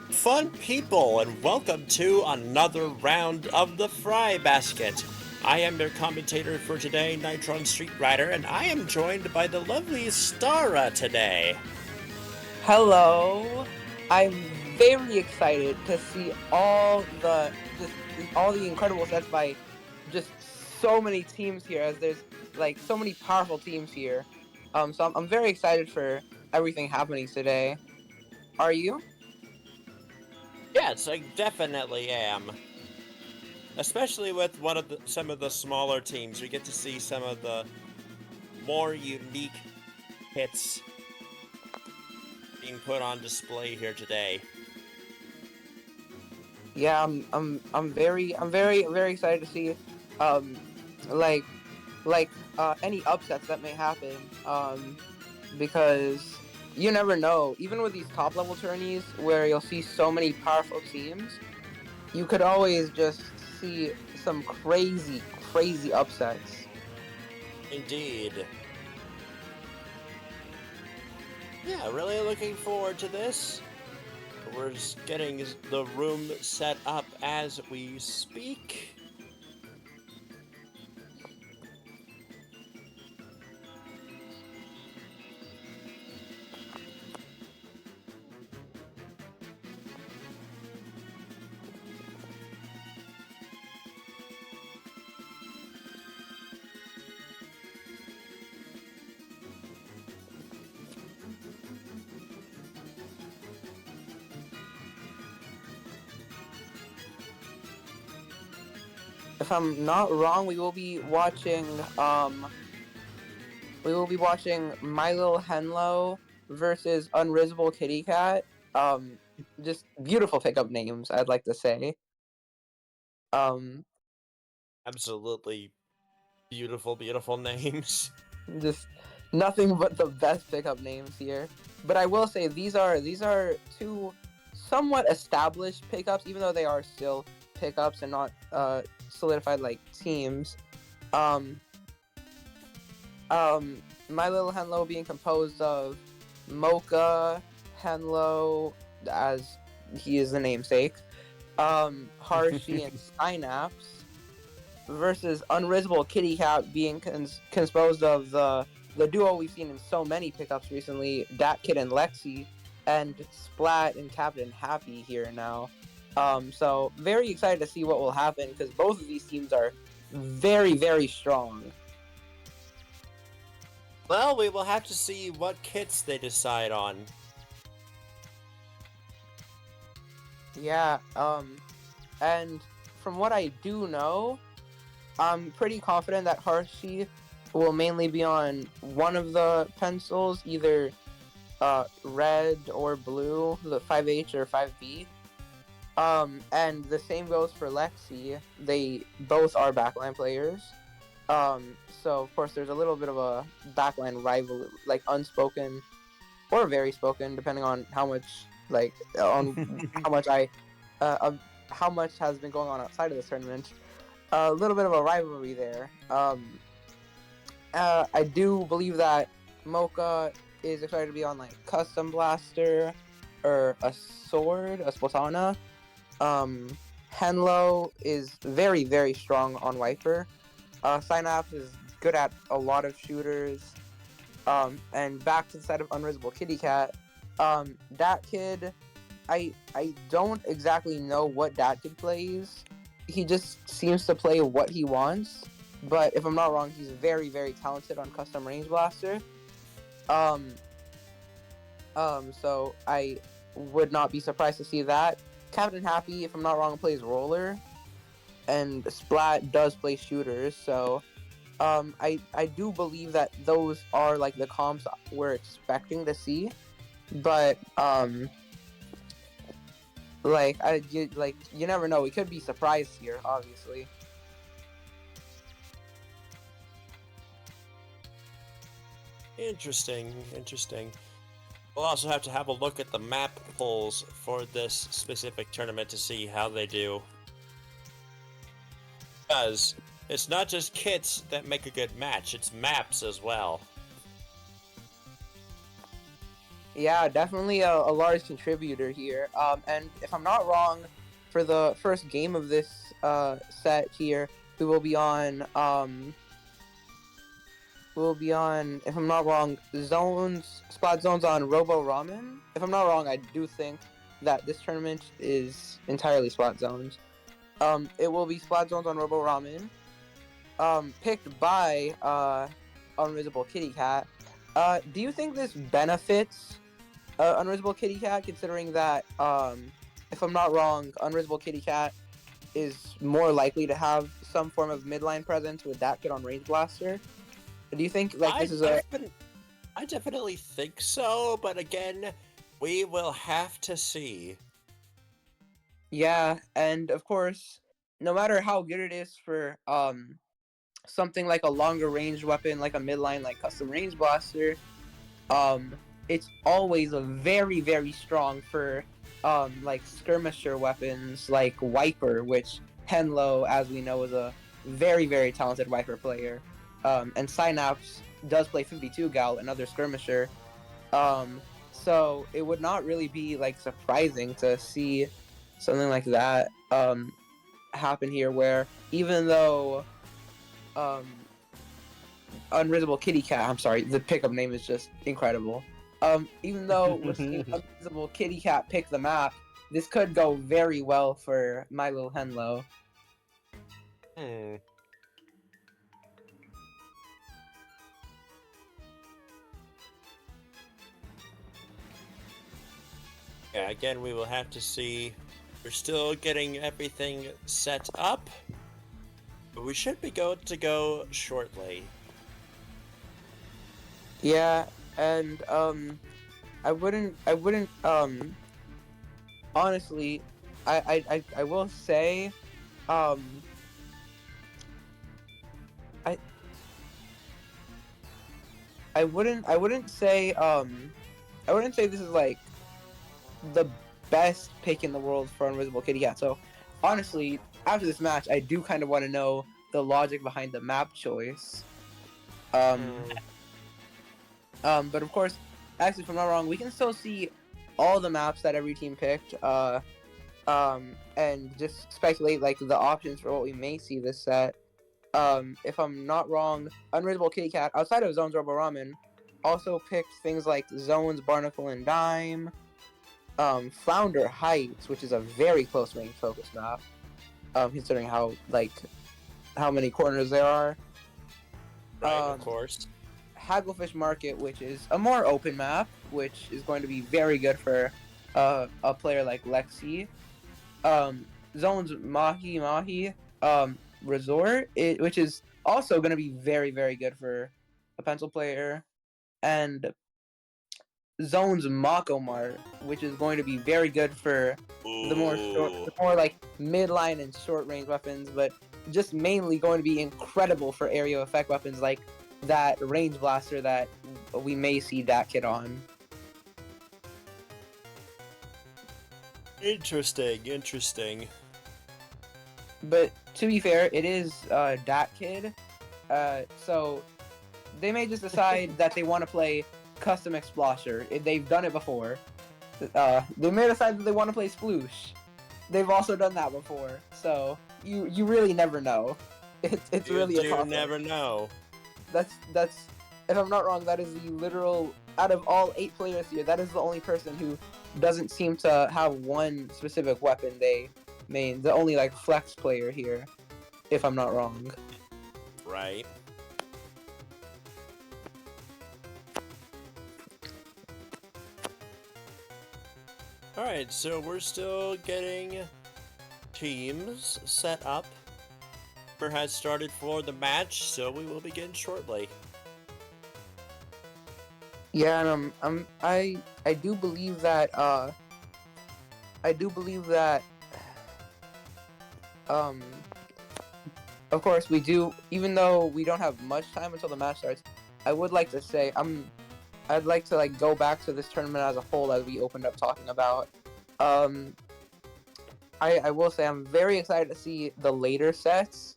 Fun people, and welcome to another round of the Fry Basket. I am your commentator for today, Nitron Street Rider, and I am joined by the lovely Stara today. Hello. I'm very excited to see all the incredible sets by just so many teams here, as there's like so many powerful teams here. So I'm very excited for everything happening today. Are you? Yes, I definitely am. Especially with some of the smaller teams, we get to see some of the more unique hits being put on display here today. Yeah, I'm very excited to see um like any upsets that may happen. Because you never know. Even with these top level tourneys where you'll see so many powerful teams, you could always just see some crazy upsets. Indeed. Yeah, really looking forward to this. We're just getting the room set up as we speak. If I'm not wrong, we will be watching My Little Henlo versus Unrisible Kitty Cat. Just beautiful pickup names, I'd like to say. Um, Absolutely beautiful, beautiful names. just nothing but the best pickup names here. But I will say these are two somewhat established pickups, even though they are still pickups and not solidified like teams. Um, My Little Henlo being composed of Mocha, Henlo, as he is the namesake, Harshy, and Synapse, versus Unrisible Kitty Cat being composed of the duo we've seen in so many pickups recently, Dat Kid and Lexi, and Splat and Captain Happy here now. So very excited to see what will happen, because both of these teams are very strong. Well, we will have to see what kits they decide on. Yeah, and from what I do know, I'm pretty confident that Harshy will mainly be on one of the pencils, either red or blue, the 5H or 5B. And the same goes for Lexi. They both are backline players. So of course there's a little bit of a backline rival, like unspoken or very spoken, depending on how much on how much how much has been going on outside of this tournament. A little bit of a rivalry there. I do believe that Mocha is excited to be on like Custom Blaster or a Sword, a Splatana. Henlo is very strong on Wiper. Synapse is good at a lot of shooters. And back to the side of Unrisible Kitty Cat. Dat Kid, I don't exactly know what Dat Kid plays. He just seems to play what he wants. But if I'm not wrong, he's very talented on Custom Range Blaster. Um, So I would not be surprised to see that. Captain Happy, if I'm not wrong, plays roller, and Splat does play shooters. So I do believe that those are like the comps we're expecting to see, but you never know. We could be surprised here, obviously. Interesting, interesting. We'll also have to have a look at the map pulls for this specific tournament to see how they do. Because it's not just kits that make a good match, it's maps as well. Yeah, definitely a large contributor here. And if I'm not wrong, for the first game of this set here, we will be on if I'm not wrong, spot zones on Robo Ramen. If I'm not wrong, I do think that this tournament is entirely spot zones. It will be spot zones on Robo Ramen. Picked by Unvisible Kitty Cat. Do you think this benefits Unvisible Kitty Cat, considering that if I'm not wrong, Unvisible Kitty Cat is more likely to have some form of midline presence with that kid on Range Blaster? Do you think this is I definitely think so, but again, we will have to see. Yeah, and of course, no matter how good it is for something like a longer range weapon, like a midline, like Custom Range Blaster, um, it's always a very, very strong for like skirmisher weapons like Wiper, which Henlo, as we know, is a very, very talented Wiper player. And Synapse does play 52 Gal, another skirmisher. So it would not really be like surprising to see something like that happen here, where even though Unvisible Kitty Cat, I'm sorry, the pickup name is just incredible. Even though we're seeing Unvisible Kitty Cat pick the map, this could go very well for My Little Henlo. Yeah, again, we will have to see. We're still getting everything set up, but we should be good to go shortly. Yeah, and I wouldn't honestly, I will say, I I wouldn't say this is like the best pick in the world for Invisible Kitty Cat. So honestly, after this match, I do kind of want to know the logic behind the map choice. But of course, actually, if I'm not wrong, we can still see all the maps that every team picked. And just speculate like the options for what we may see this set. If I'm not wrong, Unreadable Kitty Cat, outside of Zones Robo Ramen, also picked things like Zones, Barnacle, and Dime, Flounder Heights, which is a very close range focus map, considering how many corners there are. Right, of course. Hagglefish Market, which is a more open map, which is going to be very good for a player like Lexi. Zones Mahi Mahi Resort, which is also going to be very, very good for a pencil player. And Zones Mako Mart, which is going to be very good for the more like midline and short range weapons, but just mainly going to be incredible for area effect weapons like that range blaster that we may see that kit on. Interesting. But to be fair, it is Dat Kid, so they may just decide that they want to play Custom Explosher. They've done it before. They may decide that they want to play Sploosh. They've also done that before. So you really never know. It's really a toss-up. You never know. That's if I'm not wrong, that is the literal, out of all 8 players here, that is the only person who doesn't seem to have one specific weapon they main. The only like flex player here, if I'm not wrong. Right. Alright, so we're still getting teams set up. Has started for the match, so we will begin shortly. Yeah, and I do believe that um of course we do, even though we don't have much time until the match starts. I would like to say I'd like to like go back to this tournament as a whole, as we opened up talking about. I will say I'm very excited to see the later sets,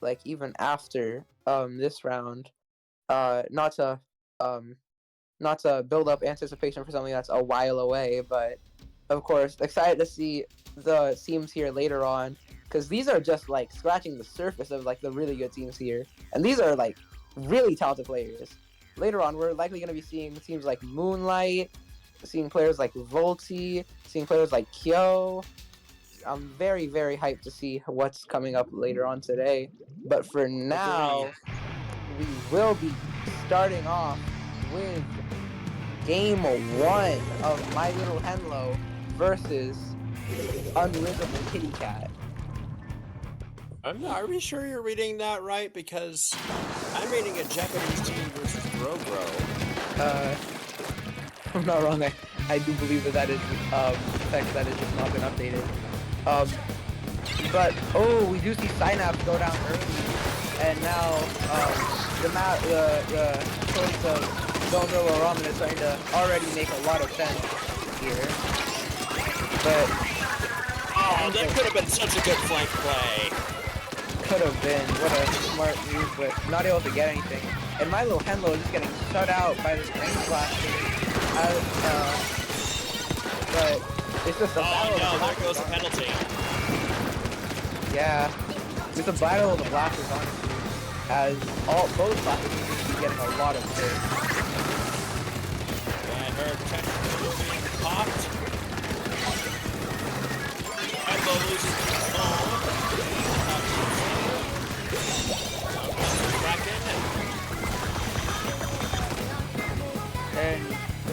like even after this round. Not to build up anticipation for something that's a while away, but of course excited to see the teams here later on, because these are just like scratching the surface of like the really good teams here, and these are like really talented players. Later on, we're likely going to be seeing teams like Moonlight, seeing players like Volti, seeing players like Kyo. I'm very, very hyped to see what's coming up later on today. But for now, we will be starting off with Game 1 of My Little Henlo versus Unrhythmable Kitty Cat. Are we sure you're reading that right? Because I'm reading a Japanese team versus Grogro. If I'm not wrong, I do believe that is text that has just not been updated. But we do see Synapse go down early, and now the choice of Gojo or Ramen is starting to already make a lot of sense here. But that could have been such a good flank play. Could have been. What a smart move, but not able to get anything. And My Little Henlo is just getting shut out by this range blaster. But it's just a battle. Oh no, there goes a penalty. Yeah, it's a battle of the blasters, honestly, as both blasters seem to be getting a lot of hits. And her protection is being popped. Henlo loses control.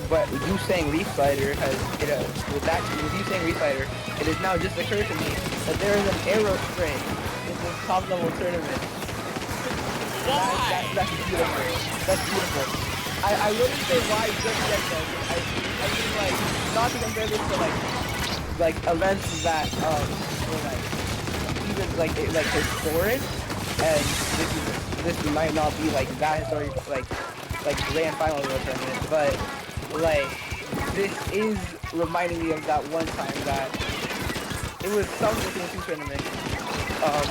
But you saying Leaf Slider with you saying Leaf Slider, it has now just occurred to me that there is an arrow string in this top level tournament. Why? That's beautiful. That's beautiful. I wouldn't say why just yet though. I mean, like, not to compare this to like events that were like even like historic, and this might not be like that historic like grand final of the tournament, but like this is reminding me of that one time that it was some between two tournaments.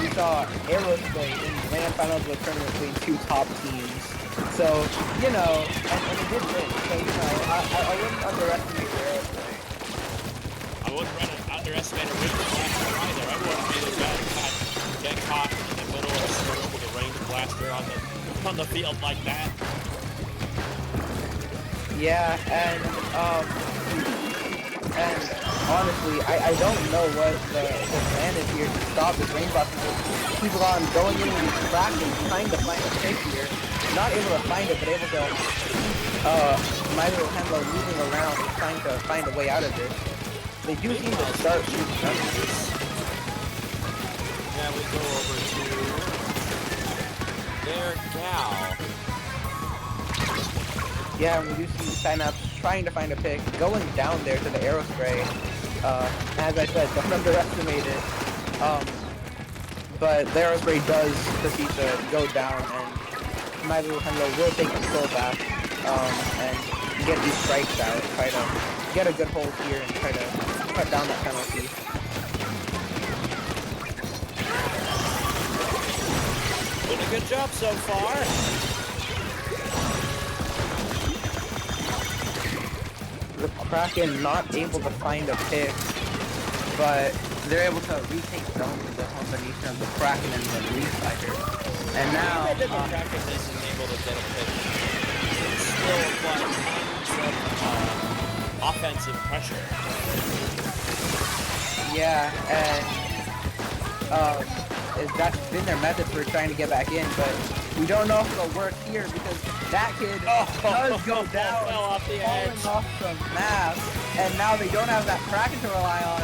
We saw Aerospace in the grand final of the tournament between two top teams. So, you know, and it did win. So, you know, I wouldn't underestimate Aerospace. I wouldn't underestimate a range blaster either. I wouldn't be the guy to get caught in the middle of the circle with a range blaster on the field like that. Yeah, and honestly, I don't know what the plan is here to stop this range blaster. Keep on going in with these cracks and trying to find a pick here. Not able to find it, but able to keep My Little Henlo moving around and trying to find a way out of this. They do seem to start shooting guns. Now we go over to their gal. Yeah, and we do see Synapse trying to find a pick, going down there to the arrow spray. As I said, don't underestimate it. But the arrow spray does proceed to go down, and My Little Henlo will take control back and get these strikes out, try to get a good hold here and try to cut down that penalty. Doing a good job so far. The Kraken not able to find a pick, but they're able to retake zone with the combination of the Kraken and the Leaf Slider. And now the Kraken isn't able to get a pick. It's still applying tons of offensive pressure. Yeah, and that's been their method for trying to get back in, but we don't know if it'll work here because that kid Oh, does go down, fell off the edge. falling off the map, and now they don't have that Kraken to rely on.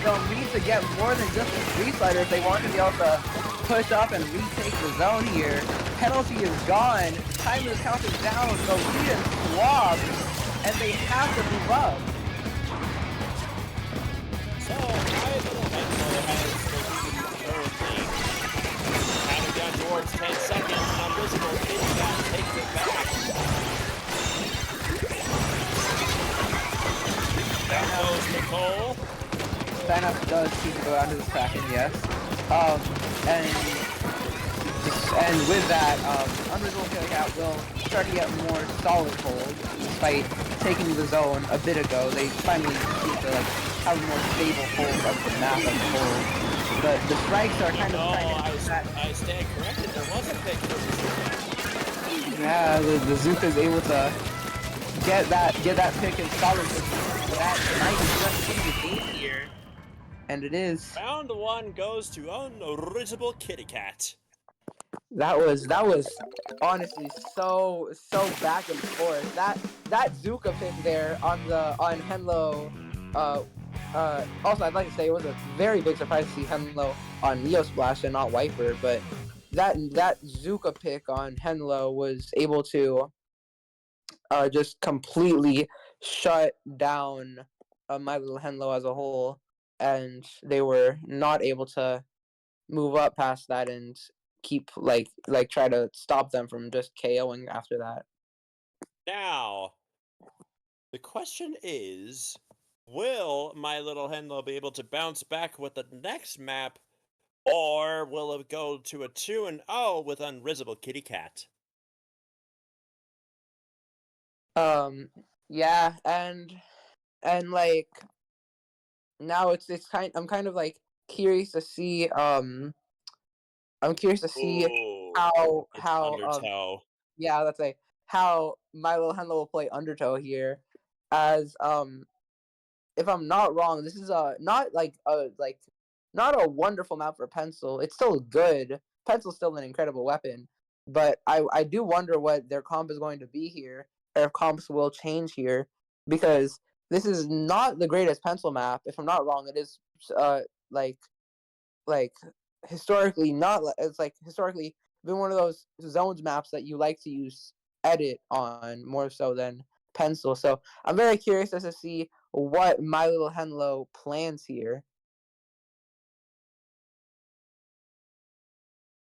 They'll need to get more than just a Street Slider if they want to be able to push up and retake the zone here. Penalty is gone. Time is counting down. The lead is swapped, and they have to move up. So, my little Henslow has the lead currently. Counting down towards 10 seconds. Unvisible Kitty Cat takes it back. There goes Nicole. Thanos does seem to go down to the Kraken, yes. And with that, Unreasonable Kitty Cat will start to get more solid hold. Despite taking the zone a bit ago, they finally seem to have a more stable hold of the map as a whole. But the strikes are kind of I stand corrected. There was a pick for the yeah, the Zuka is able to get that pick in solid position. That might just be the game here. And it is. Round one goes to Unreasonable Kitty Cat. That was honestly so back and forth. That Zuka pick there on Henlo. Also, I'd like to say it was a very big surprise to see Henlo on Neo Splash and not Wiper, but that Zuka pick on Henlo was able to just completely shut down My Little Henlo as a whole, and they were not able to move up past that and keep try to stop them from just KOing after that. Now, the question is, will My Little Henlo be able to bounce back with the next map, or will it go to a 2-0 with Unreasonable Kitty Cat? Yeah, and now I'm kind of curious to see I'm curious to see Ooh, how Undertow. yeah, let's say how My Little Henlo will play Undertow here, as if I'm not wrong, this is not a wonderful map for Pencil. It's still good. Pencil's still an incredible weapon, but I do wonder what their comp is going to be here, or if comps will change here, because this is not the greatest Pencil map. If I'm not wrong, it is historically not. It's historically been one of those zones maps that you like to use edit on more so than Pencil. So I'm very curious as to see what My Little Henlo plans here.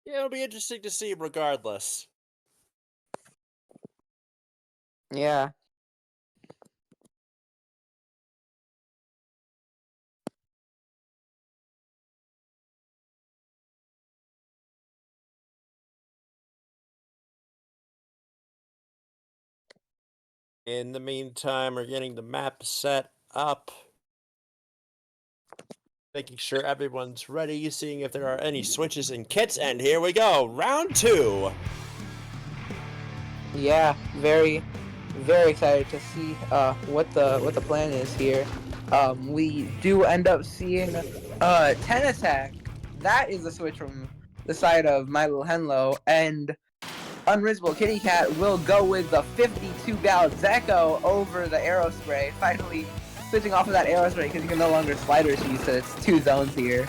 Yeah, it'll be interesting to see regardless. Yeah. In the meantime, we're getting the map set up. Making sure everyone's ready, seeing if there are any switches and kits, and here we go, round 2! Yeah, very excited to see what the plan is here. We do end up seeing 10 attack. That is a switch from the side of My Little Henlo, and Unreasonable Kitty Cat will go with the 52 gal Zeko over the Arrow Spray, finally switching off of that Arrow Spray because you can no longer slider shoot, so it's 2 zones here.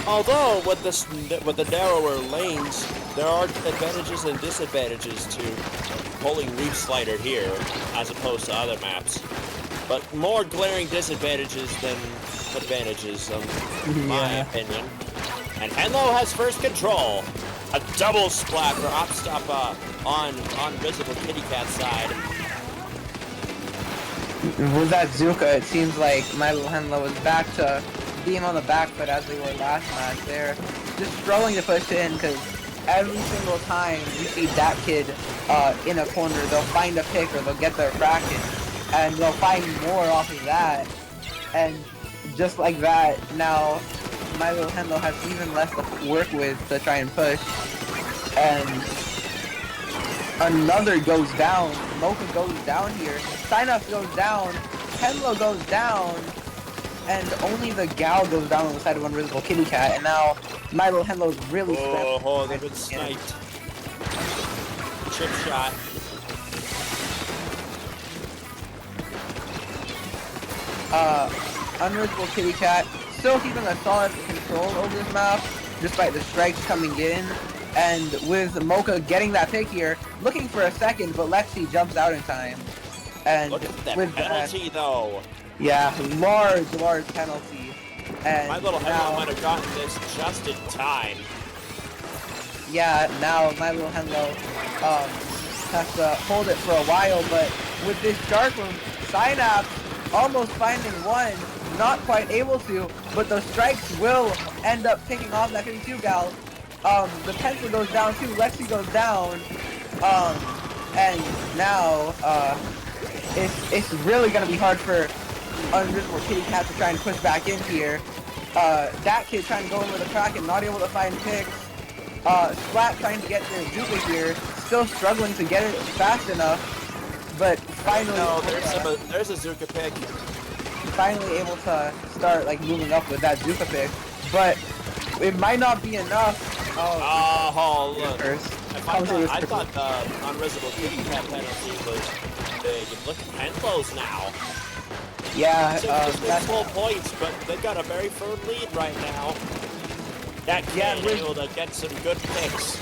Although with the narrower lanes, there are advantages and disadvantages to pulling Reef Slider here, as opposed to other maps. But more glaring disadvantages than advantages, in my opinion. And Henlo has first control. A double splat for Opstop on Visible Kitty Cat's side. With that Zuka, it seems like My Little Henlo is back to being on the back foot as they were last match. They're just struggling to push in because every single time you see that kid in a corner, they'll find a pick or they'll get their Kraken, and they'll find more off of that. And just like that, now My Little Henlo has even less to work with to try and push. And another goes down. Mocha goes down here. Signup goes down. Henlo goes down. And only the Gal goes down on the side of Unreasonable Kitty Cat. And now My Little Henlo's really they've been sniped. chip shot. Unreasonable Kitty Cat still keeping a solid control over this map, despite the strikes coming in. And with Mocha getting that pick here, looking for a second, but Lexi jumps out in time. And Look at that with penalty, though. Yeah, large penalty. And My little now, Henlo might have gotten this just in time. Yeah, now my little Henlo has to hold it for a while, but with this dark room, Synapse almost finding one, not quite able to, but those strikes will end up picking off that 52 gal. The pencil goes down too, Lexi goes down, and now, it's really gonna be hard for Unreasonable Kitty Cat to try and push back in here. That kid trying to go in with a crack and not able to find picks. Splat trying to get their Zuka here, still struggling to get it fast enough, but finally... No, there's a Zuka pick. Finally able to start like moving up with that Zuka pick, but it might not be enough. Oh, look. I First. thought the Unreasonable Kitty Cat penalty was big. Look at Henlo's now. Yeah, that's full points, but they've got a very firm lead right now. That kid able to get some good picks.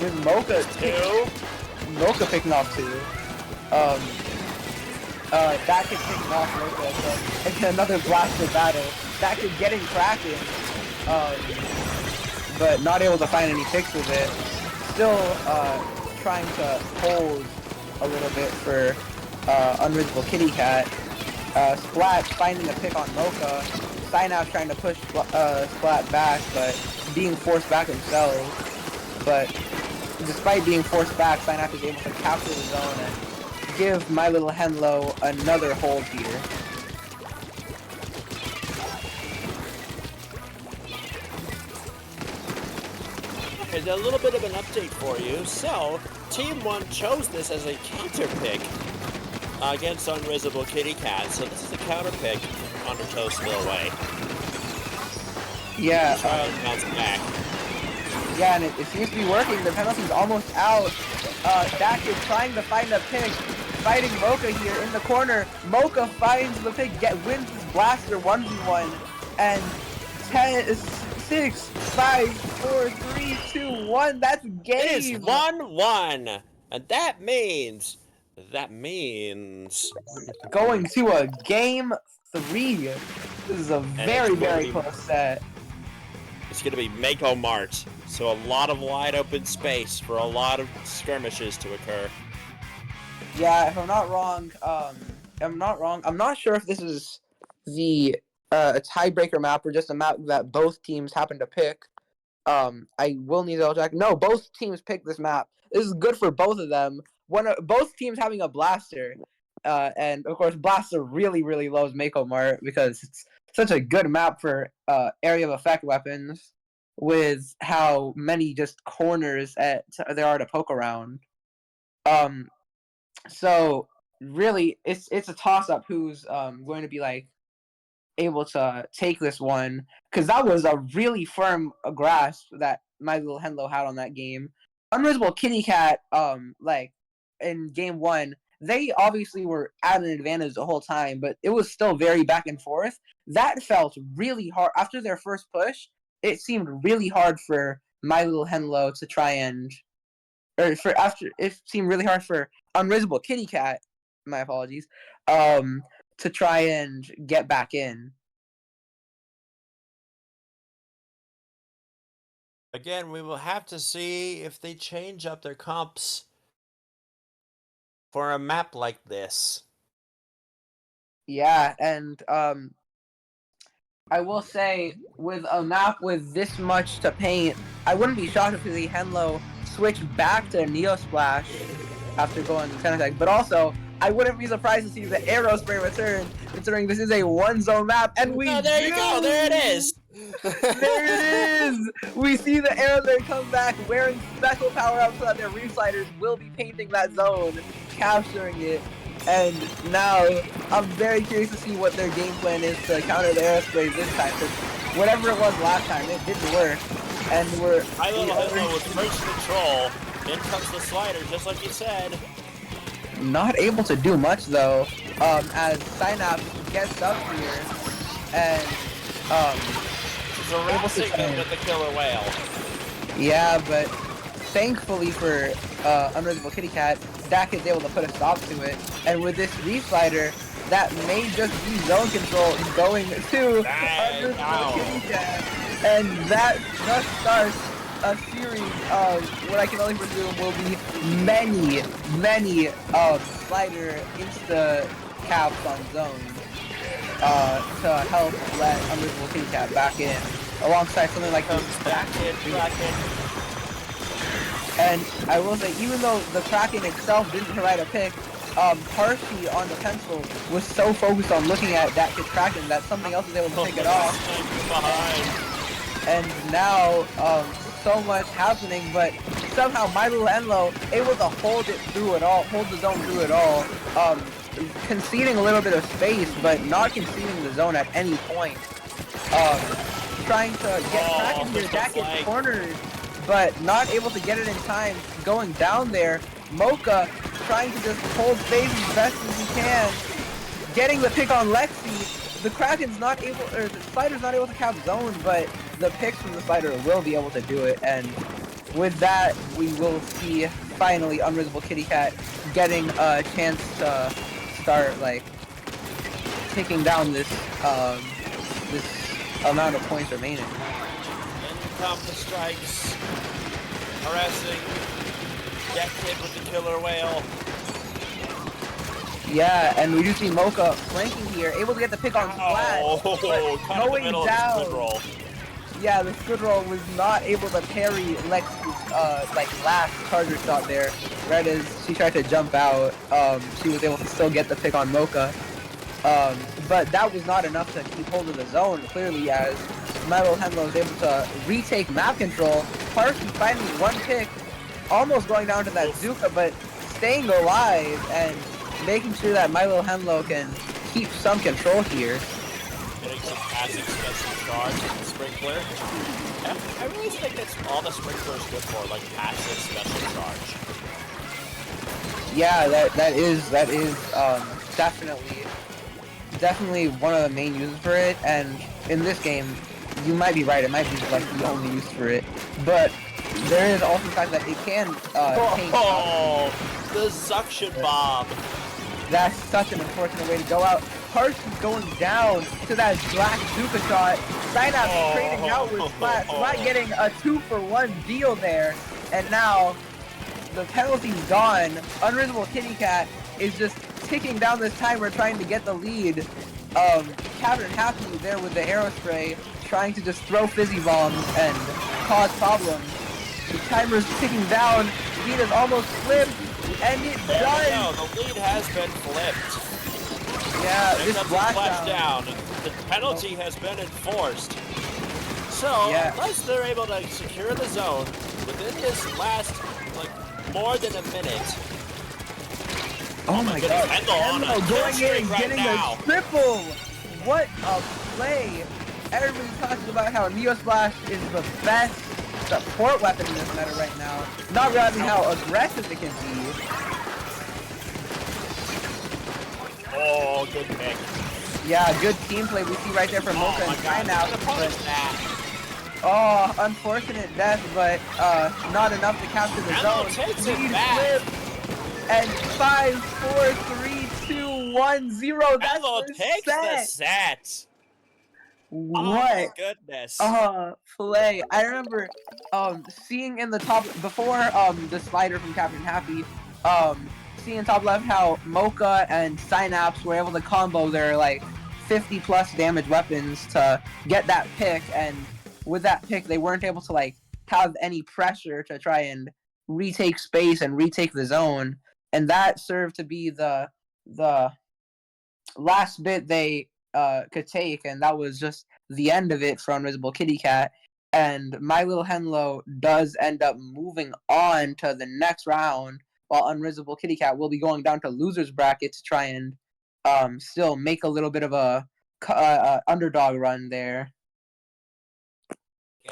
With Mocha picking off two. That kid picking off Mocha, so it's another blaster battle. That kid getting cracking, but not able to find any picks with it. Still trying to hold a little bit for Unreasonable Kitty Cat. Splat finding a pick on Mocha. Synapse trying to push Splat back, but being forced back himself. But despite being forced back, Synapse is able to capture the zone and give My Little Henlo another hold here. There's a little bit of an update for you. So, Team 1 chose this as a counter pick against Unreasonable Kitty Cat. So this is a counter pick on her toe still away. Yeah. Bounce back. Yeah, and it seems to be working. The penalty's almost out. Dak is trying to find a pick, fighting Mocha here in the corner. Mocha finds the pick, wins this blaster 1v1, and 10, 6, 5, 4, 3, 2, 1. That's game. It is 1-1, and that means going to a game 3. This is a very close set. It's going to be Mako Mart, so a lot of wide open space for a lot of skirmishes to occur. Yeah, if I'm not wrong, I'm not sure if this is the a tiebreaker map or just a map that both teams happen to pick. I will need to double check. No, both teams picked this map. This is good for both of them. Both teams having a blaster, and of course blaster really loves Mako Mart because it's such a good map for area of effect weapons with how many just corners there are to poke around. So really it's a toss up who's going to be like able to take this one, because that was a really firm grasp that My Little Henlo had on that game. Unreasonable Kitty Cat, like in game 1, they obviously were at an advantage the whole time, but it was still very back and forth. That felt really hard. After their first push, it seemed really hard for My Little Henlo to try and... it seemed really hard for Unreasonable Kitty Cat, my apologies, to try and get back in. Again, we will have to see if they change up their comps for a map like this. Yeah, and I will say, with a map with this much to paint, I wouldn't be shocked if the Henlo switched back to Neo Splash after going to 10 attack. But also, I wouldn't be surprised to see the Arrow Spray return, considering this is a one-zone map, and we there you go, there it is! There it is! We see the Arrow Spray come back, wearing special power-ups so that their Reef Sliders will be painting that zone, capturing it. And now, I'm very curious to see what their game plan is to counter the Arrow Spray this time, because whatever it was last time, it didn't work. And My Little Henlo was first control, In comes the slider, just like you said. Not able to do much though, as Synapse gets up here and Harassing him with the killer whale. Yeah, but thankfully for Unreasonable Kitty Cat, Dak is able to put a stop to it. And with this reslider, that may just be zone control going to Unreasonable Kitty Cat. And that just starts a series of what I can only presume will be many slider insta caps on zone to help let Unreasonable Kitty Cat back in. Alongside something like this Kraken. And I will say, even though the Kraken itself didn't provide a pick, Harshy on the pencil was so focused on looking at that Kraken that something else was able to pick it off. And now, so much happening, but somehow My Little Enlo able to hold the zone through it all, conceding a little bit of space, but not conceding the zone at any point. Trying to get Kraken here, Dak gets cornered, but not able to get it in time. Going down there, Mocha trying to just hold space as best as he can, getting the pick on Lexi. The Kraken's not able, or the Slider's not able to cap zone, but the picks from the Slider will be able to do it. And with that, we will see finally Unreasonable Kitty Cat getting a chance to start like taking down this this amount of points remaining. In come the strikes. Harassing. Deck hit with the killer whale. Yeah, and we do see Mocha flanking here, able to get the pick on Splash. Going down. Yeah, the squid roll was not able to parry Lex's last charger shot there. Right as she tried to jump out, she was able to still get the pick on Mocha. But that was not enough to keep hold of the zone, clearly, as My Little Henlo was able to retake map control. Parky finding one pick, almost going down to that Zuka, but staying alive and making sure that My Little Henlo can keep some control here. Getting some passive special charge with the sprinkler. I really think that's all the sprinkler's good for, like passive special charge. Yeah, that is definitely one of the main uses for it, and in this game, you might be right, it might be like the only use for it, but there is also the fact that it can tank. The suction bomb. That's such an unfortunate way to go out. Harshy going down to that black Zuka shot. Synapse trading out with Splat. Splat getting a 2-for-1 deal there, and now the penalty's gone. Unreasonable Kitty Cat is just ticking down this timer, trying to get the lead. Captain Happy there with the arrow spray, trying to just throw fizzy bombs and cause problems. The timer's ticking down. Lead is almost flipped, and it does. No, the lead has been flipped. Yeah, there this splash down. The penalty has been enforced. So, unless they're able to secure the zone within this last, more than a minute. Oh my god. Henlo going in and getting a triple. What a play. Everybody's talking about how Neo Splash is the best support weapon in this meta right now. Not realizing how aggressive it can be. Oh, good pick. Yeah, good team play we see right there from Mocha and Synapse. Oh, unfortunate death, but not enough to capture the zone. Takes it back. And 5, 4, 3, 2, 1, 0. That's the takes the set. What? Oh my goodness. Play. I remember seeing in the top before the slider from Captain Happy, seeing in top left how Mocha and Synapse were able to combo their 50 plus damage weapons to get that pick, and with that pick they weren't able to have any pressure to try and retake space and retake the zone, and that served to be the last bit they could take, and that was just the end of it for Unreasonable Kitty Cat. And My Little Henlo does end up moving on to the next round, while Unreasonable Kitty Cat will be going down to losers bracket to try and still make a little bit of a underdog run there.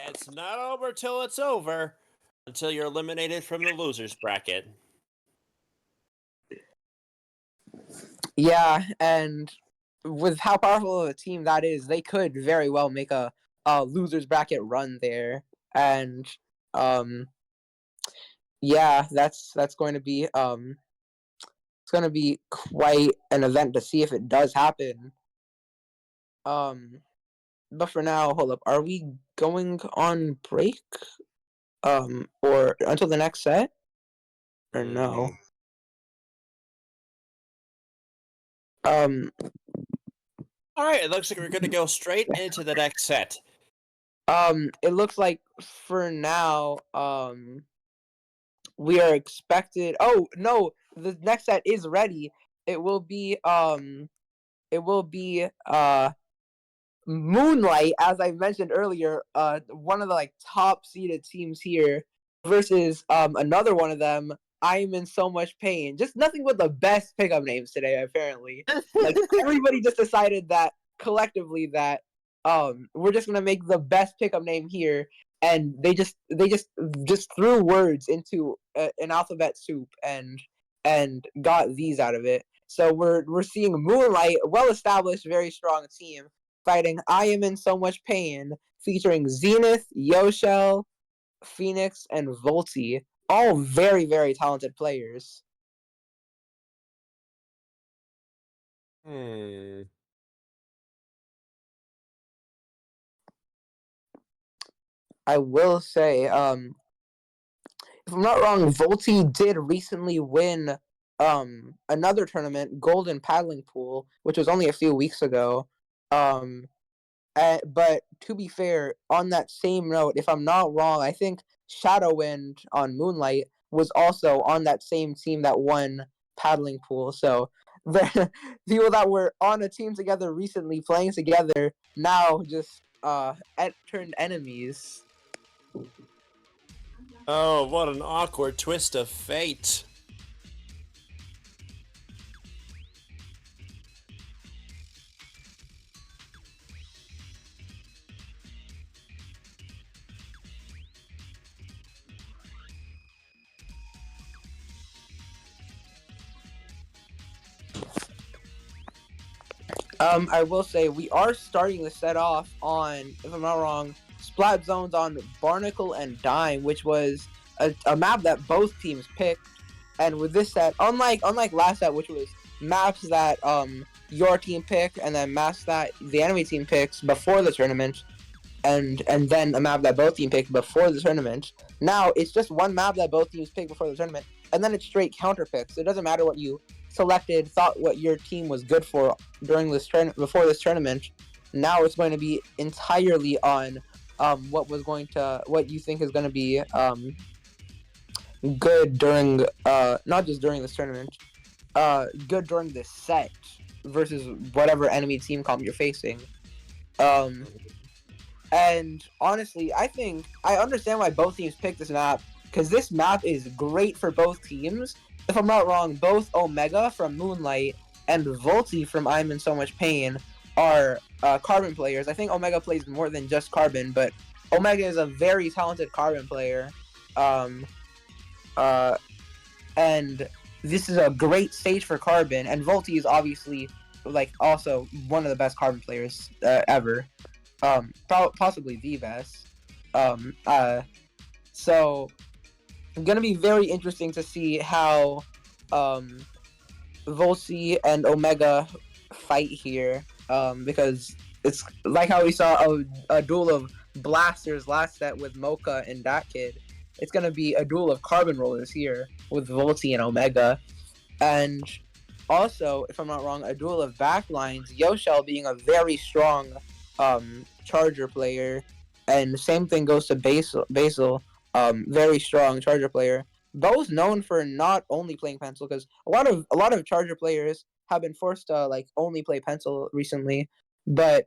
It's not over till it's over. until you're eliminated from the losers bracket. Yeah, and with how powerful of a team that is, they could very well make a losers bracket run there, and um, yeah, that's going to be it's going to be quite an event to see if it does happen. But for now, hold up, are we going on break? Or until the next set, or no? Um, All right, it looks like we're going to go straight into the next set. it looks like for now, we are expected. Oh no, the next set is ready. It will be Moonlight, as I mentioned earlier, one of the like top seeded teams here versus another one of them. I'm in so much pain. Just nothing but the best pickup names today, apparently. Like everybody just decided that collectively that we're just gonna make the best pickup name here, and they just threw words into an alphabet soup and got these out of it. So we're seeing Moonlight, well established, very strong team, fighting I Am in So Much Pain, featuring Zenith, Yoshell, Phoenix, and Volti. All very, very talented players. I will say, if I'm not wrong, Volti did recently win another tournament, Golden Paddling Pool, which was only a few weeks ago. But to be fair, on that same note, if I'm not wrong, I think Shadowwind on Moonlight was also on that same team that won Paddling Pool. So the people that were on a team together recently, playing together, now just turned enemies. Oh, what an awkward twist of fate. I will say we are starting to set off on, if I'm not wrong, Splat Zones on Barnacle and Dime, which was a map that both teams picked. And with this set, unlike last set, which was maps that your team picked and then maps that the enemy team picks before the tournament, and then a map that both teams picked before the tournament. Now it's just one map that both teams picked before the tournament, and then it's straight counter picks. It doesn't matter what you selected, thought what your team was good for during this before this tournament. Now it's going to be entirely on what you think is going to be good during not just during this tournament, good during this set versus whatever enemy team comp you're facing. And honestly, I think I understand why both teams picked this map, because this map is great for both teams. If I'm not wrong, both Omega from Moonlight and Volti from I'm in So Much Pain are Carbon players. I think Omega plays more than just Carbon, but Omega is a very talented Carbon player. And this is a great stage for Carbon, and Volti is obviously like also one of the best Carbon players ever. Possibly the best. So gonna be very interesting to see how Volsi and Omega fight here. Because it's like how we saw a duel of blasters last set with Mocha and that kid. It's gonna be a duel of carbon rollers here with Volti and Omega, and also, if I'm not wrong, a duel of backlines. Yoshell being a very strong charger player, and same thing goes to Basil, very strong charger player. Both known for not only playing pencil, because a lot of charger players have been forced to like only play pencil recently, but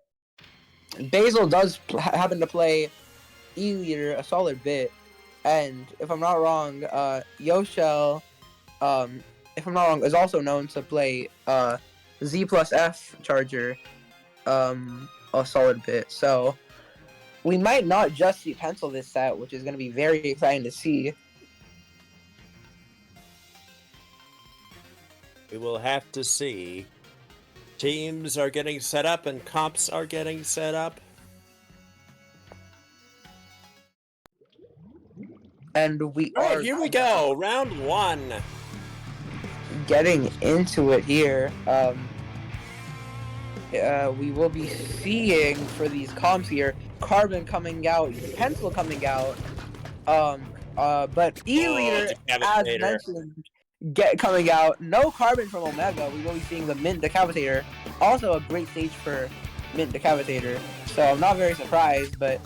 Basil does happen to play E-liter a solid bit, and if I'm not wrong, Yoshell, if I'm not wrong, is also known to play Z plus F charger a solid bit. So we might not just see Pencil this set, which is going to be very exciting to see. We will have to see. Teams are getting set up and comps are getting set up. And we All are right, here we go. Round 1. getting into it here. We will be seeing for these comps here, Carbon coming out, Pencil coming out, but E-Leader, as mentioned, coming out. No Carbon from Omega. We will be seeing the Mint Decapitator. Also a great stage for Mint Decapitator. So I'm not very surprised, but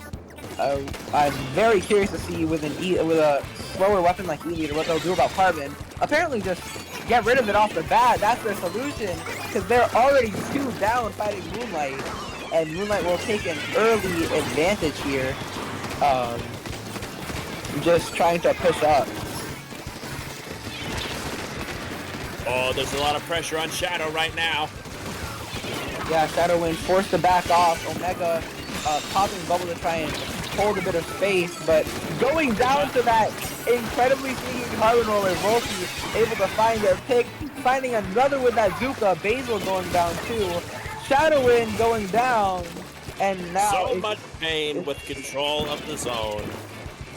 I'm very curious to see with a slower weapon like E-Leader what they'll do about Carbon. Apparently just get rid of it off the bat. That's their solution, because they're already 2 down fighting Moonlight, and Moonlight will take an early advantage here. Just trying to push up. Oh, there's a lot of pressure on Shadow right now. Yeah, Shadow Wind forced to back off. Omega popping bubble to try and hold a bit of space, but going down to that incredibly sneaky Carbon Roller. Volky able to find their pick, finding another with that Zuka. Basil going down too. Shadow Wind going down, and now so much pain with control of the zone.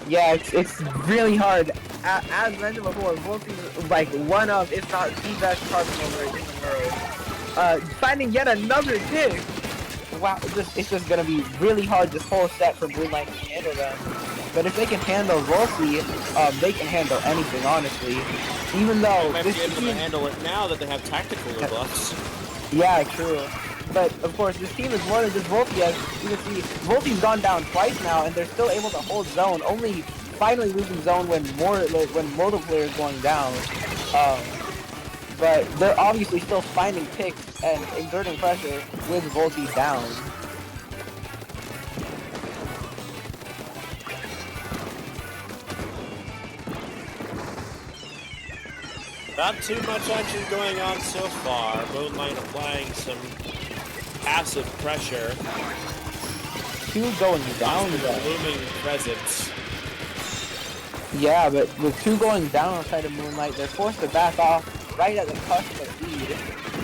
Yeah, it's really hard. As mentioned before, Volky is like one of, if not the best Carbon Roller in the world. Finding yet another pick. Wow, it's just gonna be really hard this whole set for Moonlight to handle them. But if they can handle Volky, they can handle anything, honestly. Even though they might be able to handle it now that they have tactical buffs. Yeah, true. But of course, this team is more than just Volky. As you can see, Volky's gone down twice now, and they're still able to hold zone. Only finally losing zone when multiple players going down. But they're obviously still finding picks and exerting pressure with Volky down. Not too much action going on so far. Moonlight applying some passive pressure. 2 going down though. Looming presence. Yeah, but with 2 going down on the side of Moonlight, they're forced to back off right at the cusp of lead.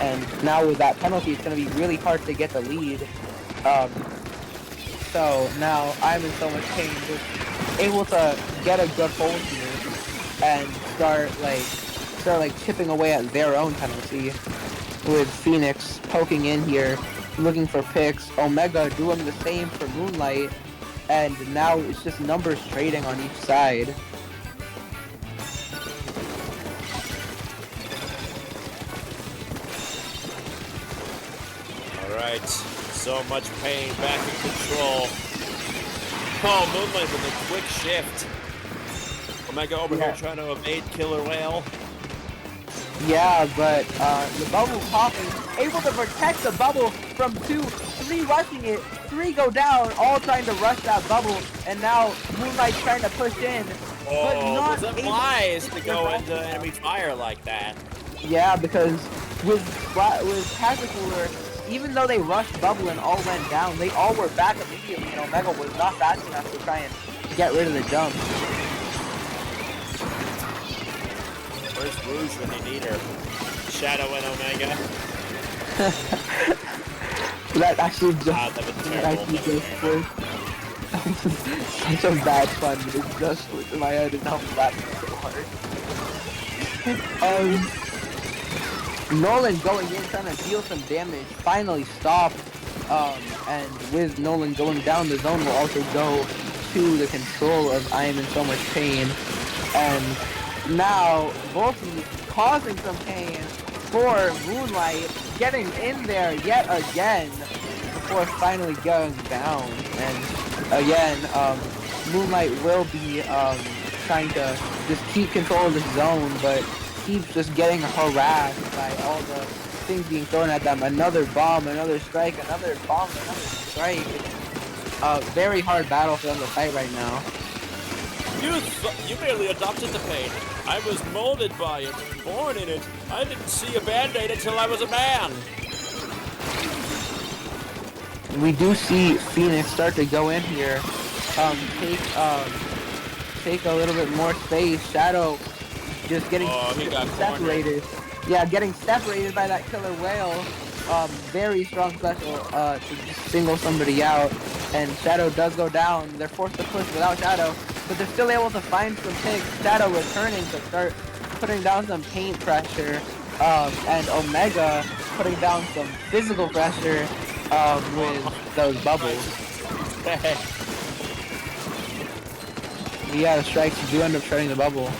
And now with that penalty, it's going to be really hard to get the lead. So now I'm in so much pain, just able to get a good hold here and start chipping away at their own penalty, with Phoenix poking in here, looking for picks, Omega doing the same for Moonlight, and now it's just numbers trading on each side. Alright, so much pain, back in control. Oh, Moonlight with a quick shift. Omega over here trying to evade Killer Whale. Yeah, but the bubble popping, able to protect the bubble from 2, 3 rushing it, 3 go down, all trying to rush that bubble, and now Moonlight trying to push in. Oh, was it wise to go into enemy fire like that? Yeah, because with Tactical, even though they rushed bubble and all went down, they all were back immediately, and Omega was not fast enough to try and get rid of the jump. Where's Rouge when you need her? Shadow and Omega. That actually just... that was terrible. Such a bad fun, but it just went in my head and how that was so hard. Nolan going in, trying to deal some damage, finally stopped. And with Nolan going down, the zone will also go to the control of I am in so much pain. And now, Volky causing some pain for Moonlight, getting in there yet again before finally going down. And again, Moonlight will be trying to just keep control of the zone, but keeps just getting harassed by all the things being thrown at them. Another bomb, another strike, another bomb, another strike. Very hard battle for them to fight right now. You merely adopted the pain. I was molded by it, born in it. I didn't see a band-aid until I was a man. we do see Phoenix start to go in here. Take a little bit more space. Shadow just getting he got separated. Yeah, getting separated by that killer whale. Very strong special to just single somebody out. And Shadow does go down. They're forced to push without Shadow, but they're still able to find some picks. Shadow returning to start putting down some paint pressure. And Omega putting down some physical pressure with those bubbles. Yeah, the strikes do end up shutting the bubble.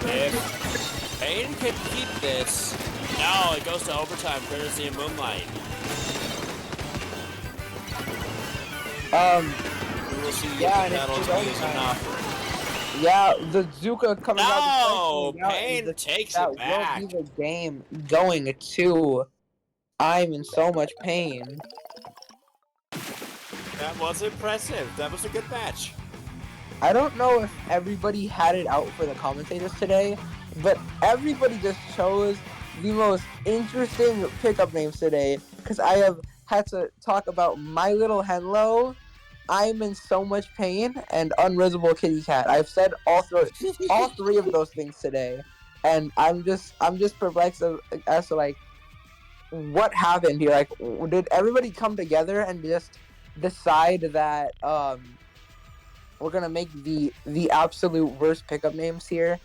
If Pain can keep this, no, it goes to overtime courtesy of Moonlight. We will see yeah, if the penalty is enough. Yeah, the Zuka coming No, out. Pain takes it back. That will be the game going to. I'm in so much pain. That was impressive. That was a good match. I don't know if everybody had it out for the commentators today, but everybody just chose the most interesting pickup names today, because I have had to talk about My Little Henlo, I'm in so much pain, and Unrisible Kitty Cat. I've said all three of those things today, and I'm just perplexed as to like what happened here. Like, did everybody come together and just decide that we're gonna make the absolute worst pickup names here?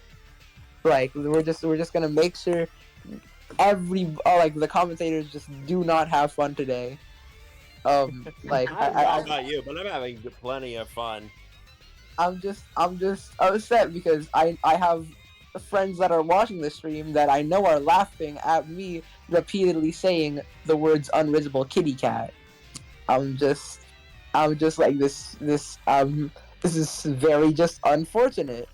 Like, we're just gonna make sure like the commentators just do not have fun today. Like, I don't know about you, but I'm having plenty of fun. I'm just upset because I have friends that are watching the stream that I know are laughing at me repeatedly saying the words "unrisible kitty cat." I'm just like this is very just unfortunate.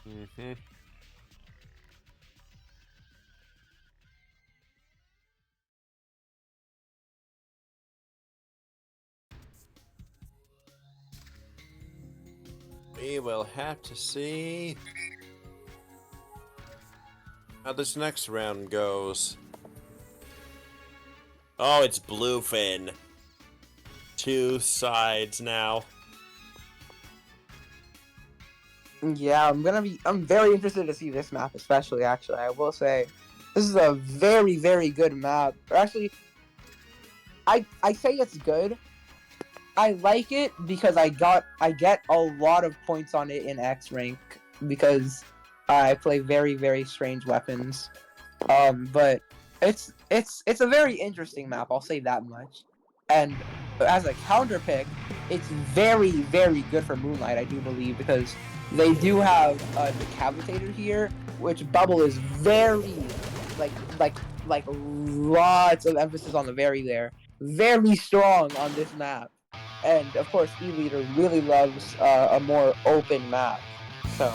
Mm-hmm. We will have to see how this next round goes. Oh, it's Bluefin. Two sides now. Yeah, I'm very interested to see this map, especially. Actually, I will say this is a very, very good map. Or actually, I say it's good. I like it because I get a lot of points on it in X rank because I play very, very strange weapons. But it's a very interesting map, I'll say that much. And as a counter pick, it's very, very good for Moonlight, I do believe, because they do have a decapitator here, which Bubble is very like lots of emphasis on the very there. Very strong on this map. And of course, E-Leader really loves a more open map. So,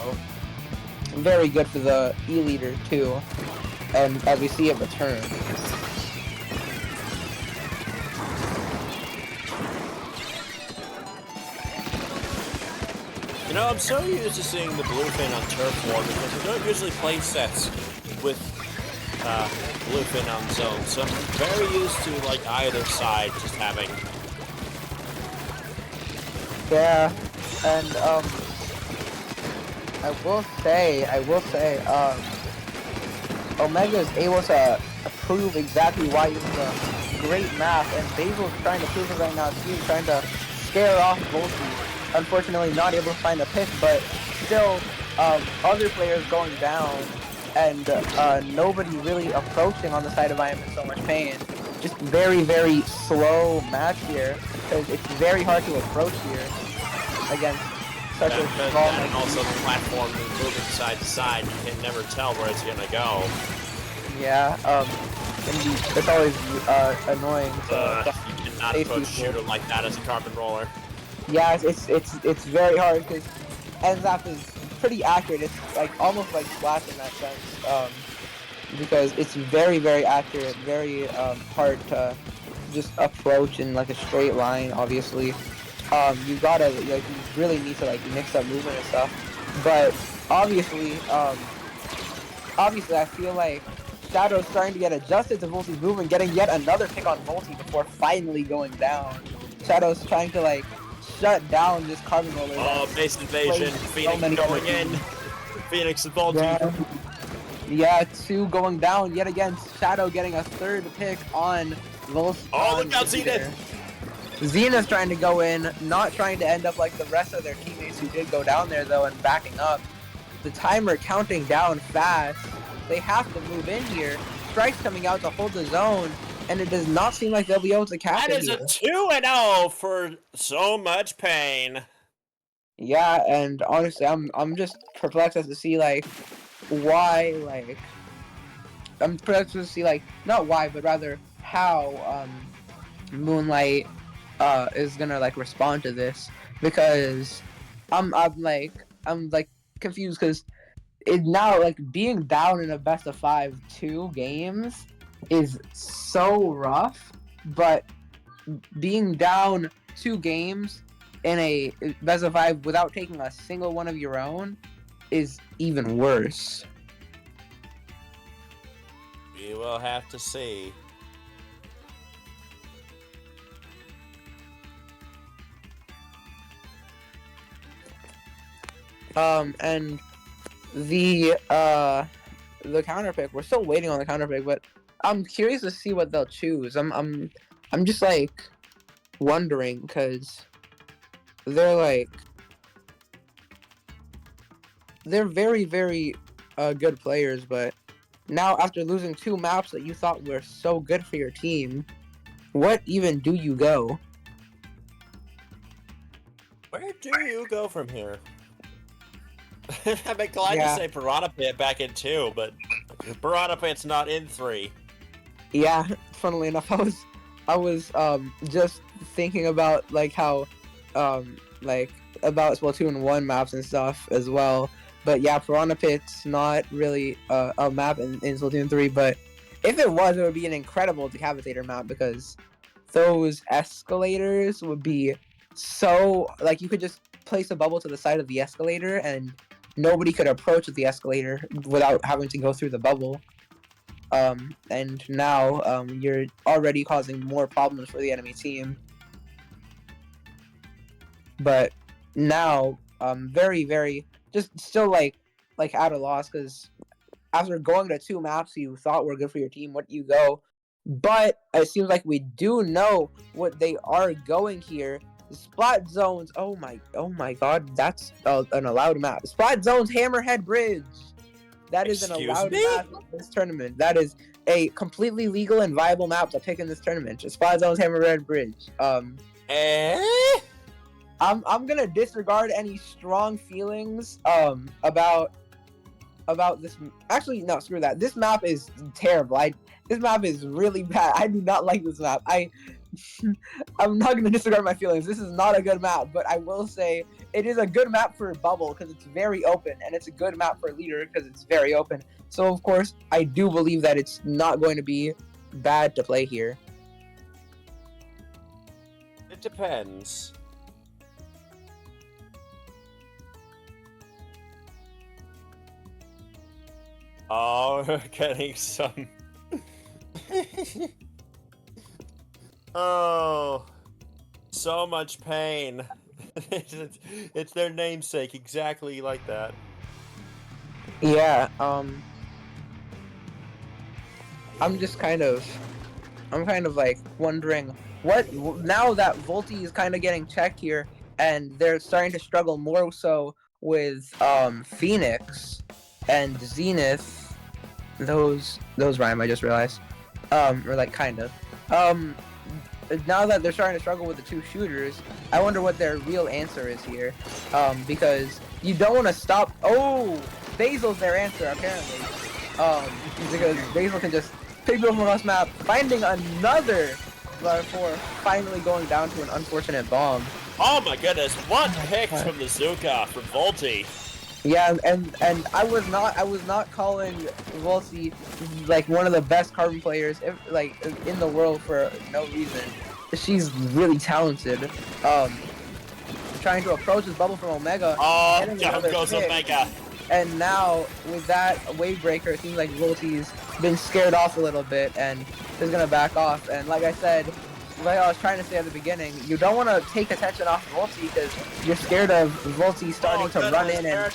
very good for the E-Leader too. And as we see it return. You know, I'm so used to seeing the Bluefin on Turf War because we don't usually play sets with Bluefin on zone. So I'm very used to like either side just having. Yeah, and I will say, Omega is able to prove exactly why this is a great map, and Basil's trying to prove it right now too, trying to scare off Volsky. Unfortunately, not able to find a pick, but still, other players going down, and nobody really approaching on the side of I am in so much pain. Just very, very slow match here, because it's very hard to approach here against such a small. And also the platform is moving side to side. You can never tell where it's gonna go. Yeah, indeed, it's always annoying. You cannot approach shooter like that as a carbon roller. Yeah, it's very hard because NZAP is pretty accurate. It's like almost like Splash in that sense, because it's very, very accurate, very hard to just approach in like a straight line. Obviously, you gotta like you really need to like mix up movement and stuff. But obviously, I feel like Shadow's starting to get adjusted to Volti's move and getting yet another pick on Volti before finally going down. Shadow's trying to like shut down this carbon roller. Oh, base invasion. Phoenix going in. Phoenix and Volti. Yeah, 2 going down yet again. Shadow getting a 3rd pick on Volti. Oh, look out, Zenith! Zenith's trying to go in, not trying to end up like the rest of their teammates who did go down there though and backing up. The timer counting down fast. They have to move in here. Strike's coming out to hold the zone, and it does not seem like they'll be able to catch it. That is a 2-0 for so much pain. Yeah, and honestly, I'm just perplexed as to see like why like I'm perplexed to see like not why but rather how Moonlight is gonna like respond to this, because I'm confused because it now like being down in a best of 5 2 games is so rough, but being down 2 games in a best of 5 without taking a single one of your own is even worse. We will have to see. And the counter pick, we're still waiting on the counter pick, but I'm curious to see what they'll choose. I'm just like wondering because they're very, very good players, but now after losing 2 maps that you thought were so good for your team, what even do you go? Where do you go from here? I'm inclined to say Piranha Pit back in 2, but Piranha Pit's not in 3. Yeah, funnily enough, I was just thinking about like how like about Splatoon 1 maps and stuff as well. But yeah, Piranha Pit's not really a map in Splatoon 3, but if it was, it would be an incredible Decapitator map because those escalators would be so like you could just place a bubble to the side of the escalator and nobody could approach the escalator without having to go through the bubble. And now you're already causing more problems for the enemy team. But now, very, very, just still like at a loss because after going to 2 maps you thought were good for your team, what do you go? But it seems like we do know what they are going here. Splat Zones, oh my god, that's an allowed map. Splat Zones Hammerhead Bridge. That is an allowed map in this tournament. That is a completely legal and viable map to pick in this tournament. Splat Zones Hammerhead Bridge. I'm gonna disregard any strong feelings about this. Actually, no, screw that. This map is terrible. This map is really bad. I do not like this map. I'm not gonna disregard my feelings. This is not a good map, but I will say it is a good map for Bubble because it's very open, and it's a good map for Leader because it's very open. So of course, I do believe that it's not going to be bad to play here. It depends. Oh, we're getting some. Oh, so much pain. It's their namesake, exactly like that. Yeah, I'm kind of like wondering what now that Volti is kind of getting checked here, and they're starting to struggle more so with Phoenix and Zenith. Those rhyme, I just realized. Or like kind of. Now that they're starting to struggle with the 2 shooters, I wonder what their real answer is here. Because you don't want to stop. Oh, Basil's their answer apparently. Because Basil can just pick up from us map, finding another for finally going down to an unfortunate bomb. Oh my goodness! What pick from the Zuka from Volti? Yeah, and I was not calling Volti like one of the best carbon players in the world for no reason. She's really talented. Trying to approach this bubble from Omega. Oh, down goes Omega. And now with that wave breaker, it seems like Volti's been scared off a little bit and is gonna back off. And like I said, like I was trying to say at the beginning, you don't want to take attention off Volti because you're scared of Volti starting to run in and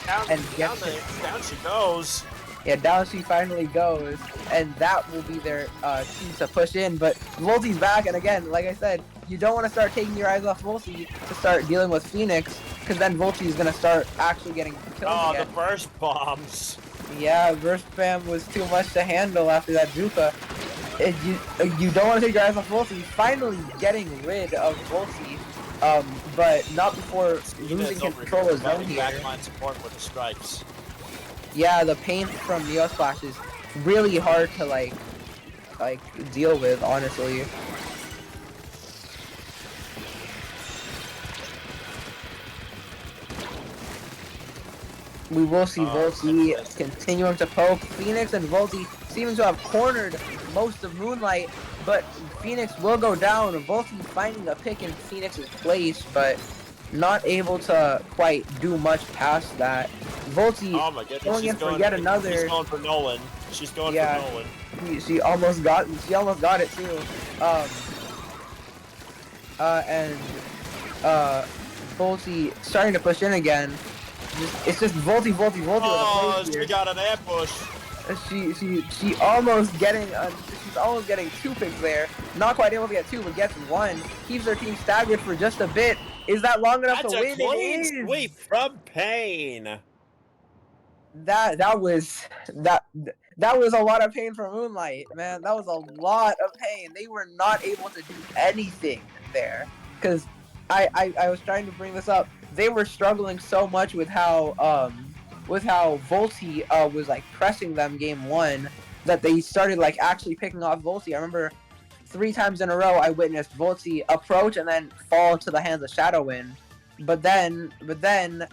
get down she goes. Yeah, down she finally goes, and that will be their team to push in. But Volti's back, and again, like I said, you don't want to start taking your eyes off Volti to start dealing with Phoenix, because then Volti is gonna start actually getting kills again. The burst bombs. Yeah, burst spam was too much to handle after that Juka. You don't want to take your eyes off Volti. Finally getting rid of Volti, but not before losing control of zone here. Backline support with the strikes. Yeah, the pain from Neo Splash is really hard to like deal with, honestly. We will see Volti continuing to poke. Phoenix and Volti seeming to have cornered most of Moonlight, but Phoenix will go down. Volti finding a pick in Phoenix's place, but not able to quite do much past that. Volti going in for yet another. She's going for Nolan. She's going for Nolan. She almost got it too. And Volti starting to push in again. It's just Volti with a place here. She got an ambush. She almost getting she's almost getting 2 picks there. Not quite able to get 2, but gets 1. Keeps her team staggered for just a bit. Is that long enough to win? That's a clean sweep from Pain. That was a lot of pain for Moonlight, man. That was a lot of pain. They were not able to do anything there, because I was trying to bring this up. They were struggling so much with how Volti was like pressing them game 1 that they started like actually picking off Volti. I remember 3 times in a row I witnessed Volti approach and then fall into the hands of Shadow Wind. But then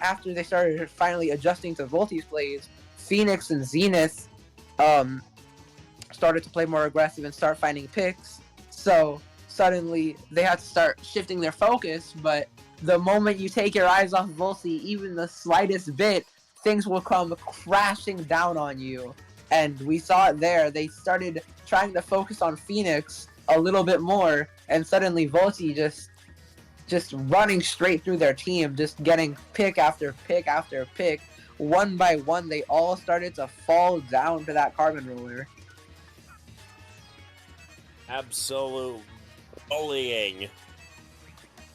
after they started finally adjusting to Volti's plays, Phoenix and Zenith started to play more aggressive and start finding picks. So suddenly they had to start shifting their focus, but the moment you take your eyes off Volti even the slightest bit, things will come crashing down on you. And we saw it there. They started trying to focus on Phoenix a little bit more, and suddenly Volti just running straight through their team, just getting pick after pick after pick. One by one, they all started to fall down to that carbon roller. Absolute bullying.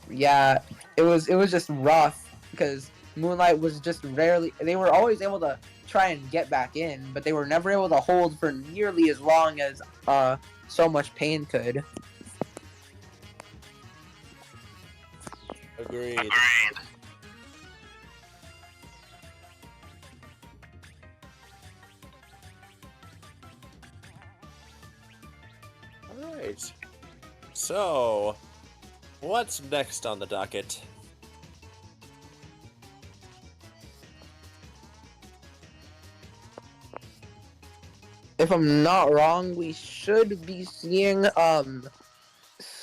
Yeah, it was just rough, because Moonlight was just rarely, they were always able to try and get back in, but they were never able to hold for nearly as long as so much Pain could. Agreed. Alright. So, what's next on the docket? If I'm not wrong, we should be seeing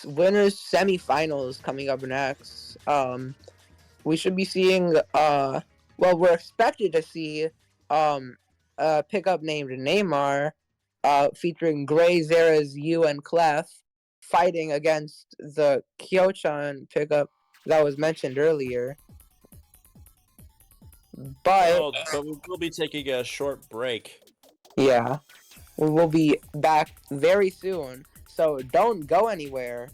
winners semifinals coming up next. We should be seeing well, we're expected to see a pickup named Neymar featuring Gray, Zera's Yu, and Clef fighting against the Kyo-chan pickup that was mentioned earlier. But we'll be taking a short break. Yeah, we will be back very soon, so don't go anywhere.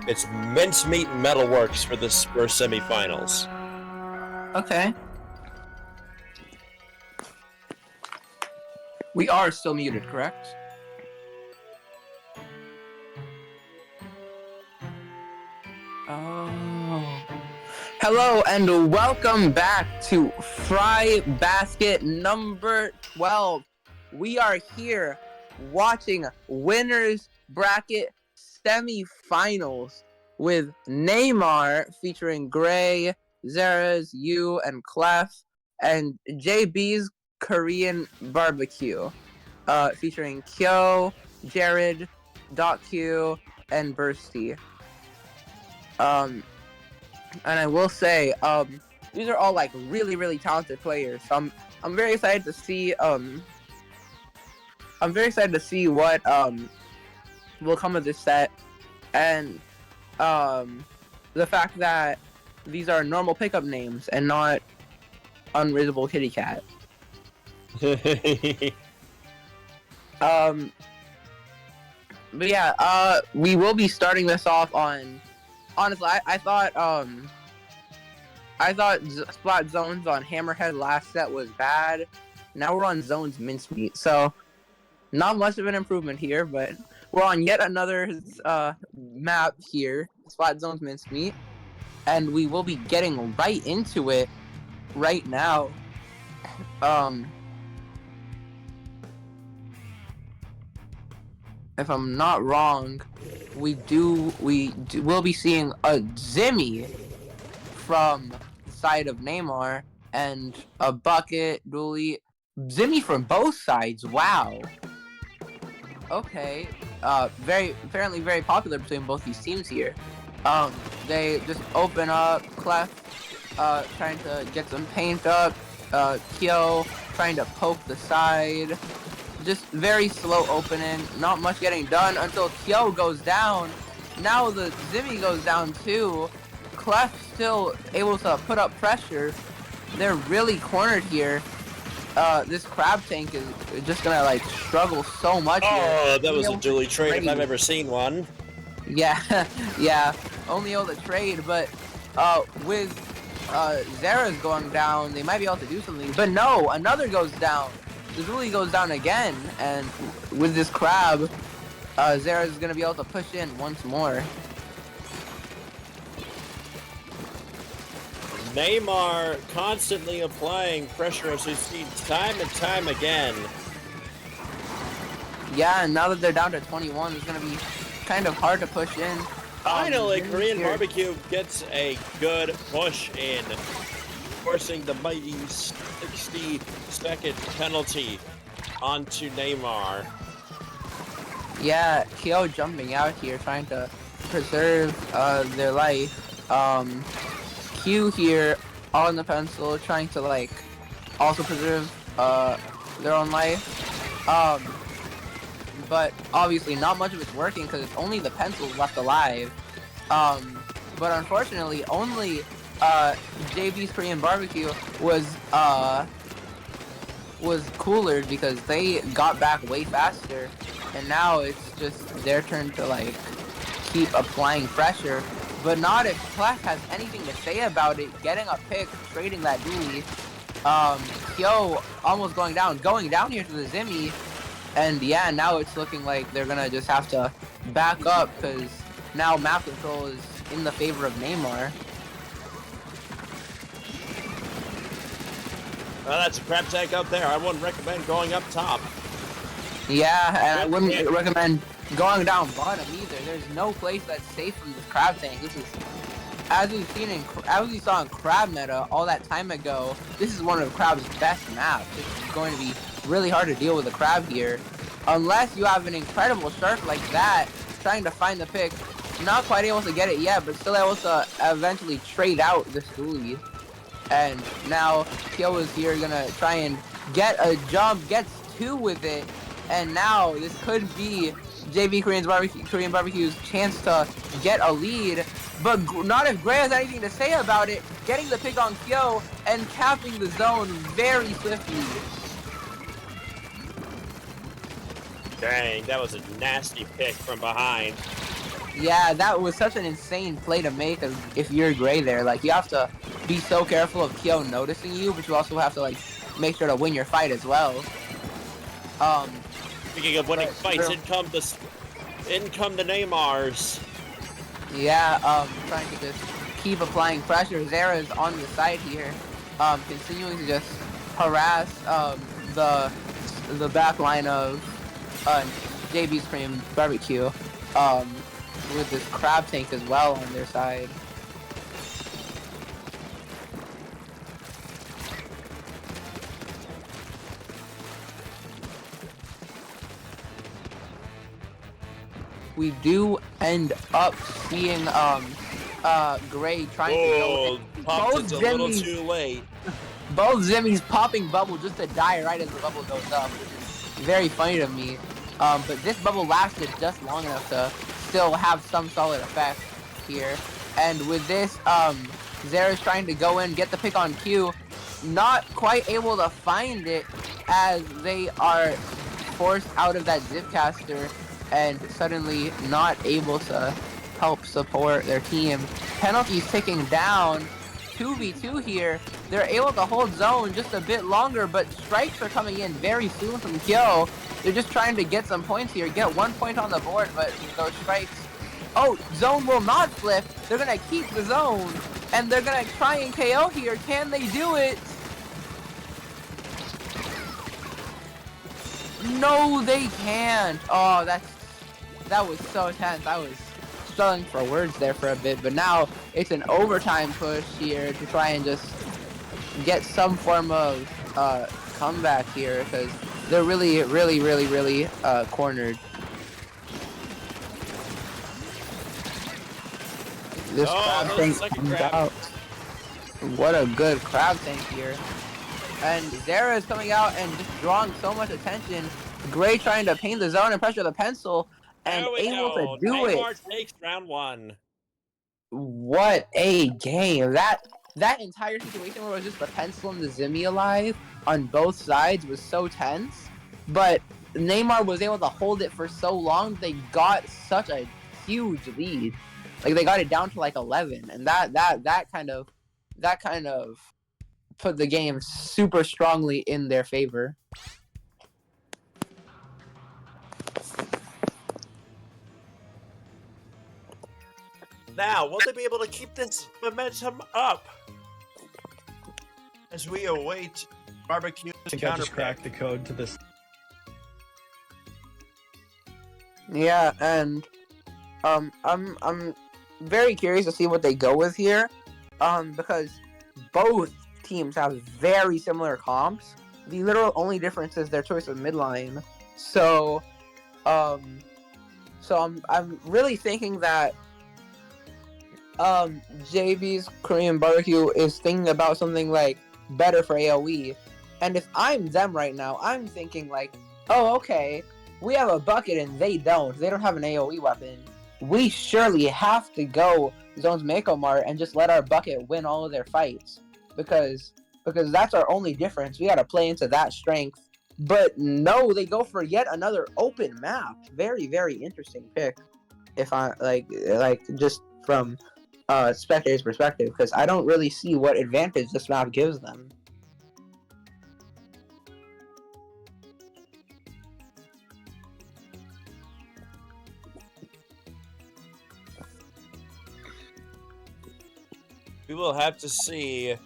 It's Mincemeat Metalworks for this first semifinals. Okay. We are still muted, correct? Oh. Hello and welcome back to Fry Basket number 12. We are here watching winners bracket semifinals with Neymar featuring Gray, Zeras, Yu, and Clef, and JB's Korean Barbecue featuring Kyo, Jared, Q, and Bursty. And I will say, these are all like really talented players. So I'm very excited to see what will come of this set, and the fact that these are normal pickup names and not Unreasonable Kitty Cat. But yeah, we will be starting this off on. Honestly, I thought Splat Zones on Hammerhead last set was bad. Now we're on Zones Mincemeat, so not much of an improvement here, but we're on yet another map here, Splat Zones Mincemeat, and we will be getting right into it right now. If I'm not wrong, we will be seeing a Zimmy from the side of Neymar and a Bucket, Dooley, Zimmy from both sides. Wow. Okay. Apparently very popular between both these teams here. They just open up, Clef, trying to get some paint up, Kyo trying to poke the side. Just very slow opening, not much getting done until Kyo goes down. Now the Zimmy goes down too. Clef still able to put up pressure. They're really cornered here. This crab tank is just gonna like struggle so much here. Oh, that was a dually trade if I've ever seen one. Yeah, yeah, only able to trade, but with Zera's going down, they might be able to do something. But no, another goes down. The dually goes down again, and with this crab, Zera is going to be able to push in once more. Neymar constantly applying pressure as we've seen time and time again. Yeah, and now that they're down to 21, it's going to be kind of hard to push in. Finally, Korean Barbecue gets a good push in, forcing the mighty 60-second penalty onto Neymar. Yeah, Kyo jumping out here, trying to preserve their life. Q here on the pencil, trying to like also preserve their own life. But obviously not much of it's working because it's only the pencils left alive. But unfortunately, only JB's Korean Barbecue was cooler because they got back way faster, and now it's just their turn to like keep applying pressure. But not if Clef has anything to say about it, getting a pick, trading that dually. Kyo almost going down here to the Zimmy, and yeah, now it's looking like they're gonna just have to back up because now map control is in the favor of Neymar. Well, that's a crab tank up there. I wouldn't recommend going up top. Yeah, and I wouldn't recommend going down bottom either. There's no place that's safe from this crab tank. This is, as we saw in Crab Meta all that time ago, this is one of Crab's best maps. It's going to be really hard to deal with a crab here. Unless you have an incredible shark like that, trying to find the pick. Not quite able to get it yet, but still able to eventually trade out this dually. And now Kyo is here gonna try and get a jump, gets two with it, and now this could be JB Korean Barbecue's chance to get a lead, but not if Gray has anything to say about it, getting the pick on Kyo and capping the zone very swiftly. Dang, that was a nasty pick from behind. Yeah, that was such an insane play to make if you're gray there. Like, you have to be so careful of Kyo noticing you, but you also have to, like, make sure to win your fight as well. Speaking of winning fights, in come the Neymars. Yeah, trying to just keep applying pressure. Zera's on the side here, continuing to just harass, the back line of, JB's Cream Barbecue, with this crab tank as well on their side. We do end up seeing Gray trying to go in. Popped it a little too late. Both Zimmies popping bubble just to die right as the bubble goes up, which is very funny to me. But this bubble lasted just long enough to still have some solid effect here. And with this, Zera's trying to go in, get the pick on Q, not quite able to find it as they are forced out of that Zipcaster and suddenly not able to help support their team. Penalties ticking down. 2v2 here. They're able to hold zone just a bit longer, but strikes are coming in very soon from Kyo. They're just trying to get some points here, get 1 point on the board, but those strikes... Oh, zone will not flip. They're gonna keep the zone, and they're gonna try and KO here. Can they do it? No, they can't. Oh, that was so tense. I was struggling for words there for a bit, but now it's an overtime push here to try and just get some form of comeback here, because they're really cornered. This crab tank comes out. What a good crab tank here. And Zera is coming out and just drawing so much attention. Gray trying to paint the zone and pressure the pencil, and able to do it. Neymar takes round 1. What a game. That entire situation where it was just the pencil and the Zimmy alive on both sides was so tense. But Neymar was able to hold it for so long, they got such a huge lead. Like, they got it down to like 11, and that kind of put the game super strongly in their favor. Now, will they be able to keep this momentum up as we await Barbecue's I counter? just cracked the code to this. Yeah, and I'm very curious to see what they go with here, because both teams have very similar comps. The literal only difference is their choice of midline. So I'm really thinking that JB's Korean Barbecue is thinking about something like better for AoE. And if I'm them right now, I'm thinking like, oh, okay, we have a bucket and they don't. They don't have an AoE weapon. We surely have to go Zone's Mako Mart and just let our bucket win all of their fights. Because that's our only difference. We gotta play into that strength. But no, they go for yet another open map. Very, very interesting pick. If I like just from spectator's perspective, because I don't really see what advantage this map gives them. We will have to see.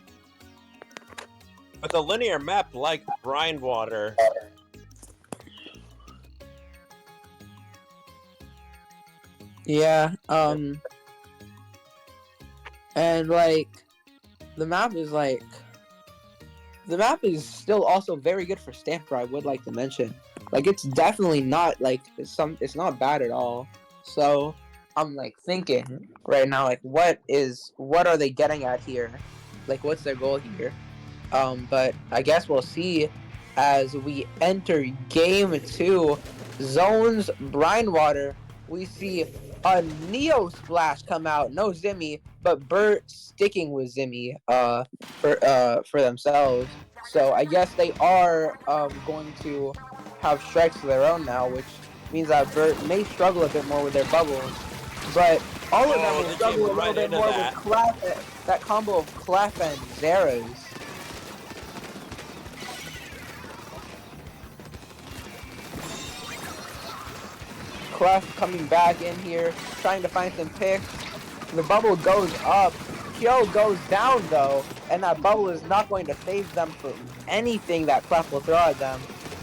With a linear map like Brine Water, yeah, and like the map is still also very good for Stamper, I would like to mention. Like, it's definitely not like it's not bad at all. So I'm like thinking right now, like what are they getting at here? Like, what's their goal here? But I guess we'll see as we enter game 2. Zones Brine Water. We see a Neo Splash come out. No Zimmy, but Bert sticking with Zimmy for themselves. So I guess they are going to have strikes of their own now, which means that Bert may struggle a bit more with their bubbles. But all of them Oh, will they struggle a came little right bit into more that. with Clef, that combo of Clef and Zera's. Clef coming back in here, trying to find some picks. The bubble goes up. Kyo goes down though, and that bubble is not going to save them from anything that Clef will throw at them.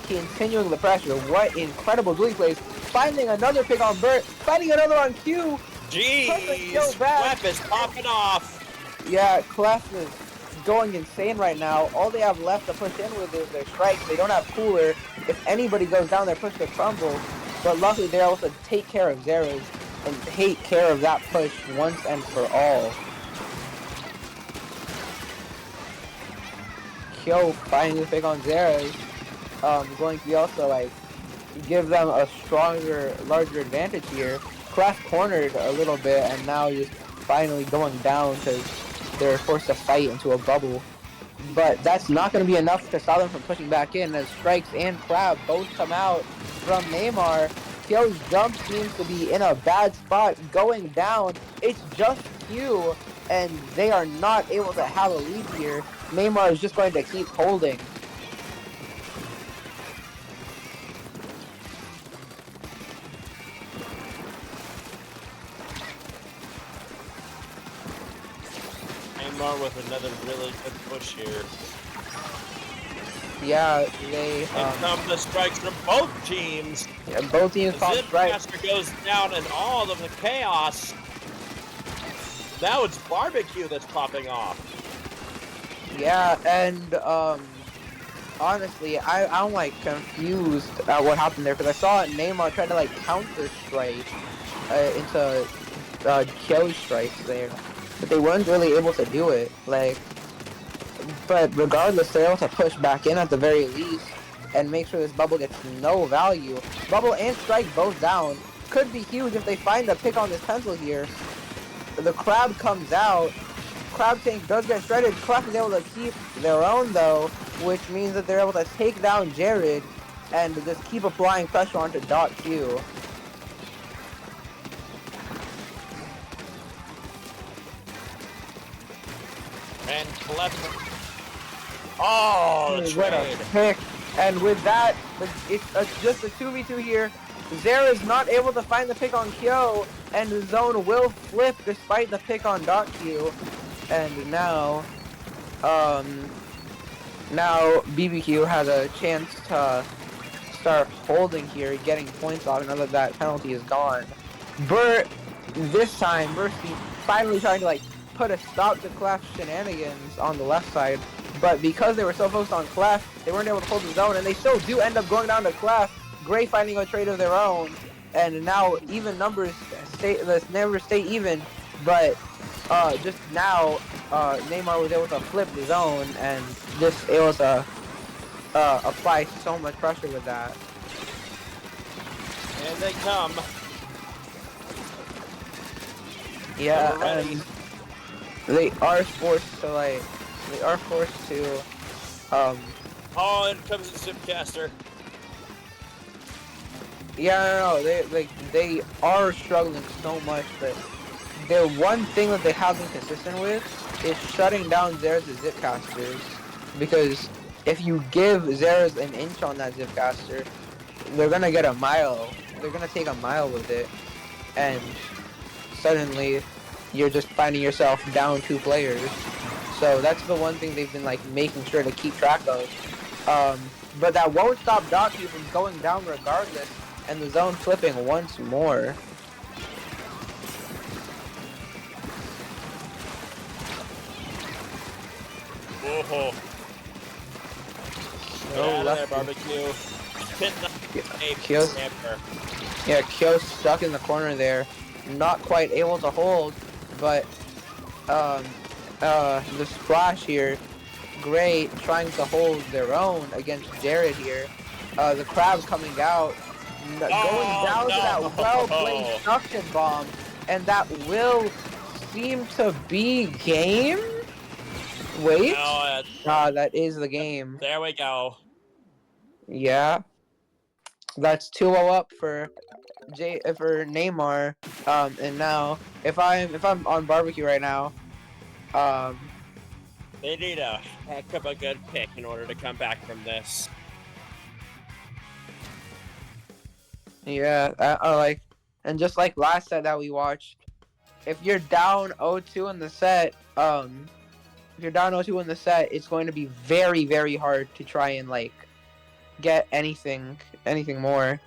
Continuing the pressure. What incredible dueling plays. Finding another pick on Bert, finding another on Q. Jeez, Clef is popping off. Yeah, Clef is going insane right now. All they have left to push in with is their strikes. They don't have cooler. If anybody goes down, their push could crumble. But luckily, they're able to take care of Zera's and take care of that push once and for all. Kyo finding the pick on Zera's, going to be also like give them a stronger, larger advantage here. Clef cornered a little bit, and now just finally going down because they're forced to fight into a bubble. But that's not going to be enough to stop them from pushing back in, as Strikes and Crab both come out from Neymar. Kyo's jump seems to be in a bad spot, going down. It's just Q, and they are not able to have a lead here. Neymar is just going to keep holding. Neymar with another really good push here. Yeah, they. And come the strikes from both teams. Yeah, both teams pop strikes. Zipcaster goes down, and all of the chaos. Now it's barbecue that's popping off. Yeah, and honestly, I'm like confused at what happened there, because I saw Neymar try to like counter strike into Kyo's strikes there, but they weren't really able to do it. Like, but regardless, they're able to push back in at the very least and make sure this bubble gets no value. Bubble and strike both down. Could be huge if they find a pick on this pencil here. The Crab comes out. Crab Tank does get shredded. Clef is able to keep their own though, which means that they're able to take down Jared and just keep applying pressure onto .Q. And Clef. Oh, what a pick. And with that, it's just a 2v2 here. Zera is not able to find the pick on Kyo, and the zone will flip despite the pick on .Q. And now BBQ has a chance to start holding here, getting points off now that that penalty is gone. Bert, this time, Mercy finally trying to like put a stop to Clef's shenanigans on the left side, but because they were so focused on Clef, they weren't able to hold the zone, and they still do end up going down to Clef. Gray finding a trade of their own, and now even numbers stay even, but just now Neymar was able to flip the zone and just able to apply so much pressure with that. And they come. Yeah, ready. and they are forced to Oh, and comes the Zipcaster. yeah, no, they are struggling so much, but the one thing that they have been consistent with is shutting down Zera's Zipcasters, because if you give Zera's an inch on that Zipcaster, they're gonna get a mile. They're gonna take a mile with it, and suddenly you're just finding yourself down 2 players. So that's the one thing they've been like making sure to keep track of. But that won't stop Docu from going down regardless, and the zone flipping once more. Oh. So There, barbecue. Pin Kyo's stuck in the corner there, not quite able to hold, but the splash here, Gray trying to hold their own against Jared here. The Crab's coming out, going down to that well-placed suction bomb, and that will seem to be game. Wait, that is the game. There we go. Yeah, that's 2-0 up for for Neymar. And now if I'm on barbecue right now, um, They need a heck of a good pick in order to come back from this. yeah, and just like last set that we watched, if you're down 0-2 in the set, if you're down 0-2 in the set, it's going to be very, very hard to try and like get anything more.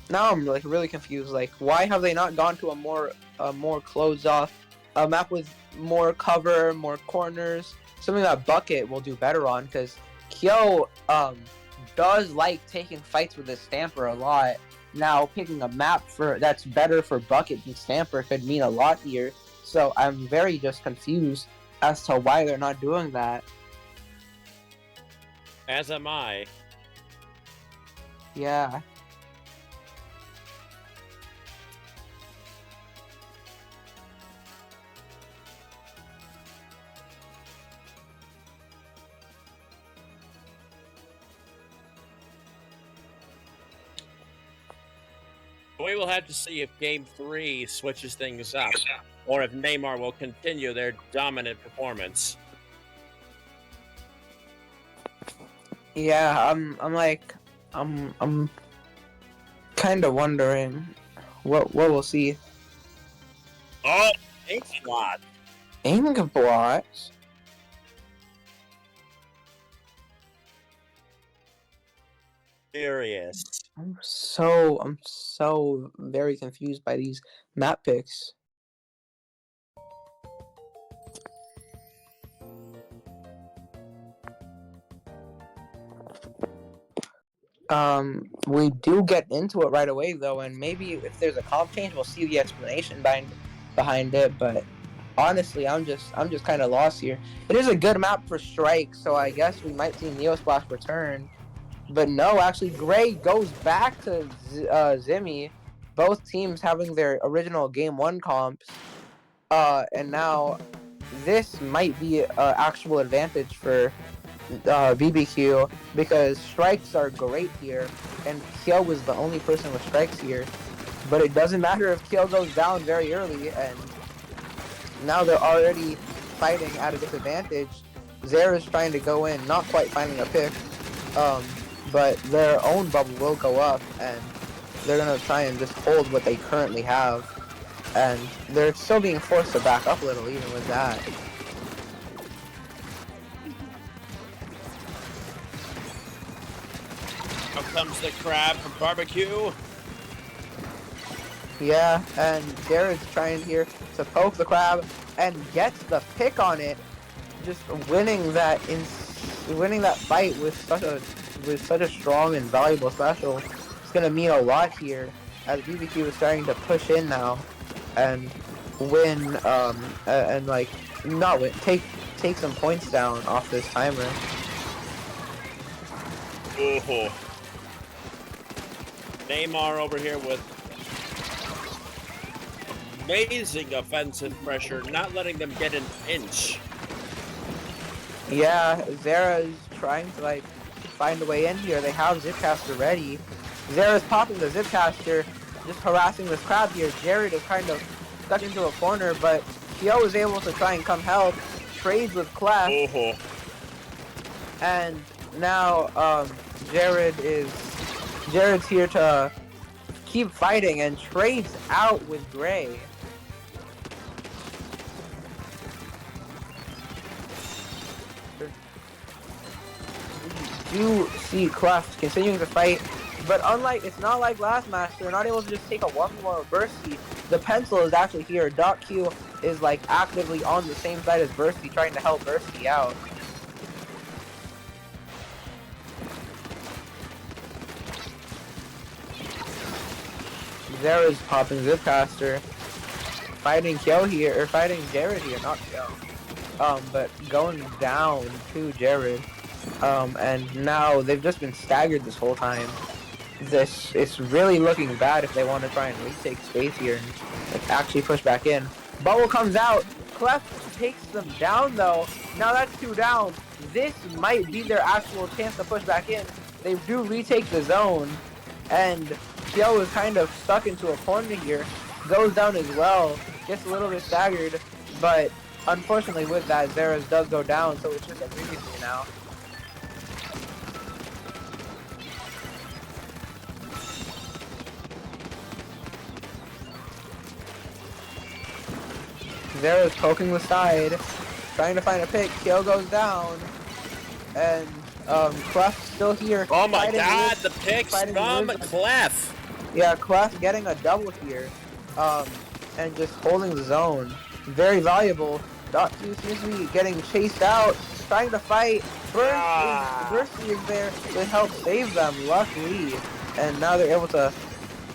Now I'm like really confused. Like, why have they not gone to a more closed off, a map with more cover, more corners, something that Bucket will do better on? Because Kyo does like taking fights with his Stamper a lot. Now picking a map that's better for Bucket than Stamper could mean a lot here. So I'm very just confused as to why they're not doing that. As am I. Yeah. We will have to see if Game 3 switches things up, or if Neymar will continue their dominant performance. Yeah, I'm kind of wondering what we'll see. Oh, Inkblot! Inkblot? Serious. I'm so very confused by these map picks. We do get into it right away though, and maybe if there's a comp change, we'll see the explanation behind it. But honestly, I'm just kind of lost here. It is a good map for Strike, so I guess we might see Neo Splash return. But no, actually, Gray goes back to Zimmy. Both teams having their original Game 1 comps. And now this might be an actual advantage for BBQ because strikes are great here. And Kyo was the only person with strikes here. But it doesn't matter if Kyo goes down very early. And now they're already fighting at a disadvantage. Zera's trying to go in, not quite finding a pick. But their own bubble will go up, and they're going to try and just hold what they currently have. And they're still being forced to back up a little, even with that. Out comes the crab from barbecue. Yeah, and Jared's trying here to poke the crab and gets the pick on it, just winning that fight with such a strong and valuable special. It's gonna mean a lot here as BBQ is starting to push in now and win and like not win, take some points down off this timer. Oh. Neymar over here with amazing offensive pressure, not letting them get an inch. Yeah, Zera's trying to like find a way in here. They have Zipcaster ready. Zera's popping the Zipcaster, just harassing this crab here. Jared is kind of stuck into a corner, but Kyo is able to try and come help. Trades with Clef. Oh. And now Jared's here to keep fighting and trades out with Gray. We do see Clef continuing to fight, but it's not like last match, they're not able to just take a 1v1 with Bursty. The pencil is actually here. .Q is like actively on the same side as Bursty, trying to help Bursty out. Zera's popping Zipcaster, fighting Kyo here, or fighting Jared here, not Kyo. But going down to Jared. And now they've just been staggered this whole time. this is really looking bad if they want to try and retake space here and like actually push back in. Bubble comes out. Clef takes them down though. Now that's 2 down. This might be their actual chance to push back in. They do retake the zone, and Kyo is kind of stuck into a corner here. Goes down as well. Gets a little bit staggered, but unfortunately with that, Zeras does go down, so it's just a previously now. Zera's poking the side, trying to find a pick. Kyo goes down, and Clef's still here. Oh my god, the picks from Clef! Yeah, Clef getting a double here, and just holding the zone. Very valuable. Dot 2 seems to be getting chased out, trying to fight. Burst is there to help save them, luckily. And now they're able to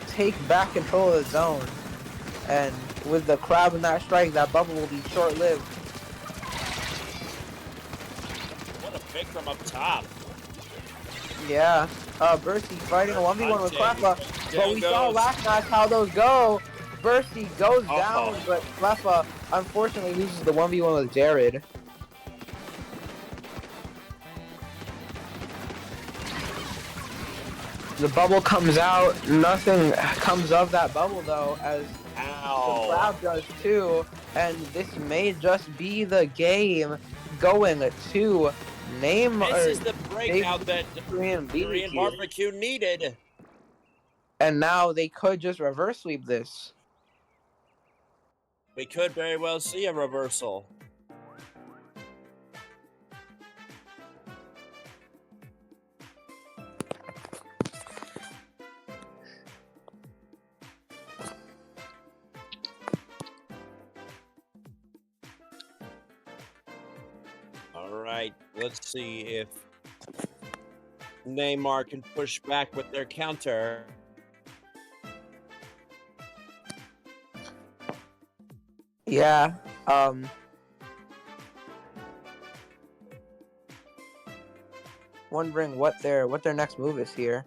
take back control of the zone. And with the crab and that strike, that bubble will be short-lived. What a pick from up top. Yeah. Bursty fighting a 1v1 with Cleffa. But we saw last match how those go. Bursty goes down, but Cleffa unfortunately loses the 1v1 with Jared. The bubble comes out. Nothing comes of that bubble though, as the crowd does too. And this may just be the game going to name. This is the breakout that the Korean barbecue needed. And now they could just reverse sweep this. We could very well see a reversal. Alright, let's see if Neymar can push back with their counter. Yeah, wondering what their next move is here.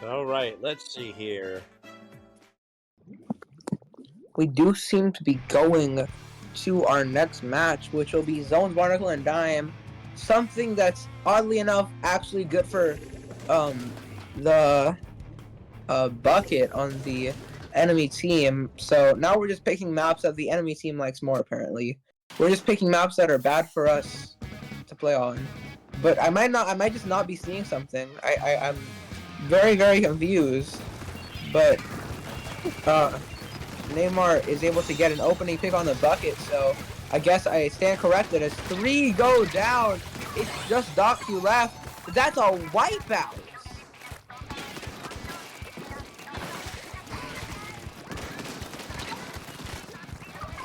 All right, let's see here. We do seem to be going to our next match, which will be Zones, Barnacle, and Dime. Something that's oddly enough actually good for the bucket on the enemy team. So now we're just picking maps that the enemy team likes more. Apparently, we're just picking maps that are bad for us to play on. But I might just not be seeing something. I'm very, very confused, but Neymar is able to get an opening pick on the bucket, so I guess I stand corrected as 3 go down. It's just Docu left, but that's a wipeout.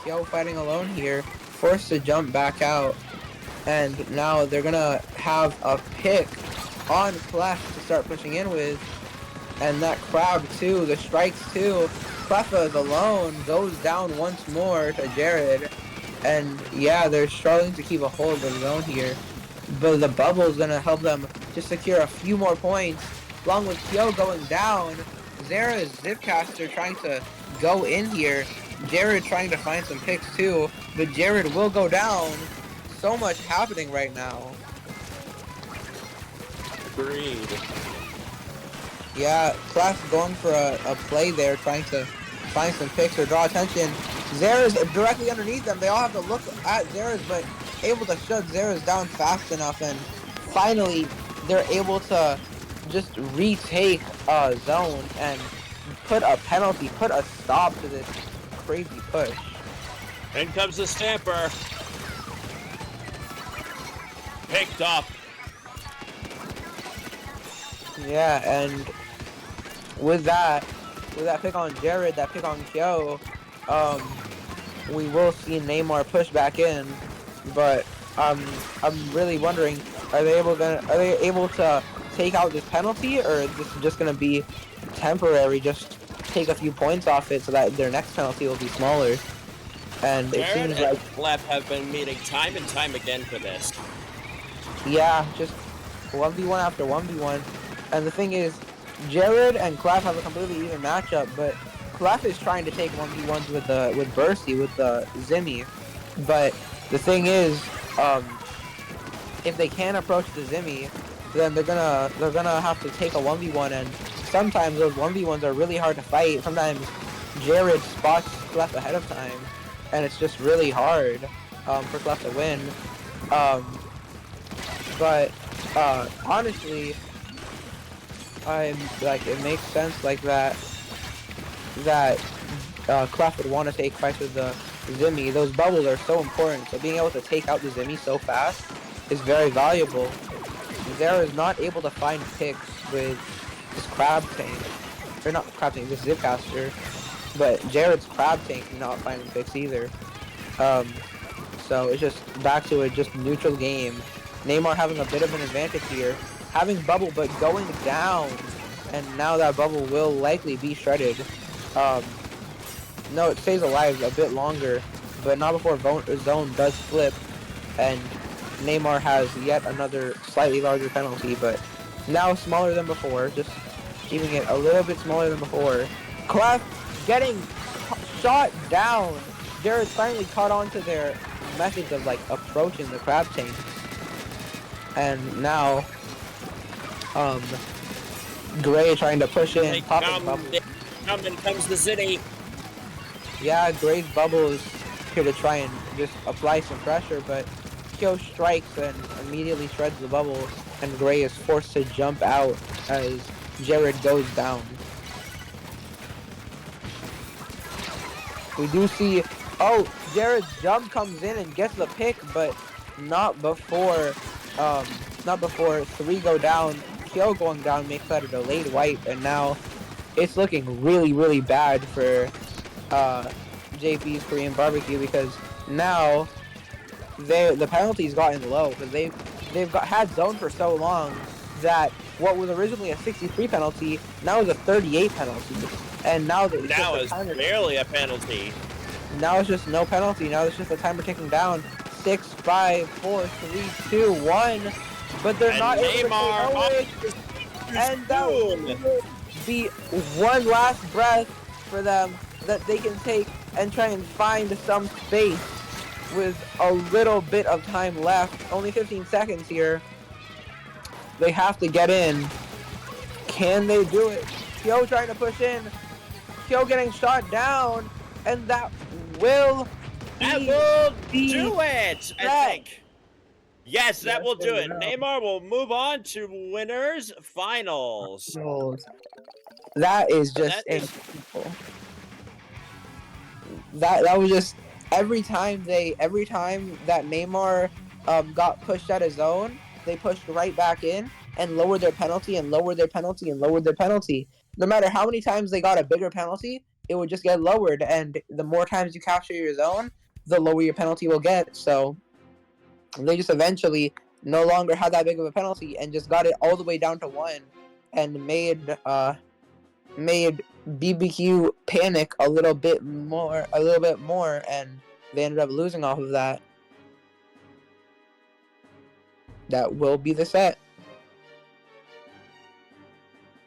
Kyo fighting alone here, forced to jump back out, and now they're gonna have a pick on Clef to start pushing in with, and that crab too, the strikes too. Cleffa is alone, goes down once more to Jared, and yeah, they're struggling to keep a hold of the zone here, but the bubble is gonna help them to secure a few more points, along with Kyo going down. Zera's Zipcaster trying to go in here, Jared trying to find some picks too, but Jared will go down. So much happening right now. Agreed. Yeah, Clef going for a play there, trying to find some picks or draw attention. Zera's directly underneath them. They all have to look at Zera's, but able to shut Zera's down fast enough, and finally they're able to just retake zone and put a penalty, put a stop to this crazy push. In comes the Stamper. Picked up. Yeah, and with that pick on Jared, that pick on Kyo, we will see Neymar push back in, but I'm really wondering, are they able to take out this penalty, or is this just gonna be temporary, just take a few points off it so that their next penalty will be smaller? And it Jared seems and like Clef have been meeting time and time again for this. yeah, just 1v1 after 1v1. And the thing is, Jared and Clef have a completely even matchup, but Clef is trying to take 1v1s with Bursty, with the Zimmy. But the thing is, if they can't approach the Zimmy, then they're gonna have to take a 1v1, and sometimes those 1v1s are really hard to fight. Sometimes Jared spots Clef ahead of time, and it's just really hard for Clef to win. But honestly, I'm like, it makes sense like that Clef would want to take fights with the Zimmy. Those bubbles are so important, so being able to take out the Zimmy so fast is very valuable. Zero is not able to find picks with this Crab Tank, or not Crab Tank, this Zipcaster, but Jared's Crab Tank not finding picks either. So it's just back to a just neutral game. Neymar having a bit of an advantage here, having bubble but going down, and now that bubble will likely be shredded. No, it stays alive a bit longer, but not before zone does flip, and Neymar has yet another slightly larger penalty, but now smaller than before, just keeping it a little bit smaller than before. Clef getting shot down. Jared's finally caught on to their methods of like approaching the Crab Tank. And now, Gray trying to push in, popping bubble. In comes the City. Yeah, Gray's bubble is here to try and just apply some pressure, but Kyo strikes and immediately shreds the bubble, and Gray is forced to jump out as Jared goes down. We do see, oh, Jared's jump comes in and gets the pick, but not before 3 go down. Kyo going down makes that a delayed wipe, and now it's looking really, really bad for JP's Korean barbecue, because now the penalty's gotten low, because they've had zone for so long that what was originally a 63 penalty now is a 38 penalty, and now it's barely a penalty. Now it's just no penalty. Now it's just the timer ticking down. 6, 5, 4, 3, 2, 1. But they're not able to take it. And that will be one last breath for them that they can take and try and find some space with a little bit of time left. Only 15 seconds here. They have to get in. Can they do it? Kyo trying to push in. Kyo getting shot down. And that will do it, I think. Yes, that will do it. Neymar will move on to winners finals. That is just incredible. That was just every time that Neymar got pushed out of zone, they pushed right back in and lowered their penalty and lowered their penalty and lowered their penalty. No matter how many times they got a bigger penalty, it would just get lowered, and the more times you capture your zone, the lower your penalty will get. So they just eventually no longer had that big of a penalty and just got it all the way down to 1, and made BBQ panic a little bit more, and they ended up losing off of that. That will be the set.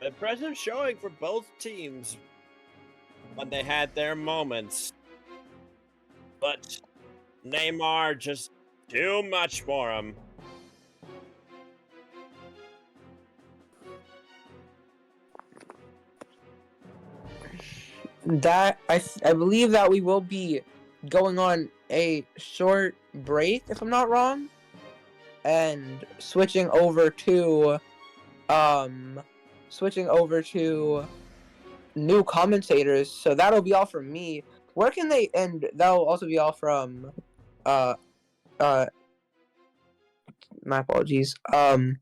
Impressive showing for both teams when they had their moments. But Neymar just too much for him. That I believe that we will be going on a short break, if I'm not wrong, and switching over to new commentators. So that'll be all from me. Where can they? And that'll also be all from. Uh, uh, my apologies. That'll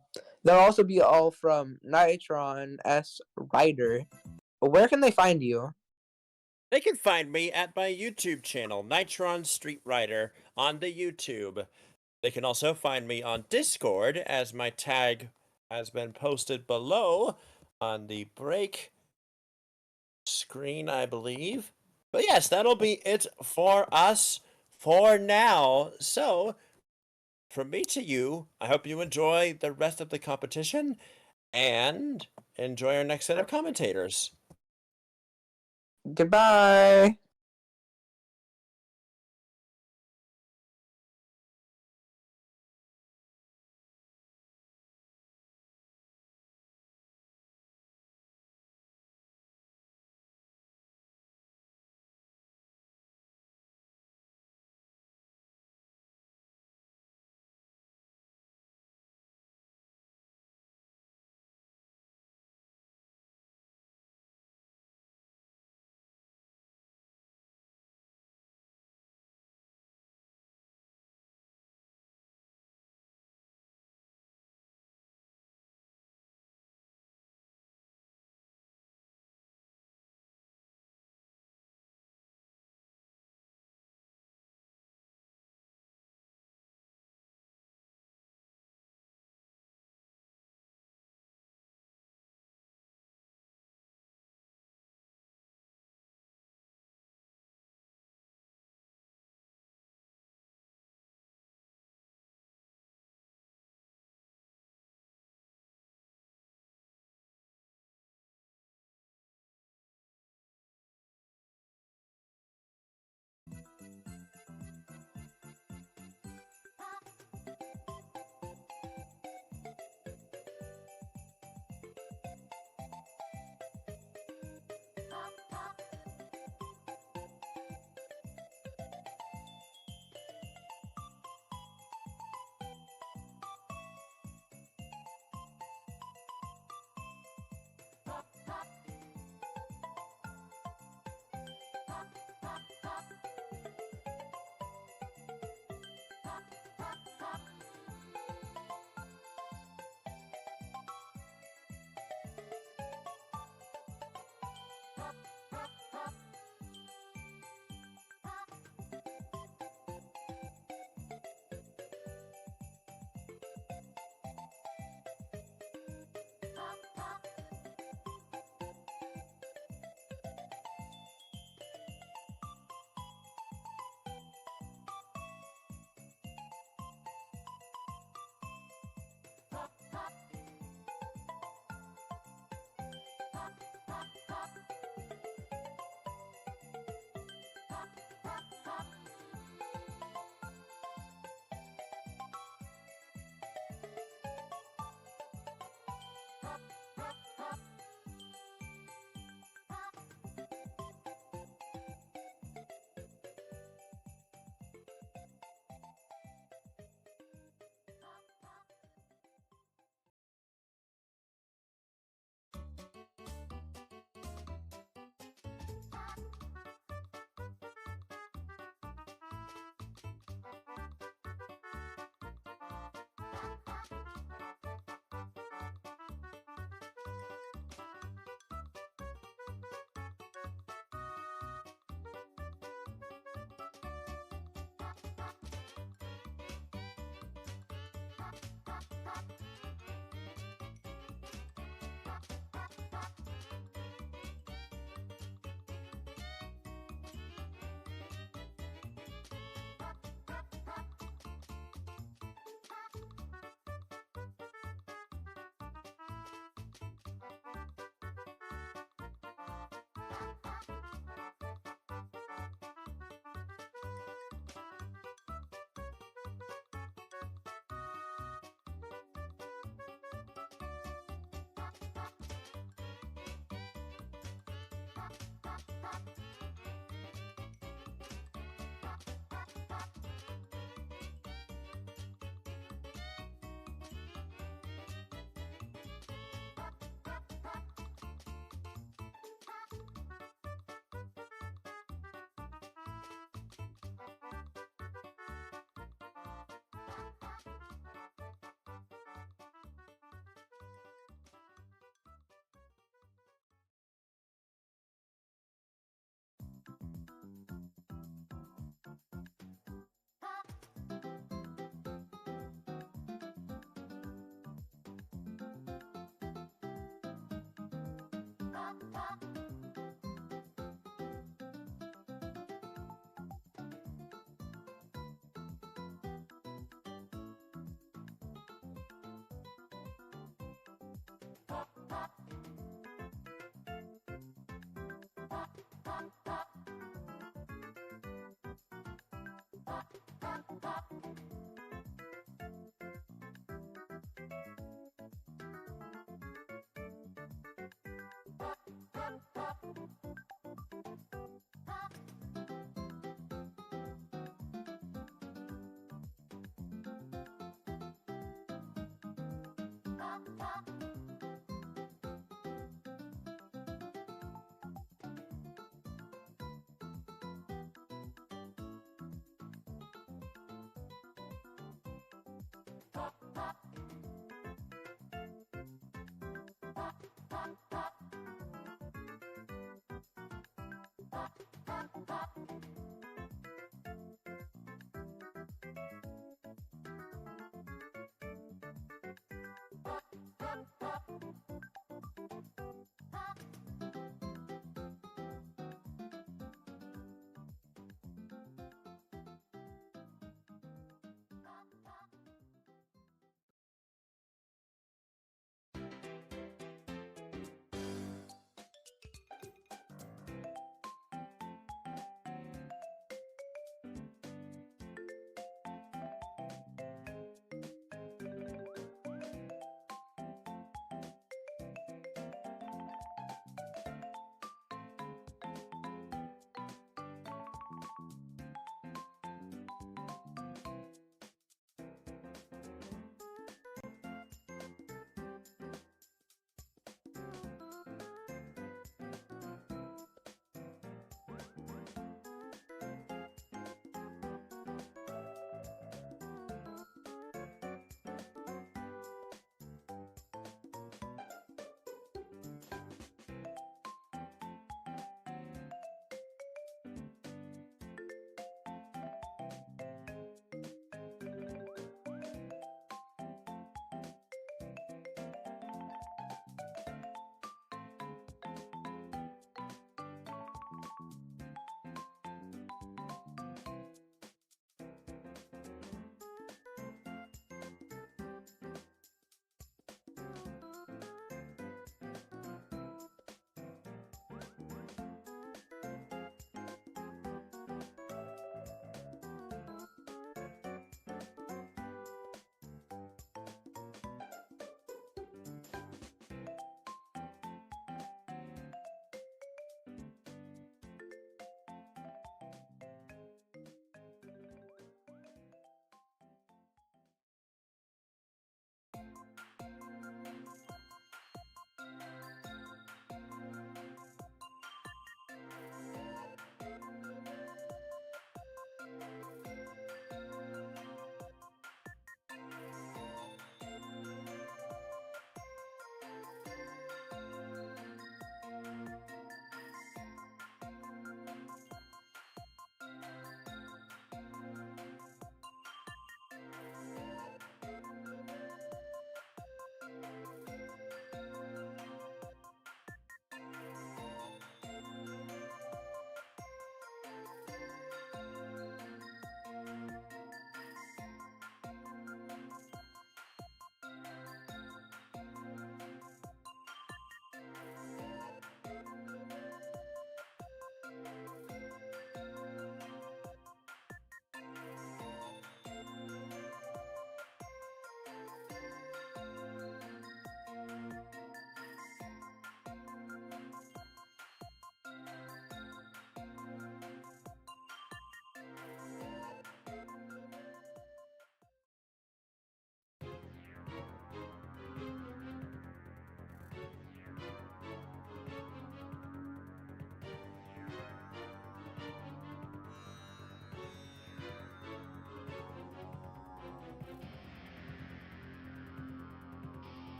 also be all from Nitron S Writer. Where can they find you? They can find me at my YouTube channel, Nitron Street Rider, on the YouTube. They can also find me on Discord, as my tag has been posted below on the break screen, I believe. But yes, that'll be it for us for now. So, from me to you, I hope you enjoy the rest of the competition and enjoy our next set of commentators. Goodbye.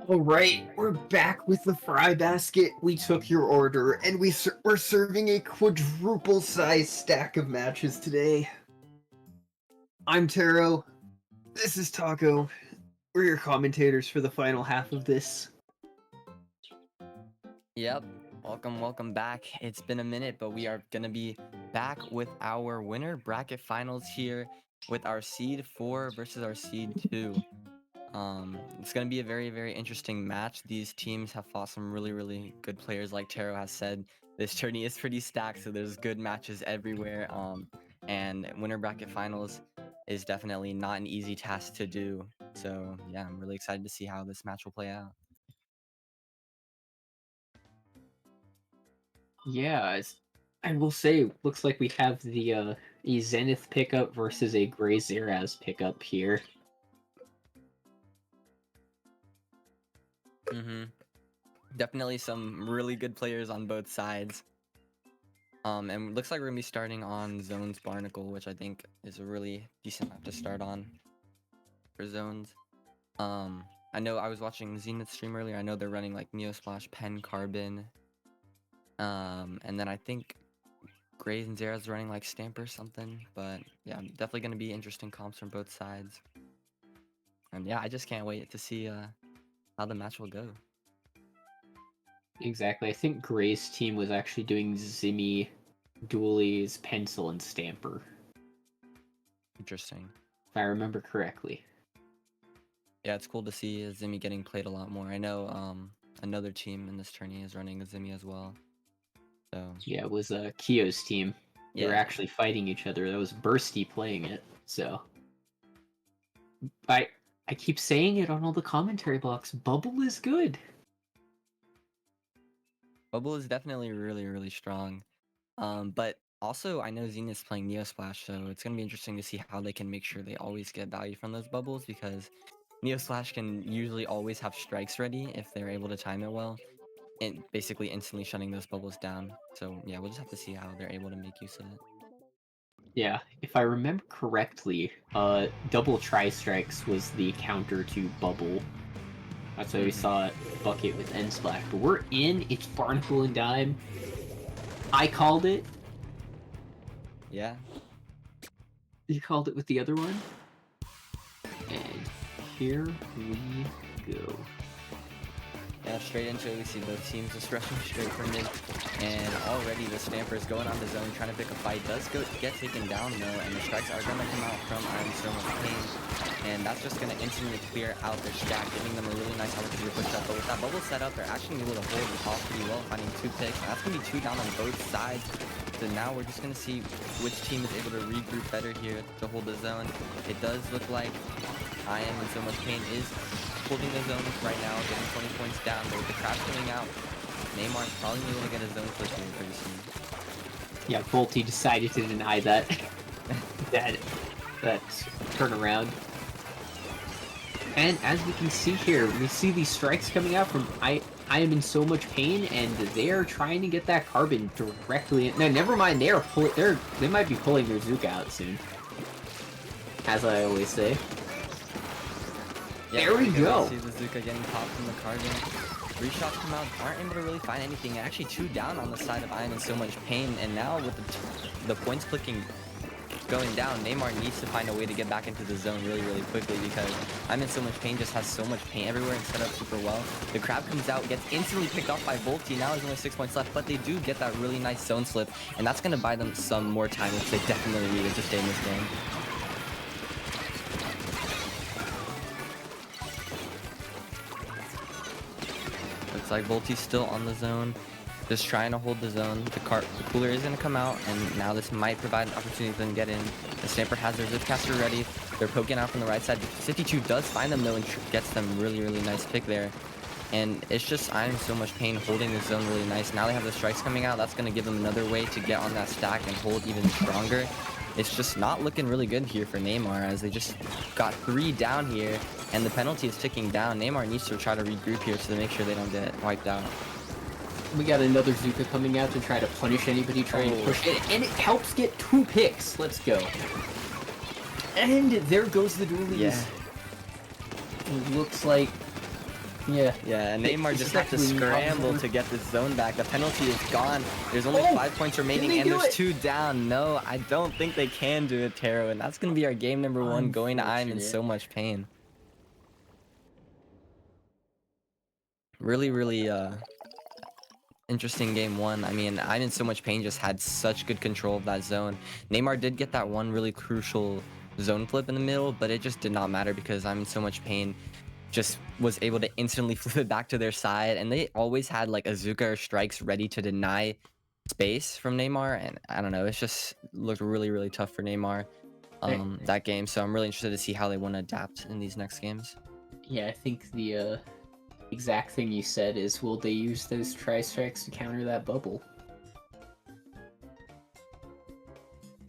All right, we're back with the fry basket. We took your order, and we're serving a quadruple-sized stack of matches today. I'm Taro. This is Taco. We're your commentators for the final half of this. Yep. Welcome back. It's been a minute, but we are going to be back with our winner bracket finals here with our seed 4 versus our seed 2. It's going to be a very interesting match. These teams have fought some really good players. Like Taro has said, this tourney is pretty stacked, so there's good matches everywhere. And winner bracket finals is definitely not an easy task to do. So yeah, I'm really excited to see how this match will play out. Yeah, I will say, looks like we have the a Zenith pickup versus a Gray Zeraz pickup here. Definitely some really good players on both sides. And looks like we're gonna be starting on Zones Barnacle, which I think is a really decent map to start on for Zones. I know I was watching Zenith stream earlier. I know they're running like Neosplash, Pen, Carbon. And then I think Gray and Zera's running like Stamp or something. But yeah, definitely gonna be interesting comps from both sides. And yeah, I just can't wait to see how the match will go. Exactly. I think Gray's team was actually doing Zimmy, Dooley's, Pencil, and Stamper. Interesting. If I remember correctly. Yeah, it's cool to see Zimmy getting played a lot more. I know another team in this tourney is running a Zimmy as well. So yeah, it was Kyo's team. They were actually fighting each other. That was Bursty playing it. So I keep saying it on all the commentary blocks. Bubble is good. Bubble is definitely really strong. But also I know Zenith's playing Neosplash, so it's gonna be interesting to see how they can make sure they always get value from those bubbles, because Neosplash can usually always have strikes ready if they're able to time it well, and basically instantly shutting those bubbles down. So yeah, we'll just have to see how they're able to make use of it. Yeah, if I remember correctly, double tri-strikes was the counter to Bubble. That's why we saw Bucket with End Splash. But we're in, it's Barnacle and Dime. I called it. Yeah. You called it with the other one. And here we go. Yeah, straight into it, we see both teams just rushing straight from mid, and already the Stamper's going on the zone, trying to pick a fight. Does get taken down though, and the strikes are going to come out from Iron so much pain, and that's just going to instantly clear out their stack, giving them a really nice opportunity to push up. But with that bubble set up, they're actually able to hold it off pretty well, finding 2 picks. And that's going to be 2 down on both sides. So now we're just going to see which team is able to regroup better here to hold the zone. It does look like I Am in so much pain is holding the zone right now, getting 20 points down, but with the crash coming out, Neymar's probably able to get a zone flip here pretty soon. Yeah, Volty decided to deny that that turnaround. And as we can see here, we see these strikes coming out from I Am in so much pain, and they are trying to get that carbon directly in. No, never mind, they might be pulling their Zook out soon. As I always say. Yeah, there we go. See the Zuka getting popped from the carbon. 3 shots come out, aren't able to really find anything. Actually 2 down on the side of I Am in so much pain, and now with the points clicking going down, Neymar needs to find a way to get back into the zone really quickly, because I Am in so much pain just has so much pain everywhere and set up super well. The crab comes out, gets instantly picked off by Volty. Now there's only 6 points left, but they do get that really nice zone slip, and that's going to buy them some more time, which they definitely needed to stay in this game. Looks like Volty's still on the zone, just trying to hold the zone. The cooler is going to come out, and now this might provide an opportunity for them to get in. The Stamper has their Zipcaster ready. They're poking out from the right side. 52 does find them though and gets them really nice pick there. And it's just I Am so much pain holding the zone really nice. Now they have the strikes coming out. That's going to give them another way to get on that stack and hold even stronger. It's just not looking really good here for Neymar, as they just got 3 down here, and the penalty is ticking down. Neymar needs to try to regroup here to make sure they don't get wiped out. We got another Zuka coming out to try to punish anybody trying to push it, and it helps get 2 picks. Let's go. And there goes the dualies. Yeah. It looks like Yeah. Yeah, and Neymar It's just have to actually scramble not- to get this zone back. The penalty is gone. There's only Oh! 5 points remaining, they and do there's it? 2 down. No, I don't think they can do it, Taro, and that's gonna be our game number 1 going to I'm in Unfortunate. so much pain. Really, interesting game 1. I mean, I'm in so much pain just had such good control of that zone. Neymar did get that one really crucial zone flip in the middle, but it just did not matter because I'm in so much pain. Just was able to instantly flip it back to their side, and they always had like Azuka or strikes ready to deny space from Neymar, and I don't know, it's just looked really tough for Neymar that game. So I'm really interested to see how they want to adapt in these next games. Yeah, I think the exact thing you said is, will they use those tri-strikes to counter that bubble?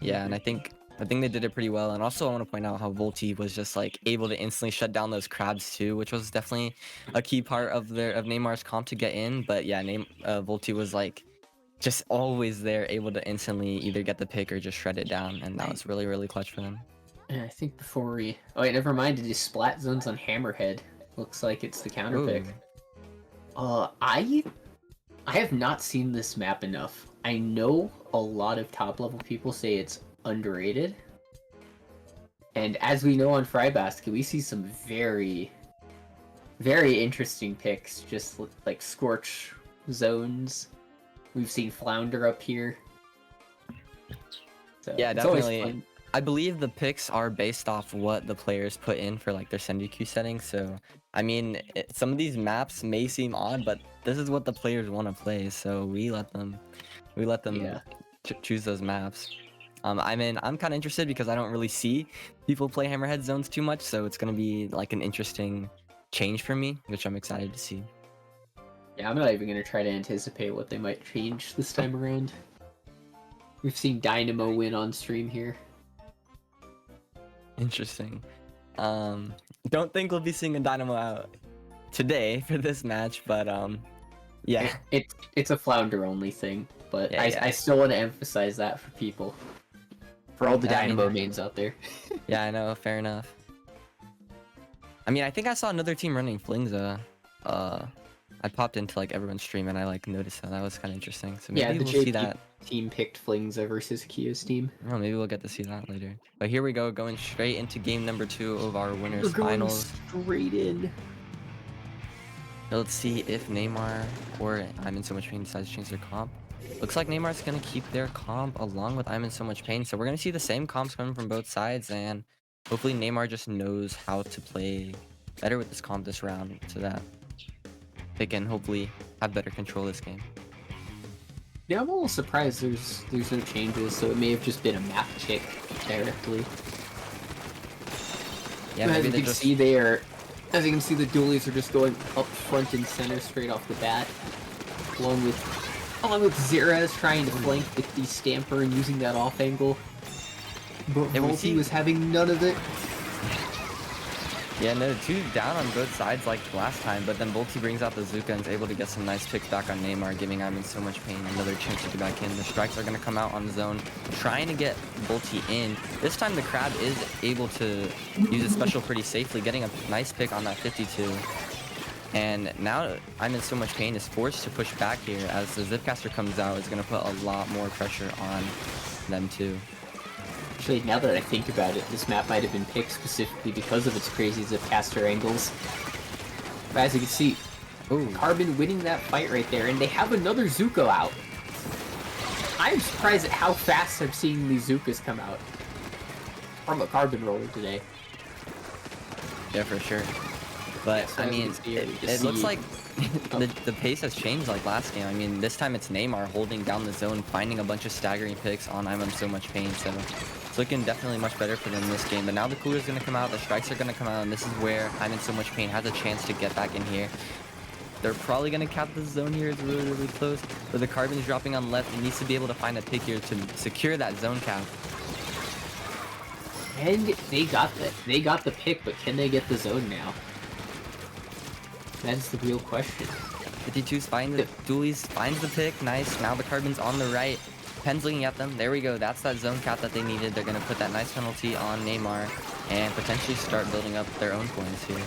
Yeah, and I think they did it pretty well. And also I want to point out how Volti was just like able to instantly shut down those crabs too, which was definitely a key part of Neymar's comp to get in. But yeah, Volti was like just always there, able to instantly either get the pick or just shred it down, and that was really clutch for them. And I think before we... Oh wait, never mind, it is splat zones on Hammerhead. Looks like it's the counter pick. I have not seen this map enough. I know a lot of top level people say it's underrated. And as we know on FryBasket, we see some very interesting picks, just like Scorch zones. We've seen Flounder up here. So Yeah, it's always definitely. fun. I believe the picks are based off what the players put in for like their Sendou queue settings. So, I mean, some of these maps may seem odd, but this is what the players want to play. So we let them Yeah. choose those maps. I'm kind of interested because I don't really see people play Hammerhead zones too much. So it's gonna be like an interesting change for me, which I'm excited to see. Yeah, I'm not even gonna try to anticipate what they might change this time around. We've seen Dynamo win on stream here. Interesting. Don't think we'll be seeing a Dynamo out today for this match, but yeah. It's a Flounder only thing, but Yeah, I still want to emphasize that for people. For all the Yeah, I mean- Dynamo mains out there. Yeah, I know, fair enough. I mean, I think I saw another team running Flingza. I popped into like everyone's stream and I like noticed that was kind of interesting. So maybe Yeah, the we'll see JP that. team picked Flingza versus Kia's team. Oh, maybe we'll get to see that later. But here we go, going straight into game number 2 of our winners We're going finals. straight in. Let's see if Neymar or I'm in so much pain decides to change their comp. Looks like Neymar's gonna keep their comp along with I'm in so much pain. So we're gonna see the same comps coming from both sides, and hopefully Neymar just knows how to play better with this comp this round so that they can hopefully have better control this game. Yeah, I'm a little surprised there's no changes, so it may have just been a map pick directly. Yeah, But maybe as you they can just see, as you can see, the dualies are just going up front and center straight off the bat, along with Xera's trying to flank with the Stamper and using that off angle. But Yeah, we Volti see- was having none of it. Yeah, no, 2 down on both sides like last time, but then Volti brings out the Zuka and is able to get some nice picks back on Neymar, giving I'm in so much pain another chance to get back in. The strikes are going to come out on zone, trying to get Volti in. This time the Crab is able to use his special pretty safely, getting a nice pick on that 52. And now I'm in so much pain is forced to push back here as the Zipcaster comes out. Is going to put a lot more pressure on them too. Actually, now that I think about it, this map might have been picked specifically because of its crazy Zipcaster angles. But as you can see, Ooh. Carbon winning that fight right there, and they have another Zuko out. I'm surprised at how fast I'm seeing these Zukas come out from a Carbon roller today. Yeah, for sure. But So I as you mean, can see, you can it looks see- like the pace has changed like last game. I mean, this time it's Neymar holding down the zone, finding a bunch of staggering picks on I'm in so much pain. So it's looking definitely much better for them this game. But now the cooler's gonna come out, the strikes are gonna come out, and this is where I'm in so much pain has a chance to get back in here. They're probably gonna cap the zone here. It's really close. But the Carbon's dropping on left. He needs to be able to find a pick here to secure that zone cap. And they got the pick, but can they get the zone now? That's the real question. 52's finds the Doolies finds the pick. Nice. Now the Carbon's on the right. Pen's looking at them. There we go. That's that zone cap that they needed. They're gonna put that nice penalty on Neymar and potentially start building up their own points here.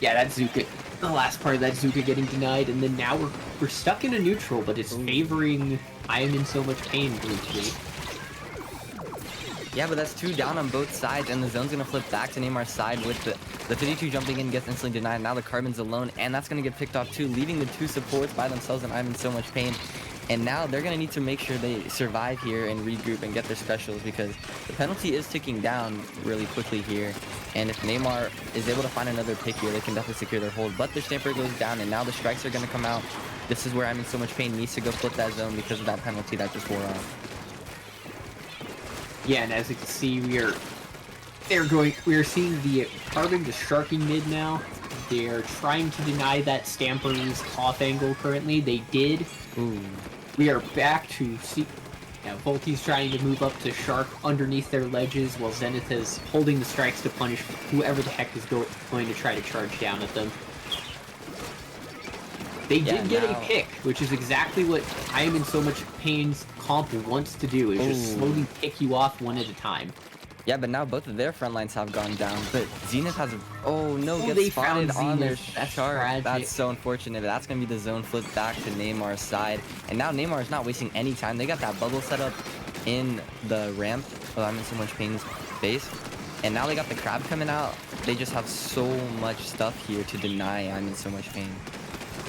Yeah, that Zuka, the last part of that Zuka getting denied, and then now we're stuck in a neutral, but it's favoring I am in so much pain briefly. Yeah, but that's 2 down on both sides, and the zone's gonna flip back to Neymar's side with the 52 jumping in, gets instantly denied. Now the Carbon's alone, and that's gonna get picked off too, leaving the 2 supports by themselves, and I'm in so much pain. And now they're gonna need to make sure they survive here and regroup and get their specials, because the penalty is ticking down really quickly here. And if Neymar is able to find another pick here, they can definitely secure their hold. But the Stamper goes down, and now the strikes are gonna come out. This is where I'm in so much pain needs to go flip that zone because of that penalty that just wore off. Yeah, and as you can see, we are seeing the Carbon just sharking mid now. They're trying to deny that Stamper's off angle currently. They did. Ooh. We are back to see. Yeah, Volti's trying to move up to Shark underneath their ledges, while Zenith is holding the strikes to punish whoever the heck is going to try to charge down at them. They did get a pick, which is exactly what I am in so much pain's comp wants to do, is just slowly pick you off one at a time. Yeah, but now both of their front lines have gone down. But Zenith has a... Oh, no, Oh, gets they spotted found on their Zenith. That's chart. tragic. That's so unfortunate. That's going to be the zone flipped back to Neymar's side. And now Neymar is not wasting any time. They got that bubble set up in the ramp. Oh, I'm in so much pain's base. And now they got the crab coming out. They just have so much stuff here to deny I'm in so much pain.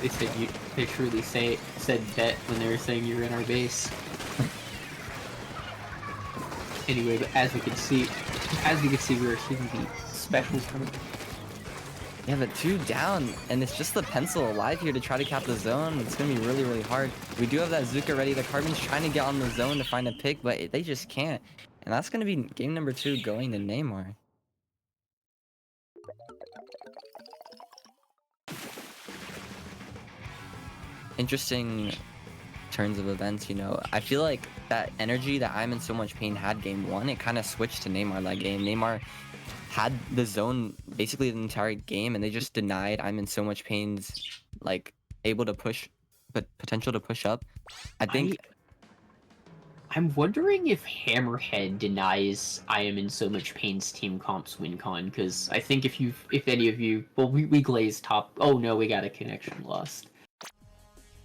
They truly said bet when they were saying you're in our base. Anyway, but as you can see, we are seeing the specials coming. Yeah, but 2 down, and it's just the pencil alive here to try to cap the zone. It's going to be really, really hard. We do have that Zuka ready. The Carbon's trying to get on the zone to find a pick, but they just can't. And that's going to be game number 2 going to Neymar. Interesting turns of events, you know. I feel like that energy that I'm in so much pain had game 1, it kind of switched to Neymar that game. Neymar had the zone basically the entire game, and they just denied I'm in so much pain's like able to push, but potential to push up. I'm wondering if Hammerhead denies I am in so much pain's team comps WinCon, because I think if any of you, well, we glazed top. Oh no, we got a connection lost.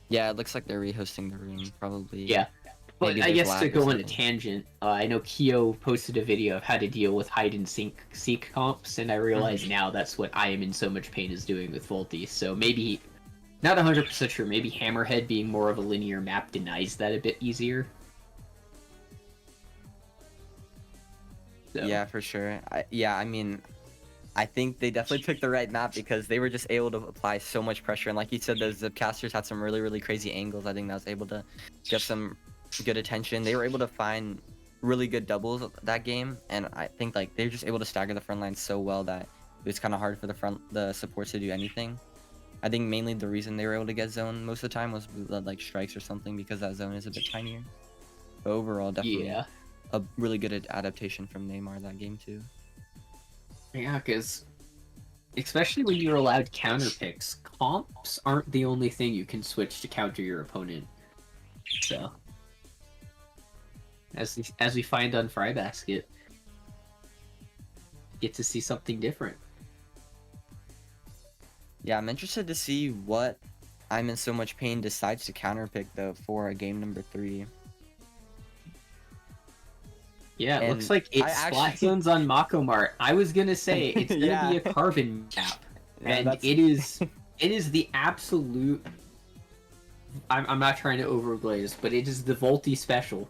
Yeah, it looks like they're rehosting the room, probably. Yeah. But Maybe I there's guess lag to or go on a something. tangent, I know Kyo posted a video of how to deal with hide and seek comps, and I realize now that's what I am in so much pain is doing with Volti. So maybe, not 100% sure, maybe Hammerhead being more of a linear map denies that a bit easier. So. Yeah, for sure. I mean, I think they definitely picked the right map because they were just able to apply so much pressure. And like you said, those Zipcasters had some really, really crazy angles. I think that was able to get some good attention. They were able to find really good doubles that game. And I think like they were just able to stagger the front line so well that it was kind of hard for the supports to do anything. I think mainly the reason they were able to get zone most of the time was like strikes or something, because that zone is a bit tinier. But overall, definitely a really good adaptation from Neymar that game too. Yeah, because especially when you're allowed counter picks, comps aren't the only thing you can switch to counter your opponent. So, as we find on Frybasket, get to see something different. Yeah, I'm interested to see what I'm in so much pain decides to counterpick though for game number 3. Yeah, it And looks like it's Splat Zones on Mako Mart. I was gonna say it's gonna be a Carbon map, and it is the absolute. I'm not trying to overglaze, but it is the Volti special.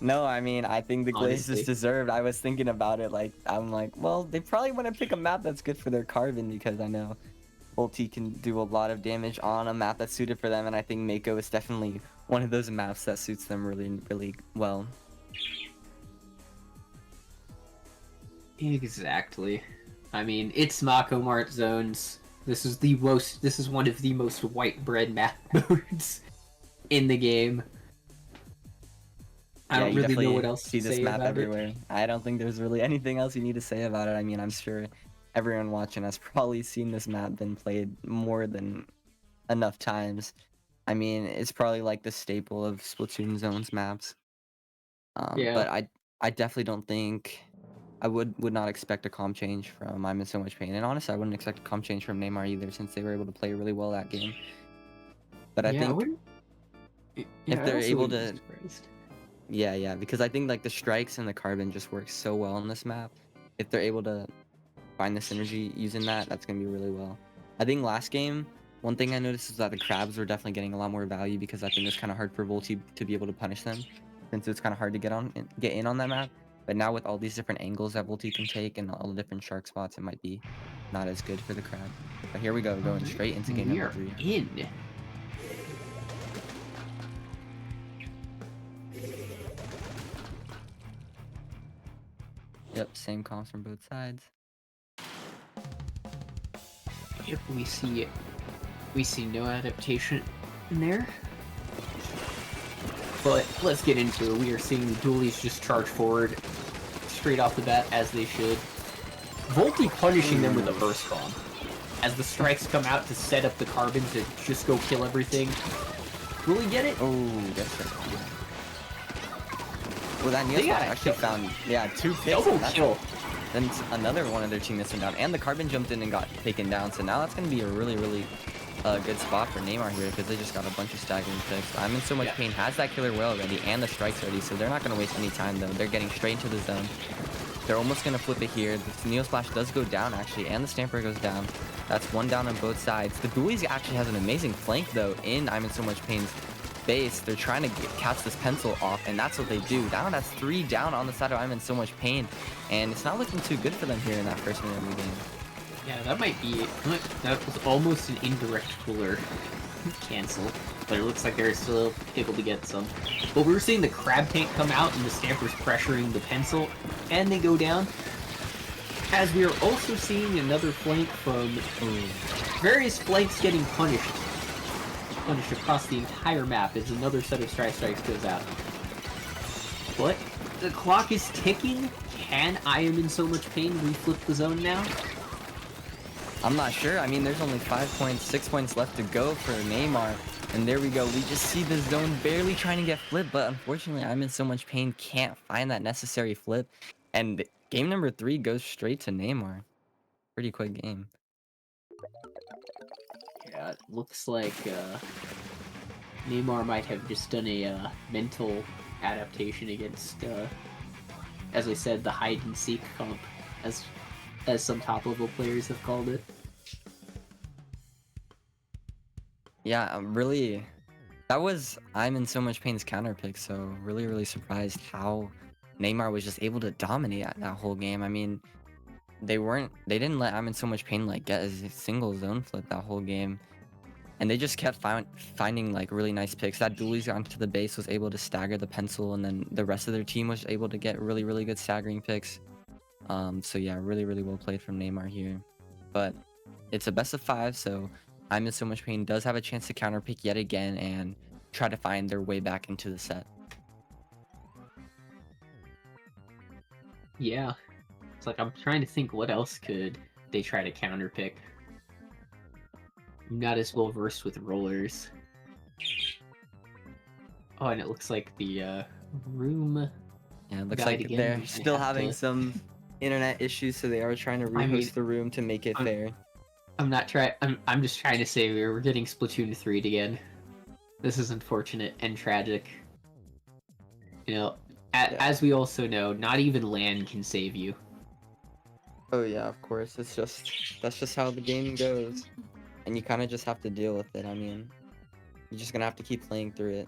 No, I mean, I think the glaze is deserved. I was thinking about it, like, I'm like, well, they probably want to pick a map that's good for their Carbon, because I know Volti can do a lot of damage on a map that's suited for them, and I think Mako is definitely one of those maps that suits them really, really well. Exactly. I mean, it's Mako Mart zones. This is one of the most white bread map modes in the game. I don't really know what else to say about everywhere. I don't think there's really anything else you need to say about it. I mean, I'm sure everyone watching has probably seen this map been played more than enough times. I mean, it's probably like the staple of Splatoon zones maps. But I definitely don't think I would not expect a comp change from I'm in so much pain, and honestly, I wouldn't expect a comp change from Neymar either, since they were able to play really well that game. But I Yeah, think wouldn't. Yeah, if I they're also able wouldn't be to, surprised. yeah, because I think like the strikes and the carbon just work so well on this map. If they're able to find the synergy using that, that's gonna be really well. I think last game, one thing I noticed is that the crabs were definitely getting a lot more value because I think it's kind of hard for Volti to be able to punish them, since it's kind of hard to get in on that map. But now with all these different angles that Volti can take and all the different shark spots, it might be not as good for the crab. But here we go, going straight into game We number are 3. in. Yep, same comps from both sides. Yep, we see no adaptation in there. But let's get into it. We are seeing the dualies just charge forward straight off the bat, as they should. Volti punishing them with a burst bomb. As the strikes come out to set up the carbon to just go kill everything. Will he get it? Oh, that's right. Well, that Neil They got actually found, 2 picks. Double and that's- kill. Then another one of their teammates went down, and the carbon jumped in and got taken down. So now that's going to be a really good spot for Neymar here, because they just got a bunch of staggering picks. I'm in so much pain has that killer whale already and the strikes ready, so they're not going to waste any time though. They're getting straight into the zone. They're almost going to flip it here. The Neo Splash does go down actually, and the Stamper goes down. That's 1 down on both sides. The Ghoulies actually has an amazing flank though in I'm in so much pain's base. They're trying to catch this pencil off, and that's what they do. Now that's 3 down on the side of I'm in so much pain, and it's not looking too good for them here in that first minute of the game. Yeah, that might be it. That was almost an indirect cooler cancel, but it looks like they're still able to get some. But we're seeing the crab tank come out and the Stampers pressuring the pencil, and they go down. As we are also seeing another flank from various flanks getting punished across the entire map as another set of strikes goes out. But the clock is ticking. Can I am in so much pain reflip the zone now? I'm not sure. I mean, there's only 6 points left to go for Neymar. And there we go. We just see the zone barely trying to get flipped, but unfortunately, I'm in so much pain, can't find that necessary flip. And game number 3 goes straight to Neymar. Pretty quick game. Yeah, it looks like Neymar might have just done a mental adaptation against, as I said, the hide and seek comp, as some top level players have called it. Yeah, I'm in so much pain's counter pick, so really surprised how Neymar was just able to dominate that whole game. I mean, they didn't let I'm in so much pain like get a single zone flip that whole game. And they just kept finding like really nice picks. That dualies onto the base was able to stagger the pencil, and then the rest of their team was able to get really good staggering picks. So yeah, really well played from Neymar here. But it's a best of 5, so I'm in so much pain does have a chance to counter pick yet again and try to find their way back into the set. Yeah. It's like I'm trying to think what else could they try to counter pick. I'm not as well versed with rollers. Oh, and it looks like the room. Yeah, it looks Guide like again, they're we might still have having to- some internet issues, so they are trying to rehost the room to make it fair. I'm not trying. I'm just trying to say we're getting Splatoon 3 again. This is unfortunate and tragic. You know, as we also know, not even LAN can save you. Oh yeah, of course. That's just how the game goes, and you kind of just have to deal with it. I mean, you're just gonna have to keep playing through it.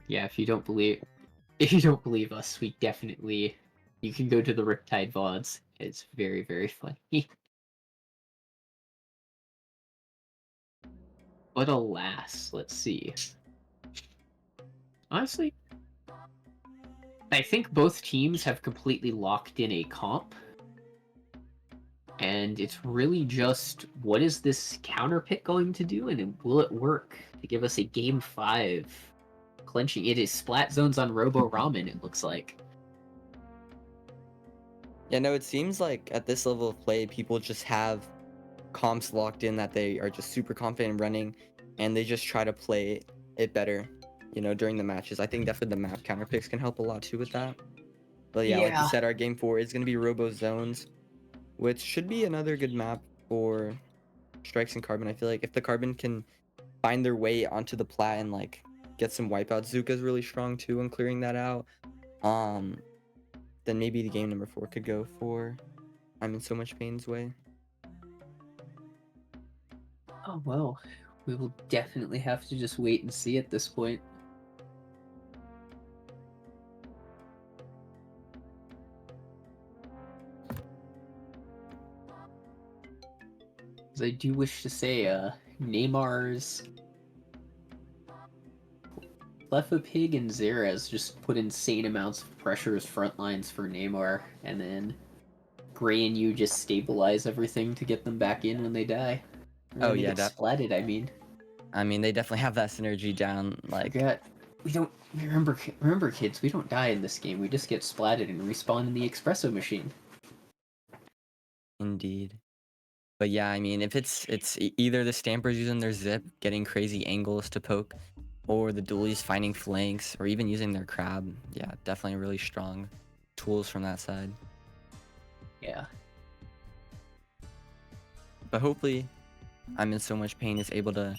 Yeah, if you don't believe us, we definitely. You can go to the Riptide VODs. It's very funny. But alas, let's see. Honestly, I think both teams have completely locked in a comp. And it's really just, what is this counter pick going to do, and will it work to give us a game 5 clinching? It is Splat Zones on Robo Ramen, it looks like. Yeah, no, it seems like at this level of play, people just have comps locked in that they are just super confident in running, and they just try to play it better, during the matches. I think definitely the map counter picks can help a lot too with that. But yeah, like Yeah. you said, our game 4 is going to be Robo Zones, which should be another good map for Strikes and Carbon. I feel like if the Carbon can find their way onto the plat and like get some wipeouts, Zuka's really strong too in clearing that out. Then maybe the game number 4 could go for I'm in So Much Pain's way. Oh well, we will definitely have to just wait and see at this point. As I do wish to say, Neymar's Leffa Pig and Xerez just put insane amounts of pressure as front lines for Neymar, and then Gray and you just stabilize everything to get them back in when they die. Or Oh, when they yeah, get splatted, I mean. I mean, they definitely have that synergy down. Like, We don't remember, kids. We don't die in this game. We just get splatted and respawn in the espresso machine. indeed. But yeah, I mean, if it's either the Stampers using their zip, getting crazy angles to poke, or the Dualies finding flanks, or even using their crab. Yeah, definitely really strong tools from that side. Yeah. But hopefully, I'm in So Much Pain is able to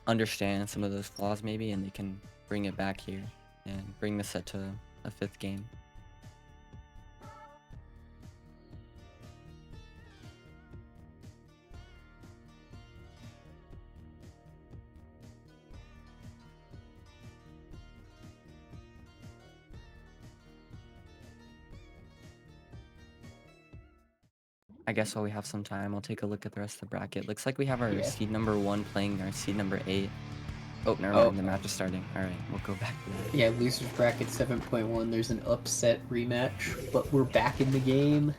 understand some of those flaws maybe, and they can bring it back here and bring the set to a 5th game. I guess while we have some time, I'll take a look at the rest of the bracket. Looks like we have our seed number 1 playing our seed number 8. Oh, never mind. The match is starting. All right, we'll go back to that. Yeah, losers bracket 7.1. There's an upset rematch, but we're back in the game.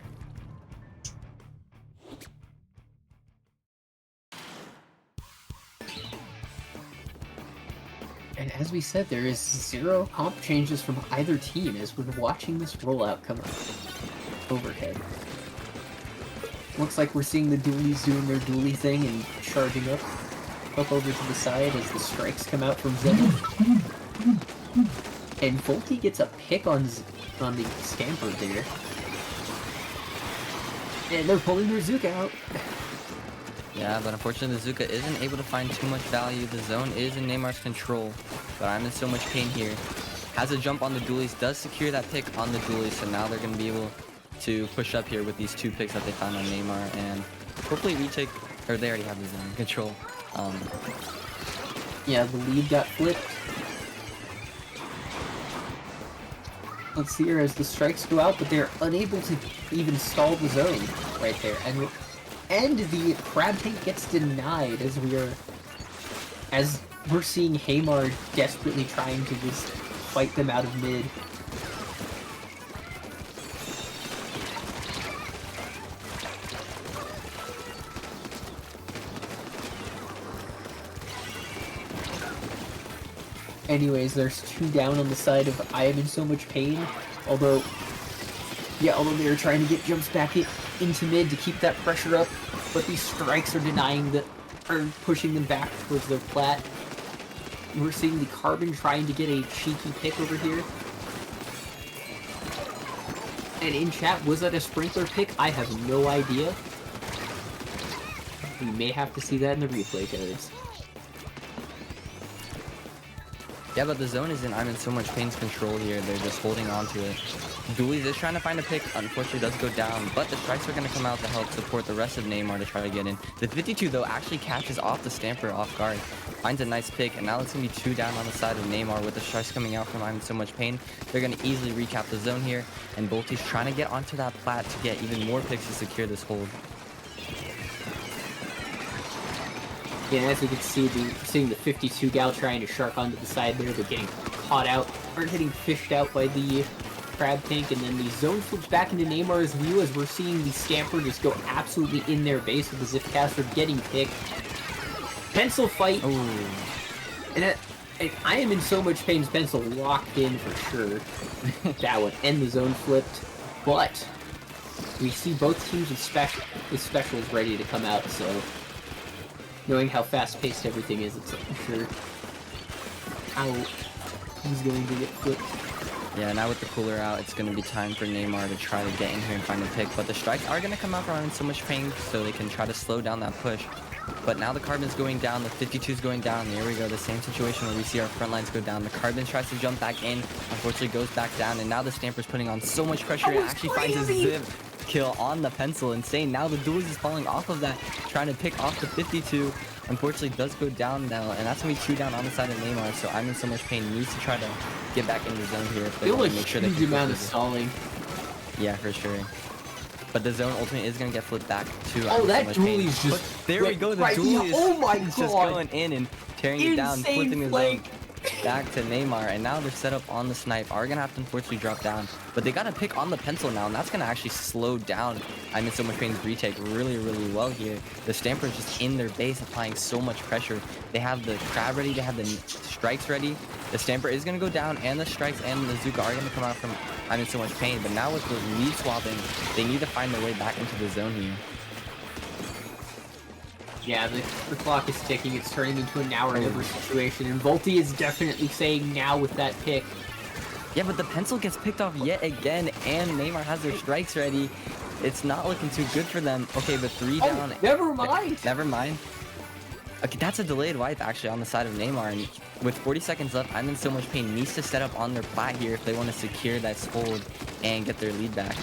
And as we said, there is 0 comp changes from either team as we're watching this rollout come up overhead. Looks like we're seeing the dualies doing their dualie thing and charging up over to the side as the strikes come out from Zenith. And Volty gets a pick on the Scamper there. And they're pulling their Zuka out. Yeah, but unfortunately the Zuka isn't able to find too much value. The zone is in Neymar's control, but I'm in So Much Pain here. Has a jump on the dualies, does secure that pick on the dualies, so now they're going to be able to push up here with these 2 picks that they found on Neymar, and hopefully retake, or they already have the zone control. Yeah, the lead got flipped. Let's see here as the strikes go out, but they're unable to even stall the zone right there. And the crab tank gets denied as we're seeing Haymar desperately trying to just fight them out of mid. Anyways, there's 2 down on the side of I Am in So Much Pain. Although they were trying to get jumps back into mid to keep that pressure up, but these strikes are pushing them back towards their plat. We're seeing the Carbon trying to get a cheeky pick over here. And in chat, was that a sprinkler pick? I have no idea. We may have to see that in the replay codes. Yeah, but the zone is in I'm in So Much Pain's control here. They're just holding on to it. Dualies is trying to find a pick. Unfortunately, does go down, but the strikes are going to come out to help support the rest of Neymar to try to get in. The 52, though, actually catches off the Stamper off guard. Finds a nice pick, and now it's going to be 2 down on the side of Neymar with the strikes coming out from I'm in So Much Pain. They're going to easily recap the zone here, and Bolty's trying to get onto that plat to get even more picks to secure this hold. Yeah, as we can see, seeing the 52 gal trying to shark onto the side there, but getting caught out, or getting fished out by the crab tank, and then the zone flips back into Neymar's view as we're seeing the Scamper just go absolutely in their base with the Zipcaster getting picked. Pencil fight. Ooh. And I Am in So Much Pain's pencil locked in for sure. That one. And the zone flipped. But we see both teams with specials ready to come out, so knowing how fast-paced everything is, it's for sure how he's going to get flipped. Yeah, now with the cooler out, it's going to be time for Neymar to try to get in here and find a pick. But the strikes are going to come out from in so much pain, so they can try to slow down that push. But now the Carbon's going down, the 52's going down. There we go, the same situation where we see our front lines go down. The Carbon tries to jump back in, unfortunately goes back down, and now the Stamper's putting on so much pressure, it actually finds a zip kill on the pencil. Insane. Now the Dualies is falling off of that, trying to pick off the 52. Unfortunately does go down now, and that's gonna be 2 down on the side of Neymar, so I'm in so much pain. Needs to try to get back in the zone here if they want to make sure they can amount of stalling. Yeah, for sure. But the zone ultimate is gonna get flipped back to that Dualie's just... But there we go, the Dualie is just going in and tearing it down, flipping the zone back to Neymar, and now they're set up on the snipe. Are gonna have to unfortunately drop down, but they gotta pick on the pencil now, and that's gonna actually slow down I'm in so much pain's retake really well here. The Stamper's just in their base applying so much pressure. They have the crab ready, they have the strikes ready. The Stamper is gonna go down, and the strikes and the Zuka are gonna come out from I'm in so much pain. But now with the lead swapping, they need to find their way back into the zone here. Yeah, the clock is ticking. It's turning into a now or never situation, and Volti is definitely saying now with that pick. Yeah, but the pencil gets picked off yet again, and Neymar has their strikes ready. It's not looking too good for them. Okay, but 3 down. Never mind. Never mind. Okay, that's a delayed wipe actually on the side of Neymar, and with 40 seconds left, I'm in so much pain. Needs to set up on their plat here if they want to secure that hold and get their lead back.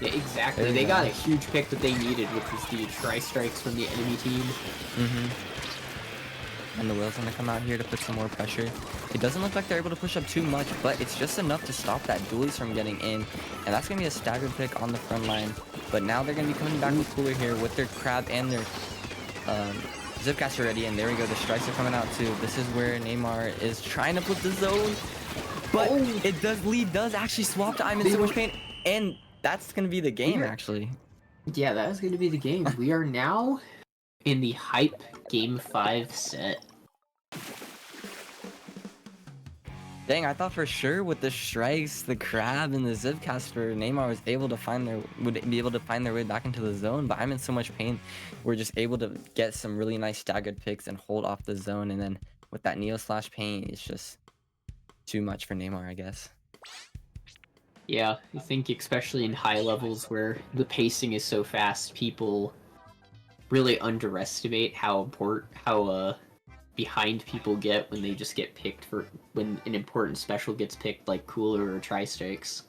Yeah, exactly. They got a huge pick that they needed, which was the tri-strikes from the enemy team. And the Will's gonna come out here to put some more pressure. It doesn't look like they're able to push up too much, but it's just enough to stop that Dualies from getting in. And that's gonna be a staggered pick on the front line. But now they're gonna be coming back with cooler here with their crab and their Zipcaster ready. And there we go, the strikes are coming out too. This is where Neymar is trying to flip the zone. But lead does actually swap to I'm in so much pain. And that's gonna be the game actually. Yeah, that is gonna be the game. We are now in the hype game 5 set. Dang, I thought for sure with the strikes, the crab, and the Zipcaster, Neymar would be able to find their way back into the zone, but I'm in so much pain. We're just able to get some really nice staggered picks and hold off the zone, and then with that Neo slash pain, it's just too much for Neymar, I guess. Yeah, I think especially in high levels where the pacing is so fast, people really underestimate how behind people get when they just get picked for when an important special gets picked, like cooler or tri-strikes.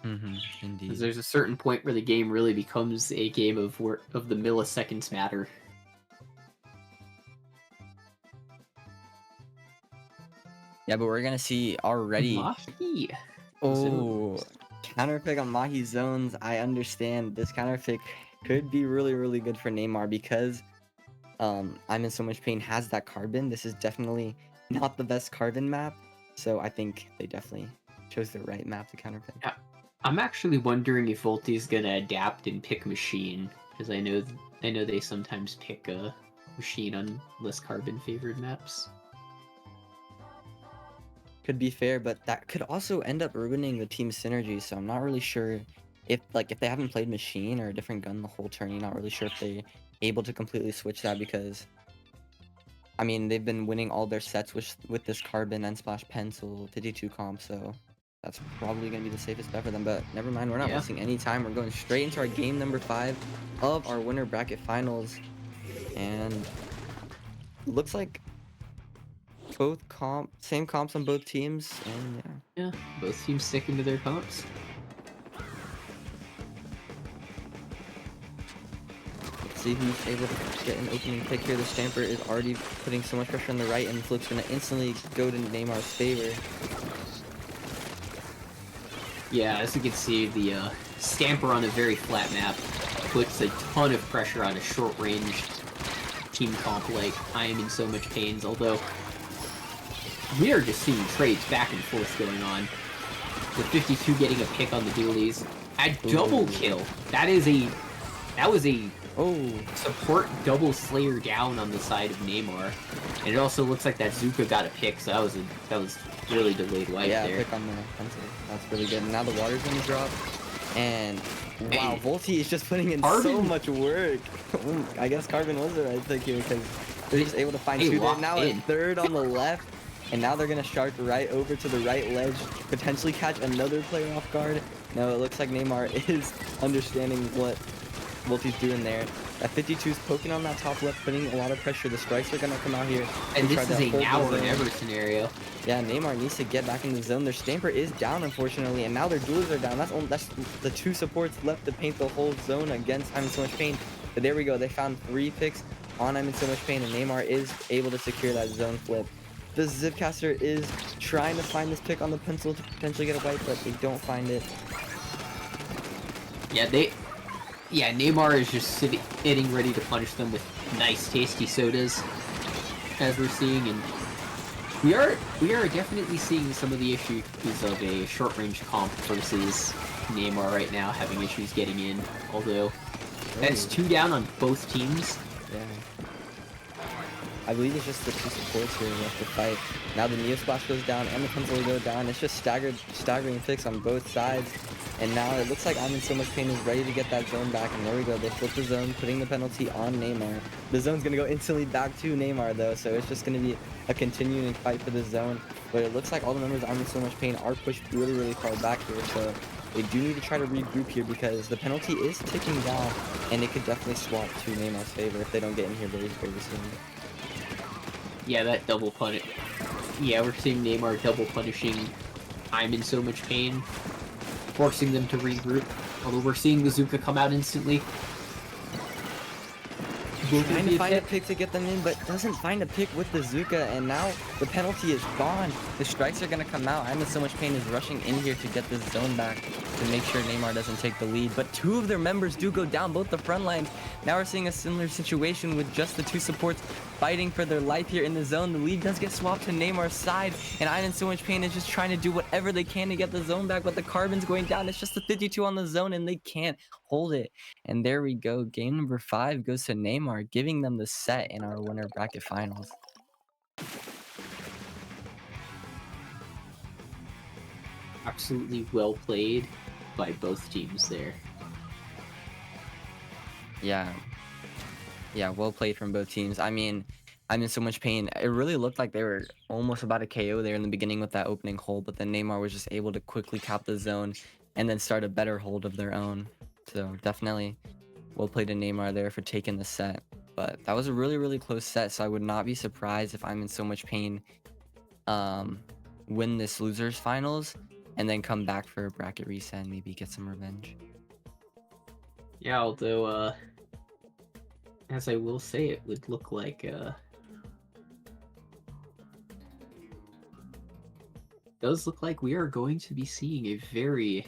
Indeed. Because there's a certain point where the game really becomes a game of the milliseconds matter. Yeah, but we're gonna see already. Mahi. Oh, counter pick on Mahi zones. I understand this counter pick could be really good for Neymar because I'm in so much pain has that carbon. This is definitely not the best carbon map, so I think they definitely chose the right map to counter pick. Yeah. I'm actually wondering if Volti's gonna adapt and pick machine, because I know they sometimes pick a machine on less carbon favored maps. Could be fair, but that could also end up ruining the team synergy, so I'm not really sure if they haven't played machine or a different gun the whole turn, you're not really sure if they're able to completely switch that, because I mean they've been winning all their sets with this carbon and splash pencil 52 comp, so that's probably gonna be the safest bet for them. But never mind, we're not wasting any time. We're going straight into our game number 5 of our winner bracket finals, and looks like same comps on both teams, and yeah, both teams sticking to their comps. Let's see who's able to get an opening pick here. The Stamper is already putting so much pressure on the right, and Flip's gonna instantly go to Neymar's favor. Yeah, as you can see, the Stamper on a very flat map puts a ton of pressure on a short-range team comp like I am in so much pains, although we are just seeing trades back and forth going on. With 52 getting a pick on the Dualies. A double kill! That was a support double slayer down on the side of Neymar. And it also looks like that Zuka got a pick, so that was really delayed wipe there. Yeah, pick on the pencil. That's really good. And now the water's gonna drop. And wow, Volti is just putting in so much work. I guess Carbon was the right pick here because they're just able to find two there. Now a third on the left. And now they're going to shark right over to the right ledge, potentially catch another player off guard. No, it looks like Neymar is understanding what Wolfie's doing there. That 52 is poking on that top left, putting a lot of pressure. The strikes are going to come out here. And to this try is to a hold now the or zone. never scenario. Yeah, Neymar needs to get back in the zone. Their Stamper is down, unfortunately, and now their duelers are down. That's the 2 supports left to paint the whole zone against I'm in So Much Pain. But there we go. They found 3 picks on I'm in So Much Pain, and Neymar is able to secure that zone flip. The Zipcaster is trying to find this pick on the pencil to potentially get a wipe, but they don't find it. Yeah, Neymar is just sitting ready to punish them with nice, tasty sodas, as we're seeing, and we are definitely seeing some of the issues of a short-range comp versus Neymar right now having issues getting in. Although that's 2 down on both teams. Yeah. I believe it's just the 2 supports here left to fight. Now the Neo Splash goes down and the pencil will go down. It's just staggering picks on both sides. And now it looks like I'm in So Much Pain is ready to get that zone back. And there we go. They flip the zone, putting the penalty on Neymar. The zone's going to go instantly back to Neymar, though. So it's just going to be a continuing fight for the zone. But it looks like all the members of I'm in So Much Pain are pushed really, really far back here. So they do need to try to regroup here because the penalty is ticking down. And it could definitely swap to Neymar's favor if they don't get in here very, very soon. Yeah, that double punish. Yeah, we're seeing Neymar double punishing I'm in So Much Pain, forcing them to regroup. Although we're seeing the Zuka come out instantly. Trying to find a pick to get them in, but doesn't find a pick with the Zuka, and now the penalty is gone. The strikes are going to come out. I'm in So Much Pain is rushing in here to get this zone back to make sure Neymar doesn't take the lead, but 2 of their members do go down, both the front lines. Now we're seeing a similar situation with just the 2 supports fighting for their life here in the zone. The lead does get swapped to Neymar's side, and I'm in So Much Pain is just trying to do whatever they can to get the zone back, but the carbon's going down. It's just the 52 on the zone, and they can't hold it. And there we go. Game number 5 goes to Neymar, giving them the set in our winner bracket finals. Absolutely well played by both teams there. Yeah, well played from both teams. I mean, I'm in So Much Pain. It really looked like they were almost about to KO there in the beginning with that opening hole, but then Neymar was just able to quickly cap the zone and then start a better hold of their own. So definitely well played to Neymar there for taking the set. But that was a really, really close set, so I would not be surprised if I'm in So Much Pain win this losers finals and then come back for a bracket reset and maybe get some revenge. Yeah, although, as I will say, it would look like, does look like we are going to be seeing a very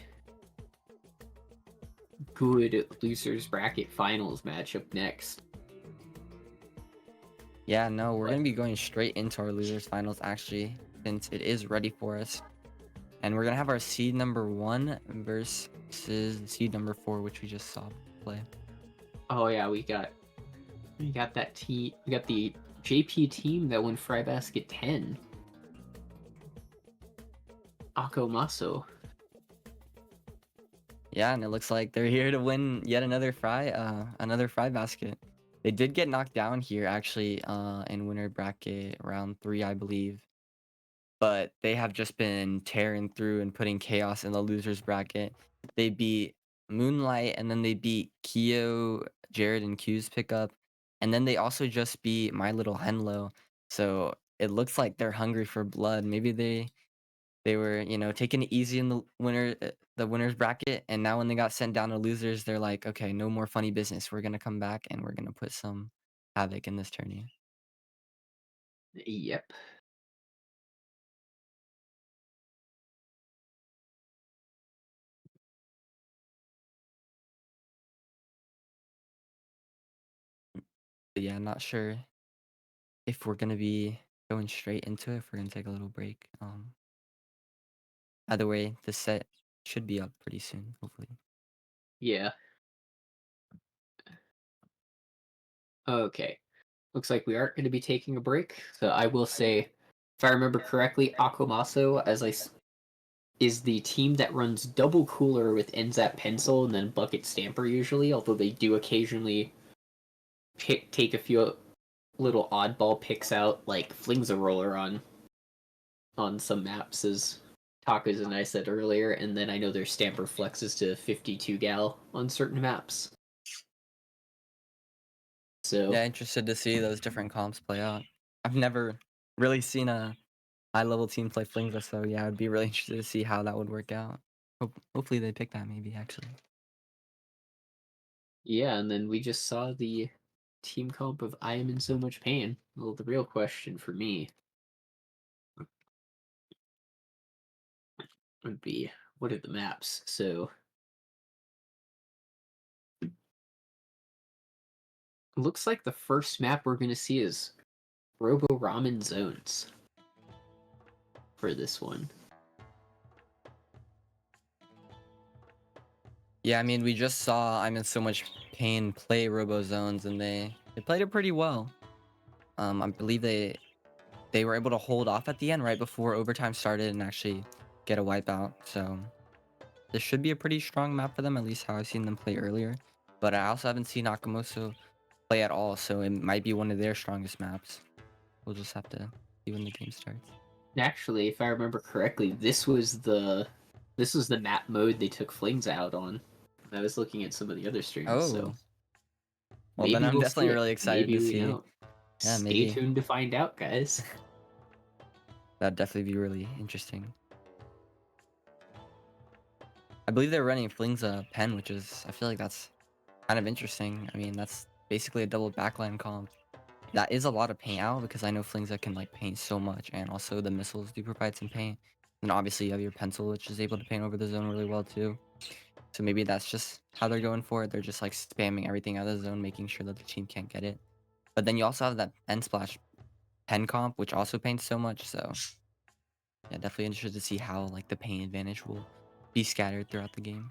good losers bracket finals matchup next. Yeah, no, we're going to be going straight into our losers finals, actually, since it is ready for us. And we're going to have our seed number 1 versus seed number 4, which we just saw play. Oh yeah, we got that team. We got the JP team that won Fry Basket 10. Akomaso. Yeah, and it looks like they're here to win yet another fry basket. They did get knocked down here, actually, in winner bracket round 3, I believe. But they have just been tearing through and putting chaos in the losers bracket. They beat Moonlight, and then they beat Kyo, Jared, and Q's pickup. And then they also just beat My Little Henlo. So it looks like they're hungry for blood. Maybe they were, taking it easy in the winners bracket, and now when they got sent down to losers, they're like, okay, no more funny business. We're gonna come back and we're gonna put some havoc in this tourney. Yep. But yeah, not sure if we're gonna be going straight into it, if we're gonna take a little break. Either way, the set should be up pretty soon, hopefully. Yeah. Okay. Looks like we aren't going to be taking a break. So I will say, if I remember correctly, Akomaso, is the team that runs double cooler with NZAP pencil and then bucket stamper usually, although they do occasionally take a few little oddball picks out, like flings a roller on on some maps, as Tacos and I said earlier, and then I know their stamper flexes to 52 gal on certain maps. So Yeah, interested to see those different comps play out. I've never really seen a high-level team play Flingza, so yeah, I'd be really interested to see how that would work out. Hopefully they pick that maybe, actually. yeah, and then we just saw the team comp of I Am in So Much Pain. Well, the real question for me would be, what are the maps? So looks like the first map we're going to see is Robo Ramen Zones for this one. Yeah, I mean, we just saw I'm in So Much Pain play Robo Zones, and they played it pretty well. I believe they were able to hold off at the end right before overtime started and actually get a wipeout. So this should be a pretty strong map for them, at least how I've seen them play earlier. But I also haven't seen Nakamoto play at all, so it might be one of their strongest maps. We'll just have to see when the game starts. Actually, if I remember correctly, this was the map mode they took Flings out on. I was looking at some of the other streams, so well, then I'm we'll definitely see it. really excited Maybe to we see. don't. Yeah, Stay maybe. tuned to find out, guys. That'd definitely be really interesting. I believe they're running Flingza Pen, which is, I feel like that's kind of interesting. I mean, that's basically a double backline comp. That is a lot of paint out because I know Flingza can like paint so much, and also the missiles do provide some paint. And obviously you have your pencil, which is able to paint over the zone really well too. So maybe that's just how they're going for it. They're just like spamming everything out of the zone, making sure that the team can't get it. But then you also have that Pen Splash Pen comp, which also paints so much. So yeah, definitely interested to see how like the paint advantage will be scattered throughout the game.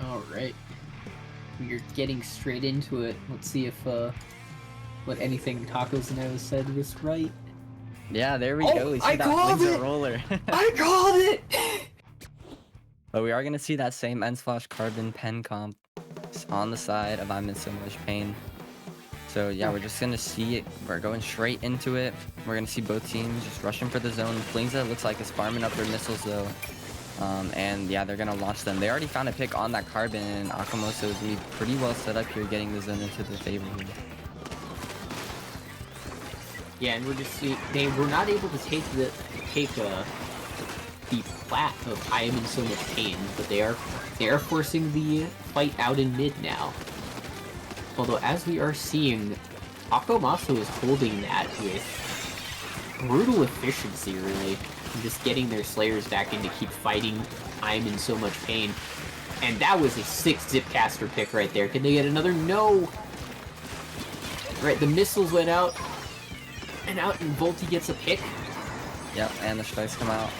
All right, we're getting straight into it. Let's see if what anything Tacos and I said was right. Yeah, there we Oh, go. We see I that called Flingza it! roller. I called it. But we are gonna see that same End Slash Carbon Pen comp on the side of I'm in So Much Pain. So yeah, we're just gonna see it. We're going straight into it. We're gonna see both teams just rushing for the zone. Flingza looks like it's farming up their missiles though. And yeah, they're gonna launch them. They already found a pick on that Carbon, and Akamoto is gonna be pretty well set up here, getting the zone into their favor here. Yeah, and we're just they were not able to take the plat of I am in so much pain, but they are forcing the fight out in mid now. Although, as we are seeing, Akomaso is holding that with brutal efficiency, really. And just getting their Slayers back in to keep fighting I am in so much pain. And that was a sick Zipcaster pick right there. Can they get another? No! Right, the missiles went out. And Volty gets a pick. Yep, and the strikes come out.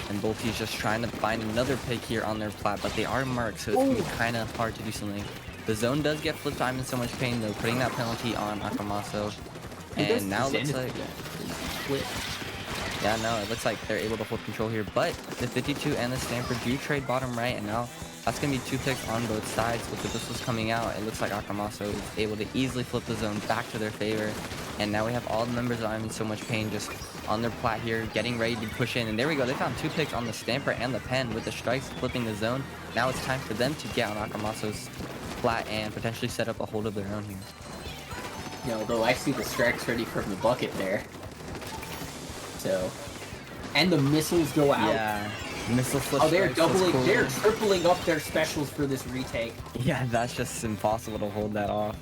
And Volty's just trying to find another pick here on their plat, but they are marked, so it's going to be kind of hard to do something. The zone does get flipped. I'm in so much pain, though, putting that penalty on Akamaso. And now it looks like... Yeah, no, it looks like they're able to hold control here, but the 52 and the Stamper do trade bottom right, and now that's going to be 2 picks on both sides. With the missiles coming out, it looks like Akamaso is able to easily flip the zone back to their favor. And now we have all the members of I'm in so much pain just on their plat here, getting ready to push in. And there we go, they found 2 picks on the Stamper and the Pen with the strikes flipping the zone. Now it's time for them to get on Akamaso's plat and potentially set up a hold of their own here. Yeah, although I see the strikes ready from the bucket there. So, and the missiles go out. Yeah, missile flip. Oh, they're strikes, that's doubling, cool. they're tripling up their specials for this retake. Yeah, that's just impossible to hold that off.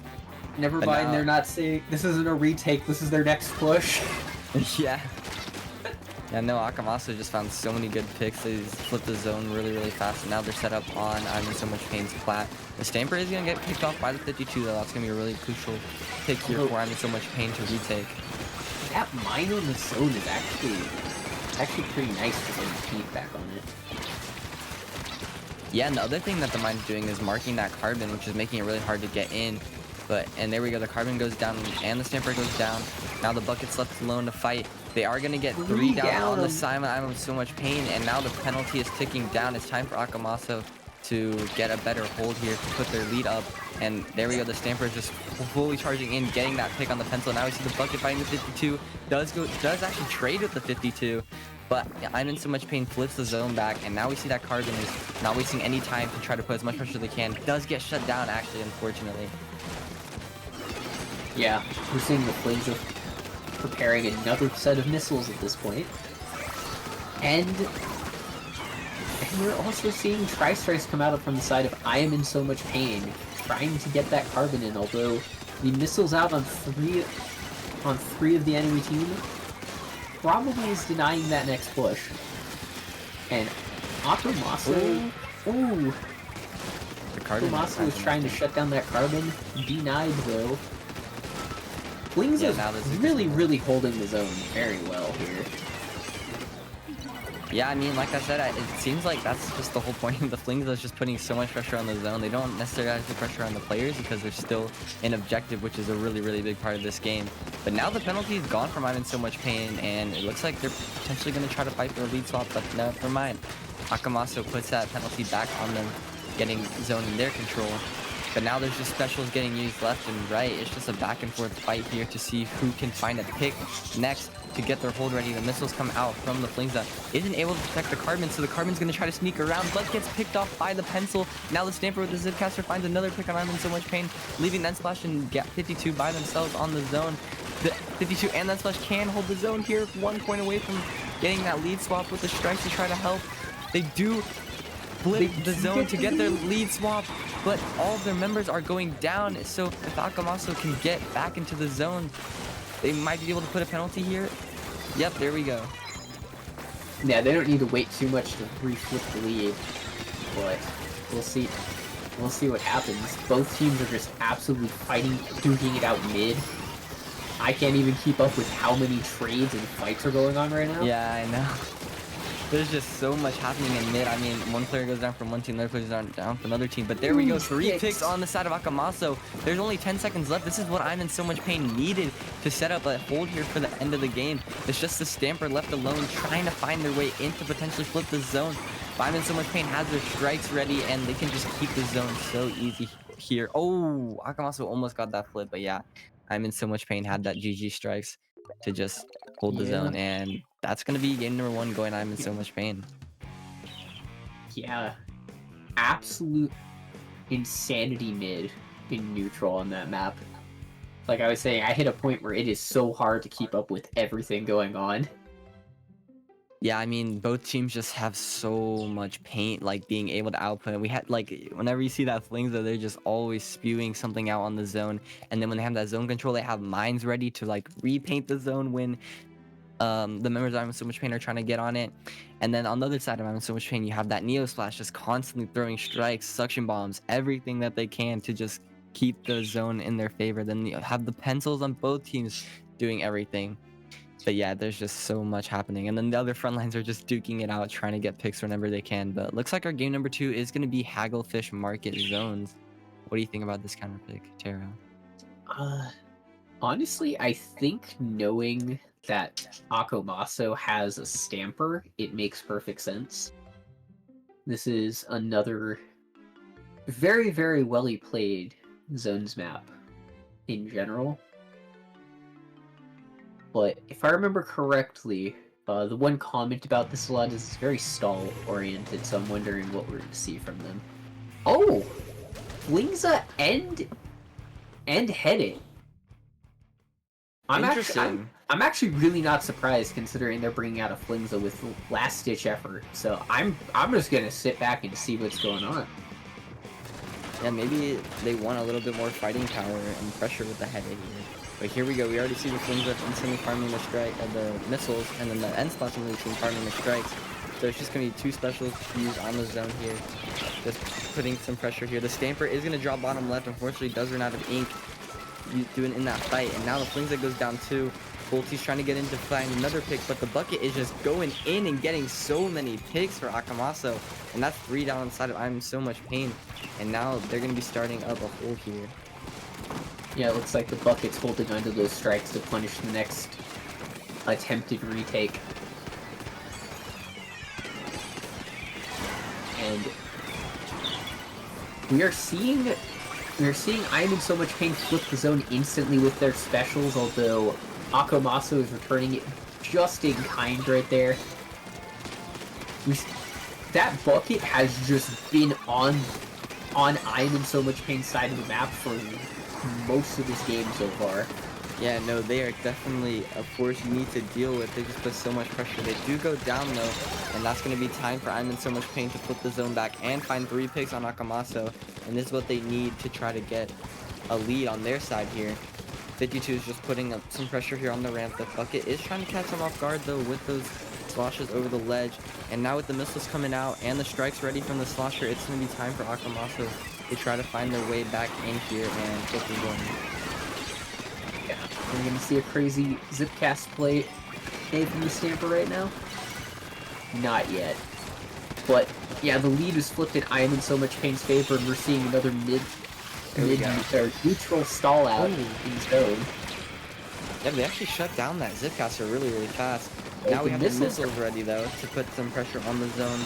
Never But mind, now- they're not saying this isn't a retake. This is their next push. Yeah. Yeah, no, Akamaso just found so many good picks. They just flipped the zone really, really fast, and now they're set up on I'm in so much pain's plat. The Stamper is going to get picked off by the 52, though. That's going to be a really crucial pick here for I'm in so much pain to retake. That mine on the zone is actually pretty nice for getting feedback on it. Yeah, and the other thing that the mine's doing is marking that carbon, which is making it really hard to get in. And there we go, the carbon goes down and the Stamper goes down. Now the bucket's left alone to fight. They are going to get 3 down on the Simon. I'm in so much pain, and now the penalty is ticking down. It's time for Akamaso to get a better hold here to put their lead up. And there we go, the Stamper is just fully charging in, getting that pick on the pencil. Now we see the bucket fighting the 52. Does actually trade with the 52. But I'm in so much pain, flips the zone back, and now we see that carbon is not wasting any time to try to put as much pressure as they can. Does get shut down, actually, unfortunately. Yeah, we're seeing the Flames are preparing another set of missiles at this point. And we're also seeing Tri-Strikes come out from the side of I am in so much pain, trying to get that carbon in, although the missiles out on three of the enemy team probably is denying that next push. And Akamaso, Akamaso is trying to shut down that carbon, denied though. Flings is really holding the zone very well here. Yeah, I mean, like I said, it seems like that's just the whole point of the Flings is just putting so much pressure on the zone. They don't necessarily have to put pressure on the players because they're still in objective, which is a really big part of this game. But now the penalty is gone from I'm in so much pain, and it looks like they're potentially going to try to fight for a lead swap, but never mind. Akamaso puts that penalty back on them, getting zone in their control. But now there's just specials getting used left and right. It's just a back and forth fight here to see who can find a pick next to get their hold ready. The missiles come out from the Flings that isn't able to protect the carbon, so the carbon's going to try to sneak around, but gets picked off by the pencil. Now the Stamper with the Zipcaster finds another pick on I'm in so much pain, leaving Nensplash and 52 by themselves on the zone. The 52 and Nensplash can hold the zone here, 1 point away from getting that lead swap with the strikes to try to help. They do flip the zone to get their lead swap, but all of their members are going down, so if Akamaso can get back into the zone, they might be able to put a penalty here. Yep, there we go. Yeah, they don't need to wait too much to re-flip the lead, but we'll see. We'll see what happens. Both teams are just absolutely fighting, duking it out mid. I can't even keep up with how many trades and fights are going on right now. Yeah, I know. There's just so much happening in mid. I mean, one player goes down from one team, the other player's down from another team. But there we go, 3 picks on the side of Akamaso. There's only 10 seconds left. This is what I'm in so much pain needed to set up a hold here for the end of the game. It's just the Stamper left alone, trying to find their way in to potentially flip the zone. But I'm in so much pain has their strikes ready, and they can just keep the zone so easy here. Oh, Akamaso almost got that flip, but yeah, I'm in so much pain had that GG strikes to just hold the zone, and that's gonna be game number 1 going I'm in so much pain. Yeah, absolute insanity mid in neutral on that map. Like I was saying, I hit a point where it is so hard to keep up with everything going on. Yeah, I mean, both teams just have so much paint, like being able to output. We had like whenever you see that Flingza, they're just always spewing something out on the zone. And then when they have that zone control, they have mines ready to like repaint the zone when the members of I'm in so much pain are trying to get on it. And then on the other side of I'm in so much pain, you have that Neo Splash just constantly throwing strikes, suction bombs, everything that they can to just keep the zone in their favor. Then you have the pencils on both teams doing everything. But yeah, there's just so much happening. And then the other front lines are just duking it out, trying to get picks whenever they can. But looks like our game number 2 is going to be Hagglefish Market Zones. What do you think about this counter pick, Taro? Honestly, I think knowing that Akomaso has a stamper, it makes perfect sense. This is another very, very well played zones map in general. But if I remember correctly, the one comment about this a lot is it's very stall-oriented, so I'm wondering what we're going to see from them. Oh! Flingza and Headed. I'm actually really not surprised considering they're bringing out a Flingza with last-ditch effort. So I'm just gonna sit back and see what's going on. Yeah, maybe they want a little bit more fighting power and pressure with the Headed here. But here we go. We already see the Flingza instantly farming the strike, the missiles, and then the end splash on the team farming the strikes. So it's just gonna be 2 specials used on the zone here, just putting some pressure here. The Stamper is gonna drop bottom left. Unfortunately, does run out of ink. Doing in that fight, and now the Flingza goes down too. Bolty's trying to get into find another pick, but the bucket is just going in and getting so many picks for Akamaso, and that's 3 down on the side of I'm in so much pain. And now they're going to be starting up a hole here. Yeah, it looks like the bucket's holding onto those strikes to punish the next attempted retake. And we are seeing I am in so much pain flip the zone instantly with their specials, although Akomaso is returning it just in kind right there. That bucket has just been on I am in so much pain side of the map for most of this game so far. Yeah, no, they are definitely a force you need to deal with. They just put so much pressure. They do go down though, and that's going to be time for I'm in so much pain to flip the zone back and find 3 picks on Akamaso. And this is what they need to try to get a lead on their side here. 52 is just putting up some pressure here on the ramp. The bucket is trying to catch them off guard though with those sloshes over the ledge. And now with the missiles coming out and the strikes ready from the slosher, it's going to be time for Akamaso to try to find their way back in here and get the win. Yeah, we're going to see a crazy zip cast play from the Stamper right now. Not yet. But yeah, the lead is flipped in I am in so much pain's favor, and we're seeing another neutral stall out in zone. Yeah, they actually shut down that zipcaster really, really fast. Oh, now we have the missiles ready though to put some pressure on the zone.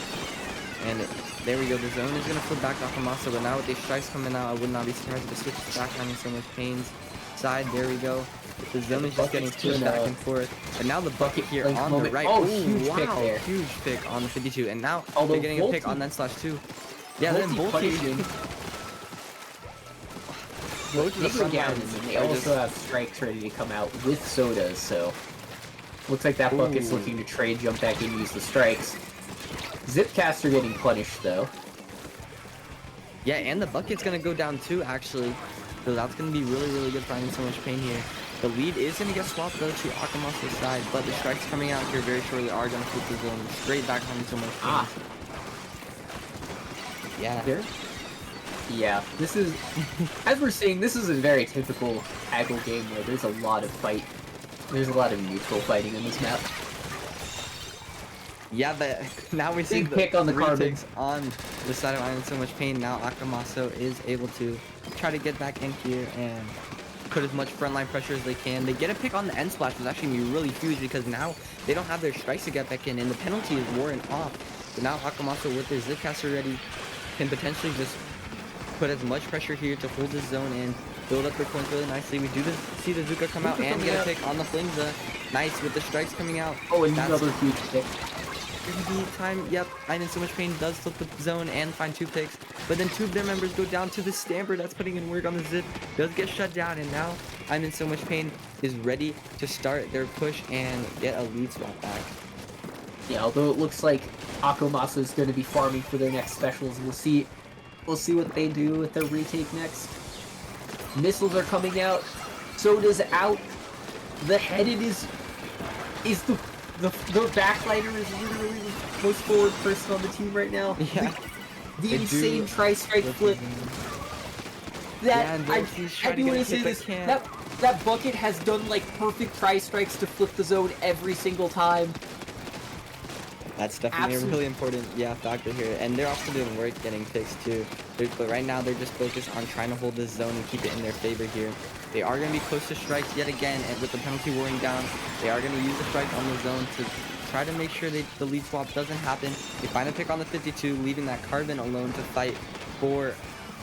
And there we go, the zone is going to flip back off Amasa, but now with these strikes coming out, I would not be surprised if it switches back on in so much pain's side. There we go. The zone is just getting pushed back and forth. But now the bucket here on the right. Oh, huge pick there. Huge pick on the 52. And now they're getting a pick on that slash 2. Yeah, then Bolty. Both of the front lines, and they also have strikes ready to come out with sodas, so looks like that bucket's looking to trade, jump back in, use the strikes. Zipcaster getting punished though. Yeah, and the bucket's gonna go down too, actually. So that's gonna be really, really good, finding so much pain here. The lead is gonna get swapped though to Akamasa's side, but the strikes coming out here very shortly are gonna flip the zone straight back home so much pain. Yeah. There? Yeah, this is, as we're seeing, this is a very typical Haggle game where there's a lot of there's a lot of neutral fighting in this map. Yeah, but now we see the pick on the carbon on the side of I'm in so much pain. Now Akamaso is able to try to get back in here and put as much frontline pressure as they can. They get a pick on the end splash, which is actually really huge because now they don't have their strikes to get back in, and the penalty is worn off. So now Akamaso with their Zipcaster ready can potentially just put as much pressure here to hold this zone in, build up their points really nicely. We do see the Zuka come out and get a pick on the Flingza. Nice with the strikes coming out. Oh, and another huge pick. Time, yep, I'm in so much pain does flip the zone and find 2 picks, but then 2 of their members go down to the Stamper that's putting in work on the zip, does get shut down, and now I'm in so much pain is ready to start their push and get a lead swap back. Yeah, although it looks like Akomasa is going to be farming for their next specials. We'll see what they do with their retake next. Missiles are coming out. Soda's out. The headed is the backliner is literally the most forward person on the team right now. Yeah. The They insane do tri-strike flip. Yeah, and I Rosie's trying to do get a want to say hit, but this. can't. That bucket has done like perfect tri-strikes to flip the zone every single time. That's definitely a Absolute- really important, factor here. And they're also doing work getting picks too. But right now they're just focused on trying to hold this zone and keep it in their favor here. They are going to be close to strikes yet again, and with the penalty wearing down, they are going to use the strike on the zone to try to make sure the lead swap doesn't happen. They find a pick on the 52, leaving that Carbon alone to fight for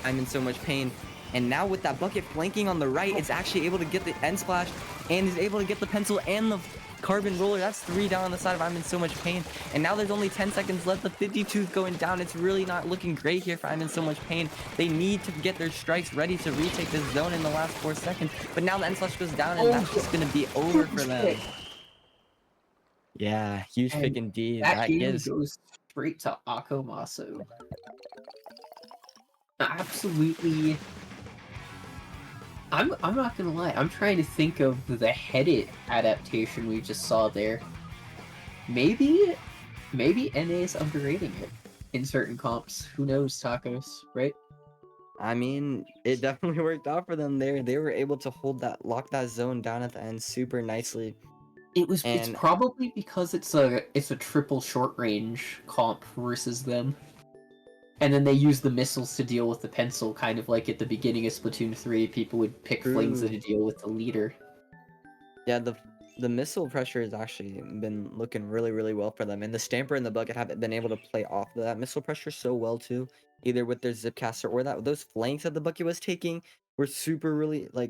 I'm in so much pain. And now with that bucket flanking on the right, it's actually able to get the end splash and is able to get the pencil and the Carbon roller. That's 3 down on the side of I'm in so much pain. And now there's only 10 seconds left. The 52's going down. It's really not looking great here for I'm in so much pain. They need to get their strikes ready to retake this zone in the last 4 seconds. But now the end slash goes down, and that's just going to be over for them. Yeah, huge pick indeed. That game gives goes straight to Akomasu. Absolutely. I'm not gonna lie. I'm trying to think of the headed adaptation we just saw there. Maybe NA's underrating it in certain comps. Who knows, Tacos, right? I mean, it definitely worked out for them there. They were able to lock that zone down at the end super nicely. It's And- probably because it's a triple short range comp versus them. And then they use the missiles to deal with the pencil, kind of like at the beginning of Splatoon 3, people would pick Flings True. to deal with the leader. Yeah, the missile pressure has actually been looking really, really well for them. And the Stamper and the Bucket haven't been able to play off of that missile pressure so well too. Either with their Zipcaster or those flanks that the Bucket was taking were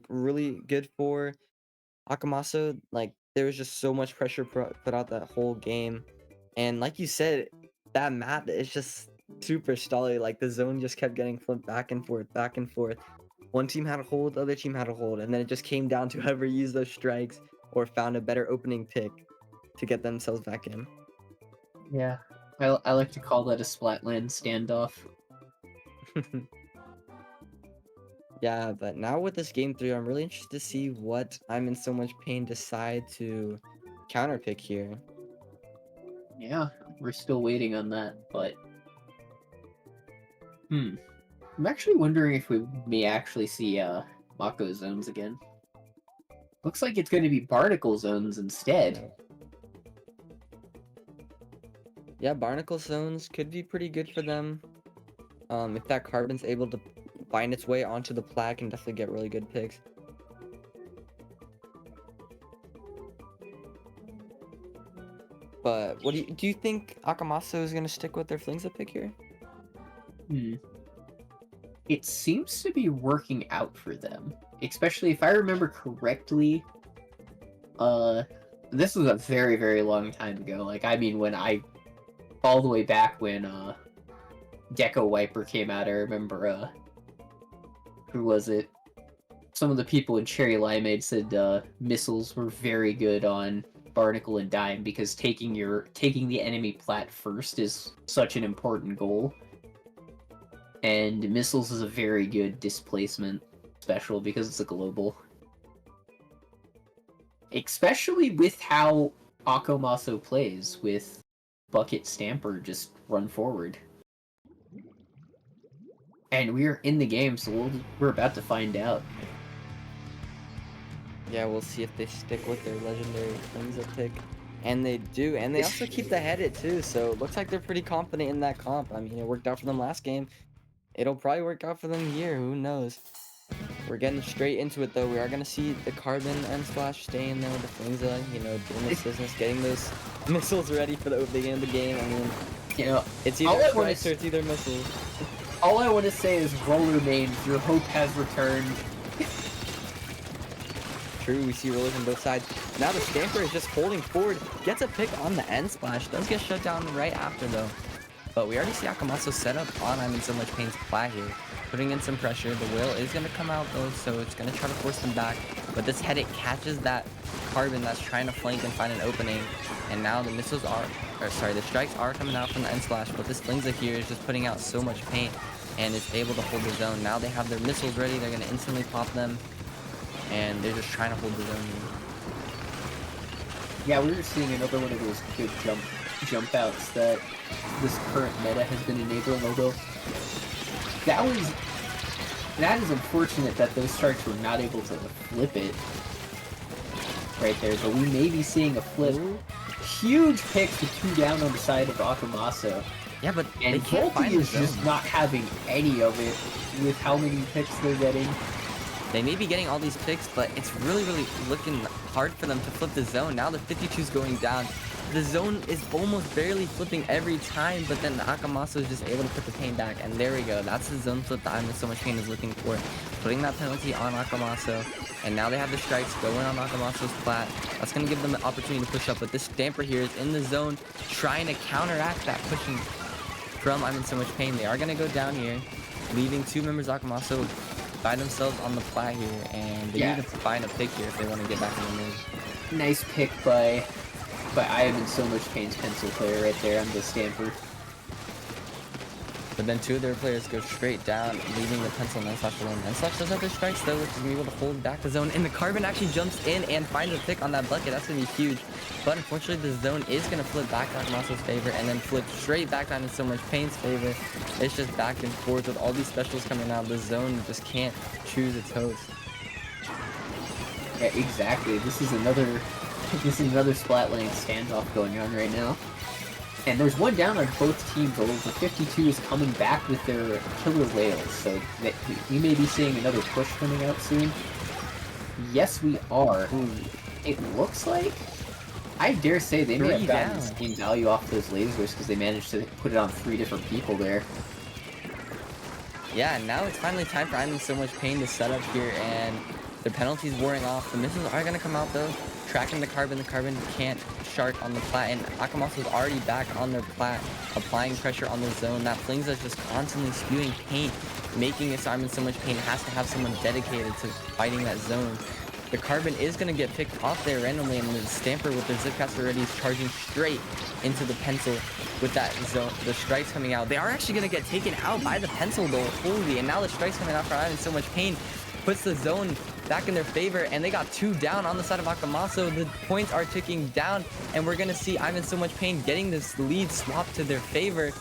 really good for Akamaso. Like, there was just so much pressure put out that whole game. And like you said, that map is just super stally. Like, the zone just kept getting flipped back and forth, back and forth. One team had a hold, the other team had a hold, and then it just came down to whoever used those strikes or found a better opening pick to get themselves back in. Yeah. I like to call that a Splatland standoff. Yeah, but now with this game 3, I'm really interested to see what I'm in so much pain decide to counterpick here. Yeah, we're still waiting on that, but... I'm actually wondering if we may actually see Mako zones again. Looks like it's going to be Barnacle zones instead. Yeah, Barnacle zones could be pretty good for them. If that Carbon's able to find its way onto the plaque and definitely get really good picks. But what do you think Akamaso is gonna stick with their Flings pick here? It seems to be working out for them. Especially if I remember correctly, this was a very, very long time ago. Like, I mean, all the way back when, Deco Wiper came out, I remember, who was it? Some of the people in Cherry Limeade said, missiles were very good on Barnacle and Dime because taking the enemy plat first is such an important goal. And missiles is a very good displacement special because it's a global. Especially with how Akomaso plays with Bucket Stamper just run forward. And we're in the game, so we're about to find out. Yeah, we'll see if they stick with their legendary Flings pick. And they do, and they also keep the headed too, so it looks like they're pretty confident in that comp. I mean, it worked out for them last game. It'll probably work out for them here, who knows. We're getting straight into it though. We are gonna see the Carbon and Splash stay in there with the Flings, doing this business, getting those missiles ready for the beginning of the game. I mean, it's either strikes or it's either missiles. All I want to say is roller mains, your hope has returned. True, we see rollers on both sides. Now the Stamper is just holding forward, gets a pick on the end splash, does get shut down right after though. But we already see Akamaso set up on I'm in so much pain's plat here, putting in some pressure. The whale is going to come out though, so it's going to try to force them back. but this Headache catches that Carbon that's trying to flank and find an opening, and now the missiles are, or sorry, the strikes are coming out from the end slash, but this Flingza here is just putting out so much paint, and is able to hold the zone. Now they have their missiles ready, they're gonna instantly pop them, and they're just trying to hold the zone. Yeah, we were seeing another one of those good jump outs that this current meta has been enabling, although that is unfortunate that those strikes were not able to flip it right there, but we may be seeing a flip. Huge picks with 2 down on the side of Akamaso. Yeah, but And they can't find Volty the is just zone. not having any of it with how many picks they're getting. They may be getting all these picks, but it's really looking hard for them to flip the zone. Now the 52's going down. The zone is almost barely flipping every time, but then Akamaso is just able to put the pain back, and there we go. That's the zone flip that I'm in so much pain is looking for. Putting that penalty on Akamaso, and now they have the strikes going on Akamaso's plat. That's going to give them the opportunity to push up, but this Stamper here is in the zone trying to counteract that pushing from I'm in so much pain. They are going to go down here, leaving 2 members of Akamaso by themselves on the plat here, and they need to find a pick here if they want to get back in the move. Nice pick by I am in so much pain's pencil player right there on the Stamper. But then 2 of their players go straight down, leaving the pencil and Nightslash alone. Nightslash does have their strikes though, which is going to be able to hold back the zone. And the Carbon actually jumps in and finds a pick on that bucket. That's going to be huge. But unfortunately, the zone is going to flip back to Akamaso's favor and then flip straight back on in so much pain's favor. It's just back and forth with all these specials coming out. The zone just can't choose its host. Yeah, exactly. This is another Splatland standoff going on right now. And there's 1 down on both teams, although the 52 is coming back with their killer whales, so we may be seeing another push coming out soon. Yes, we are. It looks like, I dare say they may have gotten the same value off those lasers because they managed to put it on 3 different people there. Yeah, now it's finally time for I'm in so much pain to set up here, and their penalty's wearing off. The missiles are going to come out though. Tracking the Carbon can't shark on the plat, and Akamaso's already back on their plat, applying pressure on the zone. That Flingza's just constantly spewing paint, making this arm in so much pain. It has to have someone dedicated to fighting that zone. The Carbon is going to get picked off there randomly, and the Stamper with their zip caster ready is charging straight into the pencil with that zone. The strikes coming out. They are actually going to get taken out by the pencil though, holy, and now the strikes coming out for I'm in so much pain. Puts the zone back in their favor, and they got 2 down on the side of Akamaso. The points are ticking down, and we're gonna see I'm in so much pain getting this lead swapped to their favor.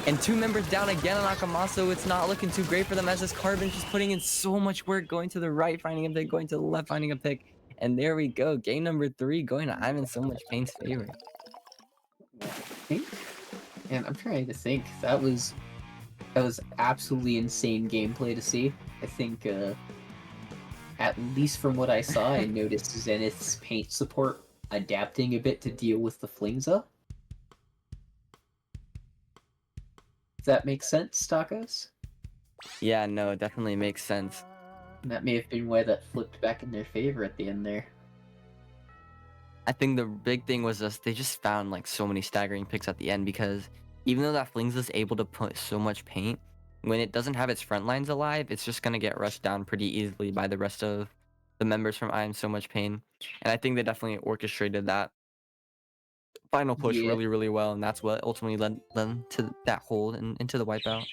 And 2 members down again on Akamaso. It's not looking too great for them as this Carbon just putting in so much work, going to the right, finding a pick, going to the left, finding a pick. And there we go. Game number 3 going to I'm in so much pain's favor. I think, and I'm trying to think, that was absolutely insane gameplay to see. I think, at least from what I saw, I noticed Zenith's paint support adapting a bit to deal with the Flingza. Does that make sense, Tacos? Yeah, no, it definitely makes sense. And that may have been why that flipped back in their favor at the end there. I think the big thing was they just found like so many staggering picks at the end, because even though that Flingza's able to put so much paint, when it doesn't have its front lines alive, it's just going to get rushed down pretty easily by the rest of the members from I Am So Much Pain. And I think they definitely orchestrated that final push really well, and that's what ultimately led them to that hold and into the wipeout.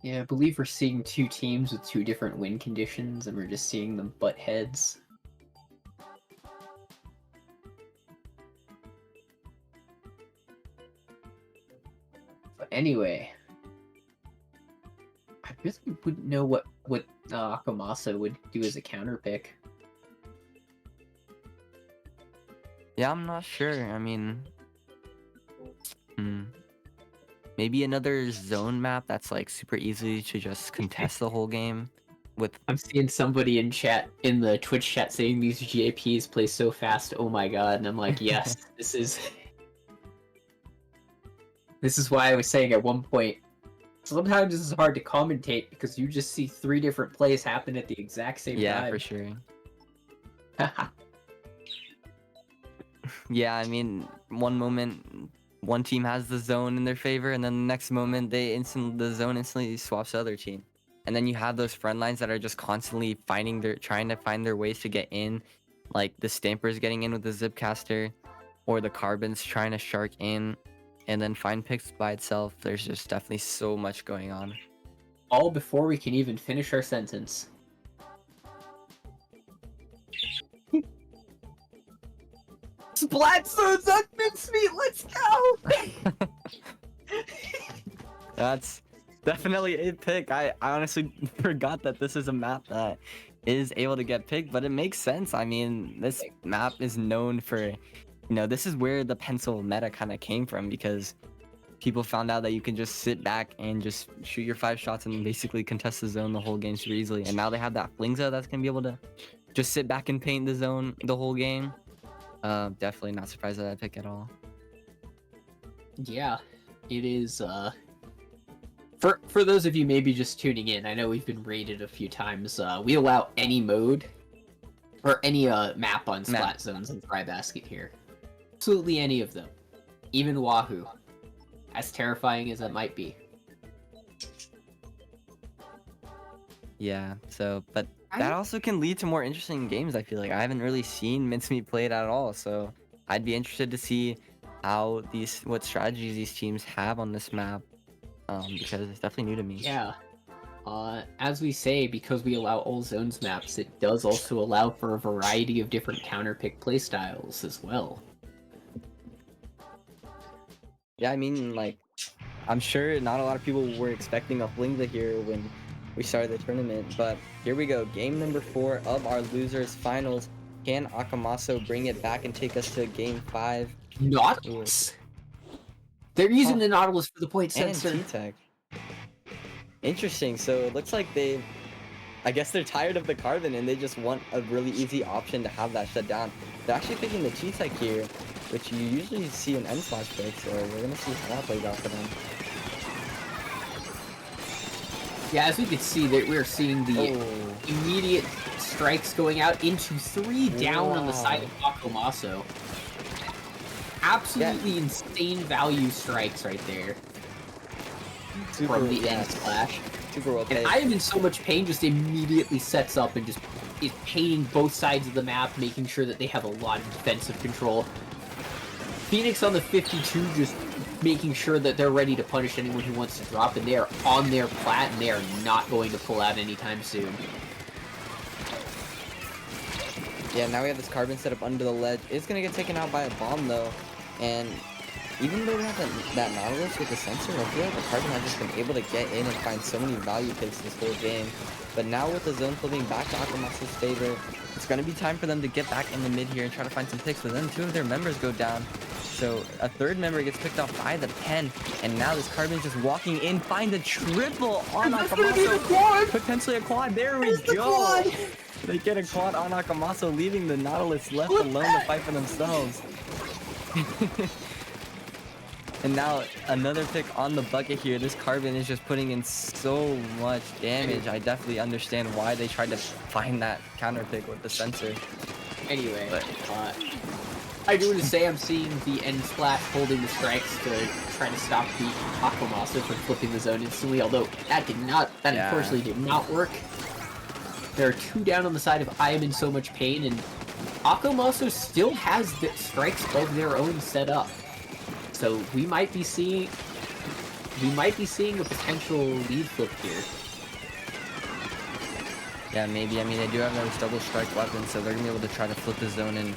Yeah, I believe we're seeing 2 teams with 2 different win conditions, and we're just seeing them butt heads. But anyway, I really wouldn't know what Akamaso would do as a counter pick. Yeah, I'm not sure. I mean, maybe another zone map that's like super easy to just contest the whole game with. I'm seeing somebody in the Twitch chat saying these GAPs play so fast, oh my god, and I'm like, yes, this is why I was saying at one point, sometimes this is hard to commentate because you just see 3 different plays happen at the exact same time. Yeah, for sure. Yeah, I mean, one moment one team has the zone in their favor, and then the next moment the zone instantly swaps the other team. and then you have those front lines that are just constantly trying to find their ways to get in, like the Stampers getting in with the Zipcaster, or the Carbons trying to shark in, and then find picks by itself. There's just definitely so much going on. All before we can even finish our sentence. Splatoon's on mincemeat, let's go! That's definitely a pick. I honestly forgot that this is a map that is able to get picked, but it makes sense. I mean, this map is known for, this is where the pencil meta kind of came from, because people found out that you can just sit back and just shoot your 5 shots and basically contest the zone the whole game super easily. And now they have that Flingza that's gonna be able to just sit back and paint the zone the whole game. Definitely not surprised at that pick at all. Yeah, it is, for those of you maybe just tuning in, I know we've been rated a few times. We allow any mode, or any map on Splat Zones and Fry Basket here. Absolutely any of them. Even Wahoo. As terrifying as that might be. Yeah, so, but that also can lead to more interesting games, I feel like. I haven't really seen Mincemeat played at all, so I'd be interested to see what strategies these teams have on this map, because it's definitely new to me. Yeah. As we say, because we allow all zones maps, it does also allow for a variety of different counterpick playstyles as well. Yeah, I mean, like, I'm sure not a lot of people were expecting a Flingza here when we started the tournament, but here we go. Game number 4 of our losers finals. Can Akamaso bring it back and take us to game 5? Nautilus? They're using the Nautilus for the point sensor. And T-Tech. Interesting. So it looks like I guess they're tired of the Carbon and they just want a really easy option to have that shut down. They're actually picking the T-Tech here, which you usually see in N-Slash pick, so we're gonna see how that plays out for them. Yeah, as we can see, that we're seeing the immediate strikes going out into 3 down on the side of Akamaso. Absolutely insane value strikes right there. From the end splash. Super well played. And I am in so much pain, just immediately sets up and just is painting both sides of the map, making sure that they have a lot of defensive control. Phoenix on the 52 just making sure that they're ready to punish anyone who wants to drop, and they are on their plat and they are not going to pull out anytime soon. Yeah, now we have this Carbon set up under the ledge. It's gonna get taken out by a bomb though, and even though we have that Nautilus with the sensor, I feel like the Carbon has just been able to get in and find so many value picks this whole game. But now with the zone flipping back to Akamasa's favor, it's gonna be time for them to get back in the mid here and try to find some picks. But then 2 of their members go down. So a 3rd member gets picked off by the pen, and now this Carbon just walking in, find a triple on Akamaso. Potentially a quad. There we go. They get a quad on Akamaso, leaving the Nautilus left alone to fight for themselves. And now another pick on the bucket here. This Carbon is just putting in so much damage. I definitely understand why they tried to find that counter pick with the sensor. Anyway, I do want to say I'm seeing the end splash holding the strikes to try to stop the Akamaso from flipping the zone instantly, although that unfortunately did not work. There are 2 down on the side of I am in so much pain, and Akamaso still has the strikes of their own set up. So we might be seeing a potential lead flip here. Yeah, maybe. I mean, they do have those double strike weapons, so they're gonna be able to try to flip the zone and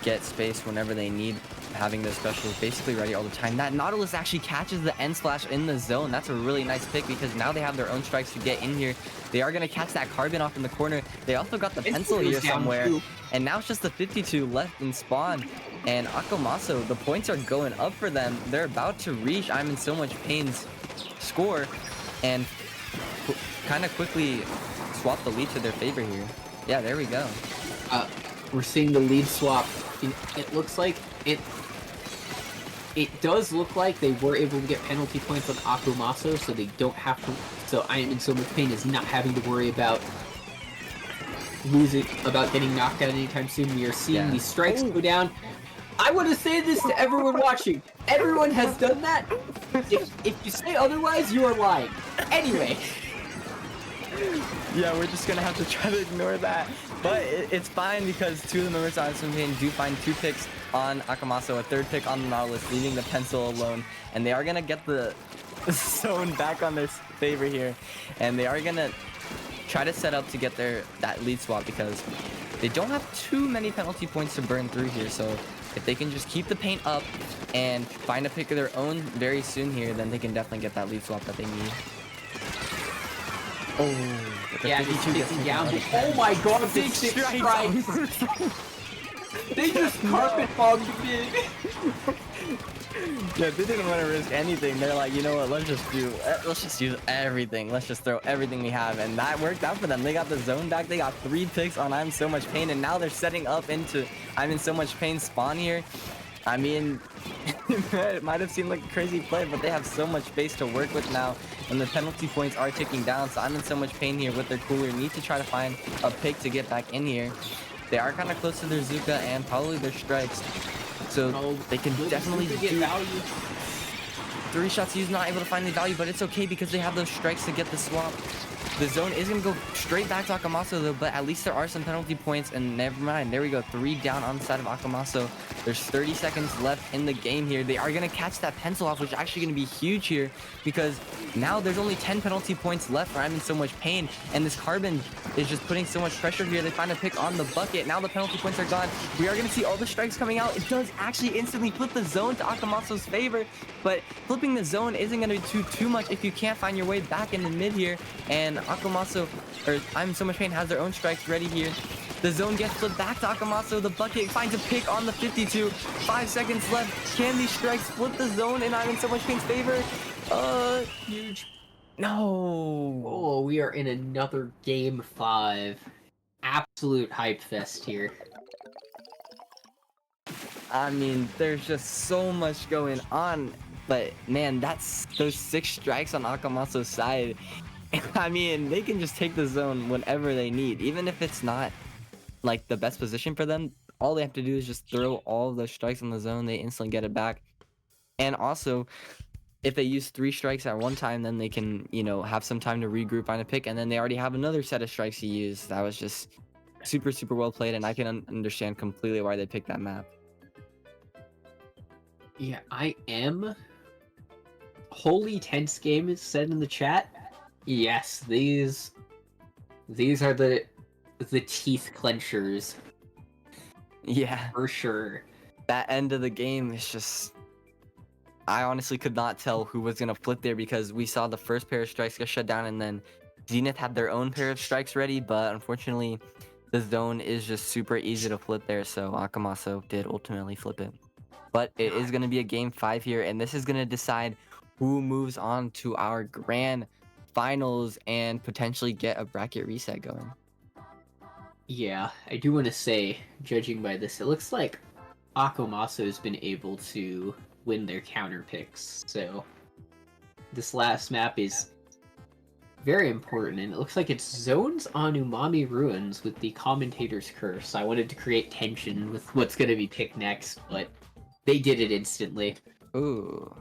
get space whenever they need, having their specials basically ready all the time. That Nautilus actually catches the end splash in the zone. That's a really nice pick because now they have their own strikes to get in here. They are going to catch that Carbon off in the corner. They also got the pencil here somewhere. And now it's just the 52 left in spawn. And Akamaso, the points are going up for them. They're about to reach I'm in so much pain's score and kind of quickly swap the lead to their favor here. Yeah, there we go. We're seeing the lead swap. It looks like it does look like they were able to get penalty points on Akamaso, so they don't have to. So I am in so much pain is not having to worry about getting knocked out anytime soon. We are seeing these strikes go down. I want to say this to everyone watching. Everyone has done that. If you say otherwise, you are lying. Anyway. Yeah, we're just gonna have to try to ignore that. But it's fine because two of the members on Swim Pain do find 2 picks on Akamaso, a 3rd pick on the Nautilus, leaving the pencil alone. And they are gonna get the zone back on their favor here. And they are gonna try to set up to get that lead swap because they don't have too many penalty points to burn through here. So if they can just keep the paint up and find a pick of their own very soon here, then they can definitely get that lead swap that they need. Oh, Yeah, he's taking down. Oh my god, big 6 strikes! They just carpet bombed big. Yeah, they didn't want to risk anything. They're like, you know what? Let's just use everything. Let's just throw everything we have, and that worked out for them. They got the zone back. They got 3 picks on I'm So Much Pain, and now they're setting up into I'm in So Much Pain spawn here. I mean, it might have seemed like a crazy play, but they have so much space to work with now, and the penalty points are ticking down. So I'm in so much pain here with their cooler. Need to try to find a pick to get back in here. They are kind of close to their Zuka and probably their strikes, so they can definitely get do value. 3 shots. He's not able to find the value, but it's okay because they have those strikes to get the swap. The zone is going to go straight back to Akamaso though, but at least there are some penalty points, and never mind. There we go, 3 down on the side of Akamaso. There's 30 seconds left in the game here. They are going to catch that pencil off, which is actually going to be huge here because now there's only 10 penalty points left where I'm in so much pain, and this Carbon is just putting so much pressure here. They find a pick on the bucket. Now the penalty points are gone. We are going to see all the strikes coming out. It does actually instantly flip the zone to Akamaso's favor, but flipping the zone isn't going to do too much if you can't find your way back in the mid here, and Akamaso, or I'm in so much pain, has their own strikes ready here. The zone gets flipped back to Akamaso. The bucket finds a pick on the 52. 5 seconds left. Can these strikes flip the zone in I'm in so much pain's favor? Huge. No. Oh, we are in another game 5. Absolute hype fest here. I mean, there's just so much going on, but man, that's those 6 strikes on Akamaso's side. I mean, they can just take the zone whenever they need, even if it's not like the best position for them. All they have to do is just throw all the strikes on the zone. They instantly get it back. And also, if they use 3 strikes at one time, then they can, you know, have some time to regroup on a pick, and then they already have another set of strikes to use. That was just super, super well played, and I can understand completely why they picked that map. Yeah, I am. Holy tense game is said in the chat. Yes, these are the teeth clenchers. Yeah, For sure. that end of the game is just, I honestly could not tell who was gonna flip there because we saw the first pair of strikes get shut down, and then Zenith had their own pair of strikes ready, but unfortunately the zone is just super easy to flip there, so Akamaso did ultimately flip it. But it is going to be a game 5 here, and this is going to decide who moves on to our grand finals and potentially get a bracket reset going. Yeah, I do want to say, judging by this, it looks like Akamaso has been able to win their counter picks. So this last map is very important, and it looks like it's zones on Umami Ruins with the Commentator's Curse. I wanted to create tension with what's going to be picked next, but they did it instantly. Ooh.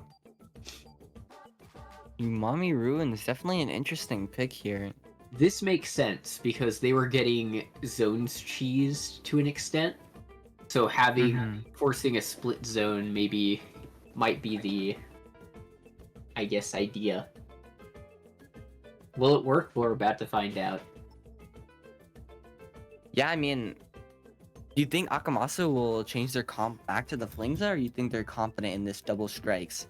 Umami Ruin is definitely an interesting pick here. This makes sense because they were getting zones cheesed to an extent. So forcing a split zone might be the, I guess, idea. Will it work? We're about to find out. Yeah, I mean, do you think Akamaso will change their comp back to the Flingza, or you think they're confident in this double strikes?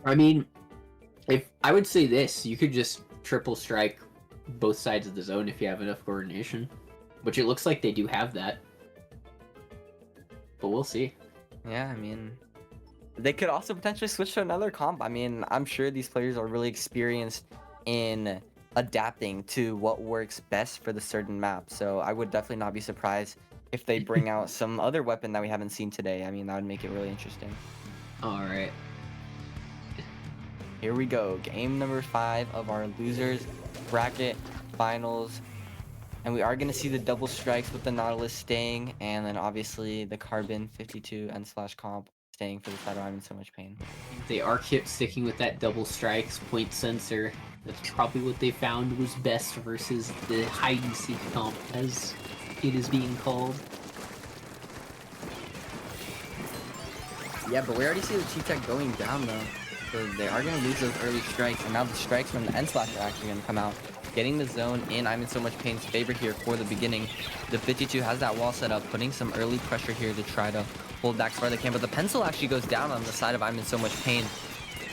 I mean, if I would say this, you could just triple strike both sides of the zone if you have enough coordination, which it looks like they do have that. But we'll see. Yeah, I mean, they could also potentially switch to another comp. I mean, I'm sure these players are really experienced in adapting to what works best for the certain map. So I would definitely not be surprised if they bring out some other weapon that we haven't seen today. I mean, that would make it really interesting. All right. Here we go. Game number 5 of our losers bracket finals. And we are going to see the double strikes with the Nautilus staying, and then obviously the Carbon 52 and slash comp staying for the side where I'm in so much pain. They are kept sticking with that double strikes point sensor. That's probably what they found was best versus the hide and seek comp, as it is being called. Yeah, but we already see the T-Tech going down though. So they are going to lose those early strikes, and now the strikes from the end splash are actually going to come out. Getting the zone in I'm in so much pain's favor here for the beginning. The 52 has that wall set up, putting some early pressure here to try to hold back as far as they can, but the pencil actually goes down on the side of I'm in so much pain.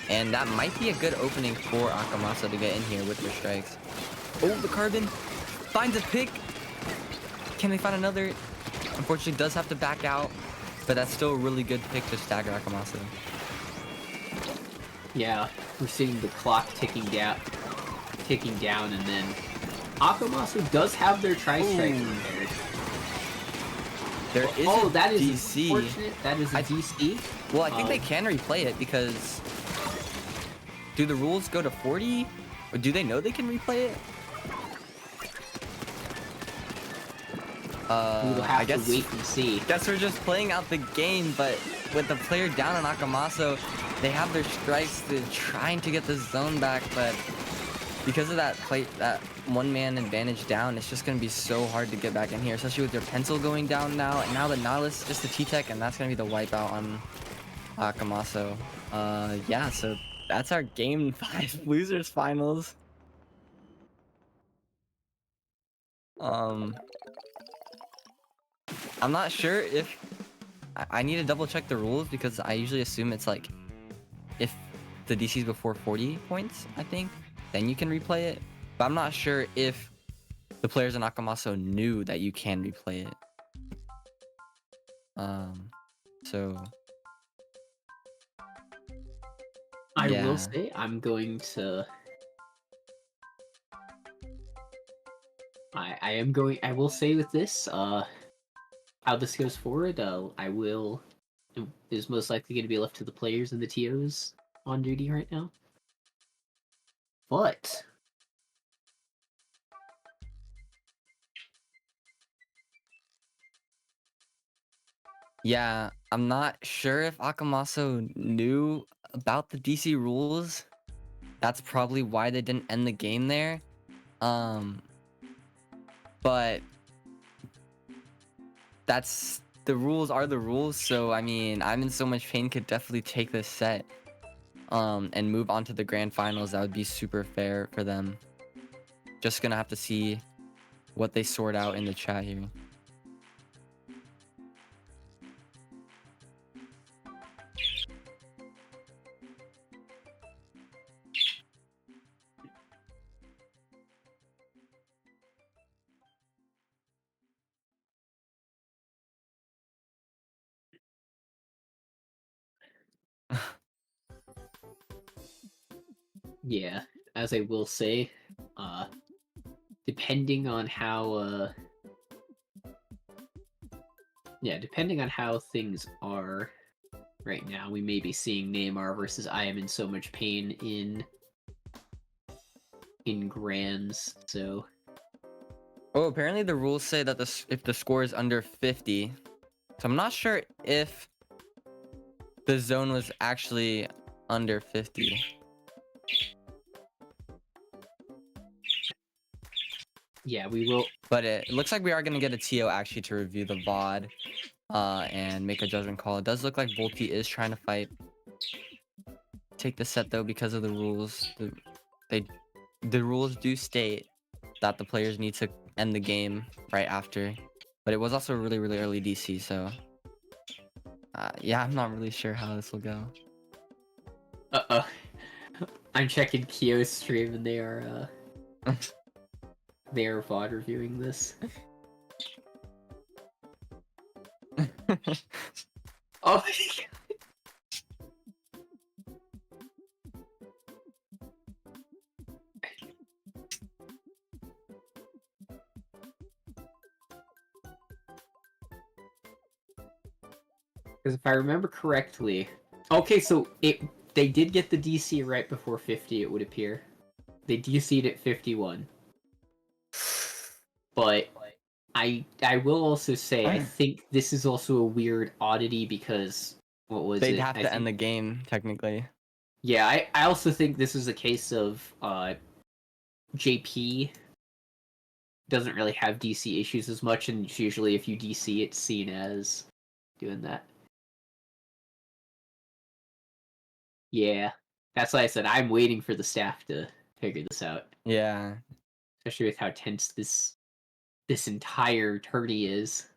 And that might be a good opening for Akamasa to get in here with their strikes. Oh, the carbon finds a pick. Can they find another? Unfortunately, does have to back out, but that's still a really good pick to stagger Akamasa. Yeah, we're seeing the clock ticking down, and then Akamasa does have their tri-strike prepared. There is oh, a that is DC. Unfortunate. That is a DC. Well, I think they can replay it because do the rules go to 40? Or do they know they can replay it? We'll have I guess, to wait and see. Guess we're just playing out the game, but with the player down on Akamaso, they have their strikes. They're trying to get the zone back, but because of that one-man advantage down, it's just going to be so hard to get back in here, especially with their pencil going down now. And now the Nautilus, just the T-Tech, and that's going to be the wipeout on Akamaso. Yeah, so that's our Game 5 Losers Finals. I'm not sure if... I need to double check the rules because I usually assume it's like if the DC is before 40 points, I think, then you can replay it. But I'm not sure if the players in Akamaso knew that you can replay it. So... I yeah. will say I'm going to... I will say with this, how this goes forward, is most likely going to be left to the players and the TOs on duty right now. But yeah, I'm not sure if Akamaso knew about the DC rules. That's probably why they didn't end the game there. But that's the rules are the rules, so I mean, I'm in so much pain could definitely take this set and move on to the grand finals. That would be super fair for them. Just gonna have to see what they sort out in the chat here. yeah, as I will say, depending on how things are right now, we may be seeing Neymar versus I am in so much pain in grands. So Oh, apparently the rules say that if the score is under 50, so I'm not sure if the zone was actually under 50. yeah, we will. But it looks like we are going to get a TO actually to review the VOD and make a judgment call. It does look like Volty is trying to fight. Take the set though because of the rules. The rules do state that the players need to end the game right after. But it was also a really, really early DC, so... yeah, I'm not really sure how this will go. I'm checking Kyo's stream and they are VOD reviewing this. Oh my god. Because if I remember correctly... Okay, so they did get the DC right before 50, it would appear. They DC'd at 51. But I will also say, I think this is also a weird oddity because... What was They'd it? have to end the game, technically. Yeah, I also think this is a case of JP doesn't really have DC issues as much, and it's usually if you DC, it's seen as doing that. Yeah, that's why I said I'm waiting for the staff to figure this out, Yeah. especially with how tense this entire tourney is.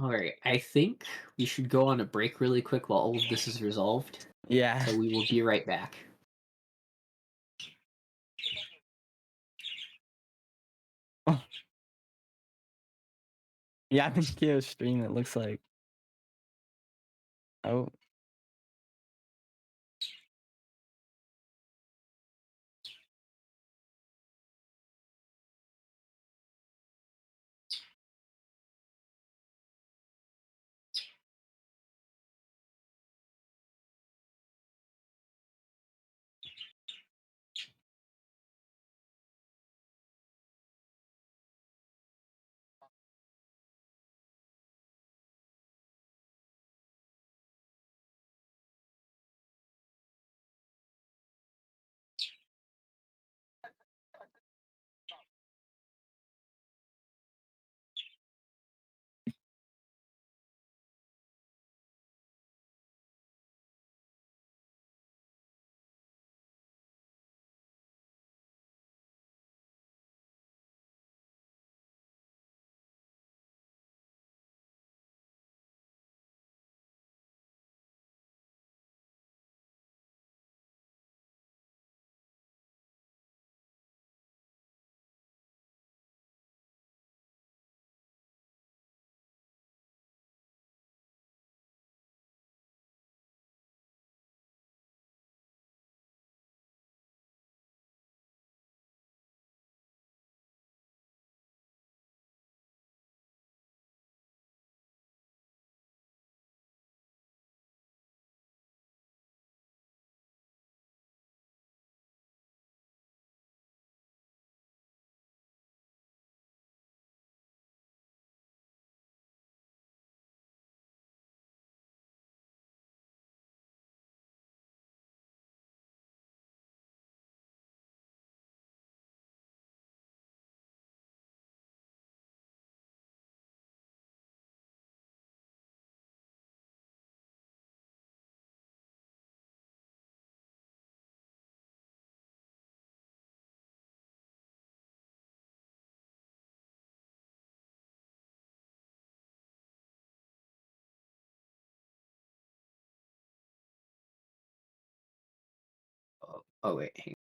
Alright, I think we should go on a break really quick while all of this is resolved. Yeah. So we will be right back. Yeah, I think Keo stream, it looks like. Oh. Oh wait, hang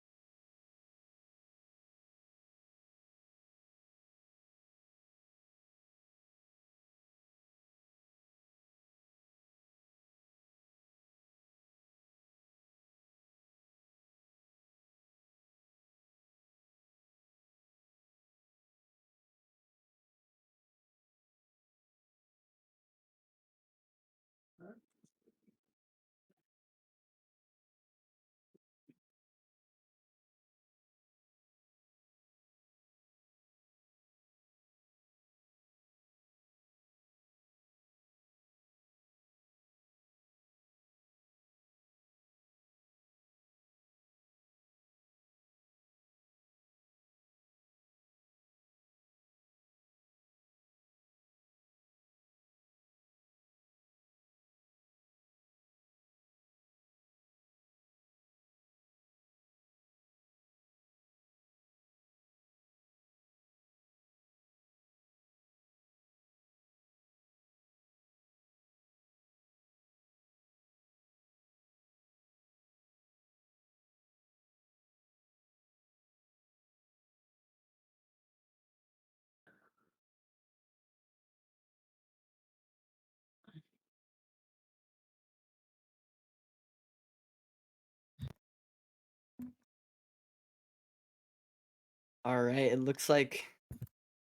All right, it looks like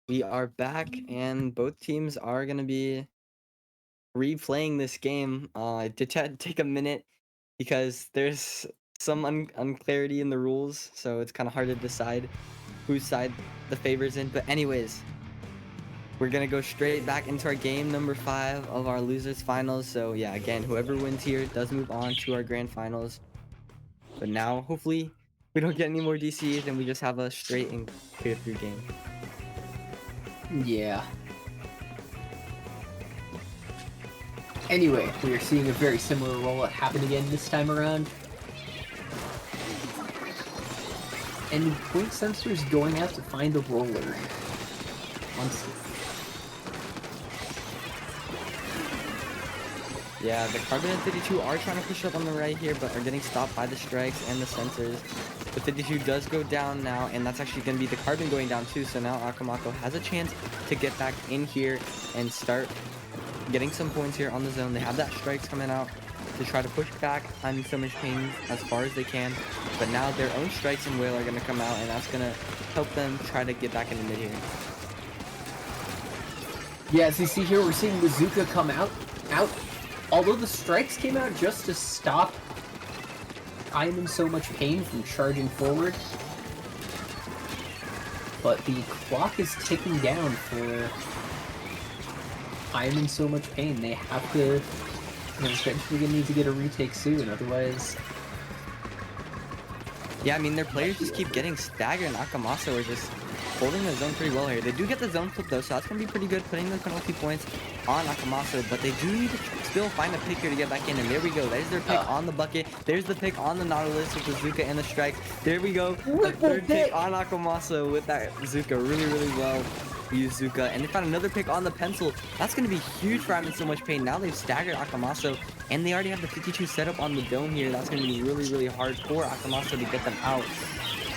we are back and both teams are going to be replaying this game. I did take a minute because there's some unclarity in the rules, so it's kind of hard to decide whose side the favor's in. But anyways, we're gonna go straight back into our game number 5 of our losers finals. So yeah, again, whoever wins here does move on to our grand finals. But now, hopefully, we don't get any more DCs and we just have a straight and clear through game. Yeah. Anyway, we are seeing a very similar rollout happen again this time around. And Point Sensor is going out to find the roller. Yeah, the Carbon and 52 are trying to push up on the right here, but are getting stopped by the strikes and the sensors. The 52 does go down now, and that's actually going to be the Carbon going down too, so now Akamako has a chance to get back in here and start getting some points here on the zone. They have that strikes coming out to try to push back I'm in so much pain as far as they can, but now their own strikes and whale are going to come out, and that's going to help them try to get back in the mid here. Yeah, as you see here, we're seeing Bazooka come out. Although the strikes came out just to stop I am in so much pain from charging forward. But the clock is ticking down for I am in so much pain. They have to, eventually gonna need to get a retake soon, otherwise... Yeah, I mean, their players just keep getting staggered, and Akamasu are just holding the zone pretty well here. They do get the zone flip though, so that's going to be pretty good, putting the penalty points on Akamasu, but they do need to still find a pick here to get back in, and there we go. There's their pick on the bucket. There's the pick on the Nautilus with the Zuka and the strike. There we go. The third pick on Akamasu with that Zuka. Really, really well used Zuka. And they found another pick on the pencil. That's going to be huge for I'm in so much pain. Now they've staggered Akamasu, and they already have the 52 set up on the dome here. That's going to be really, really hard for Akamasu to get them out.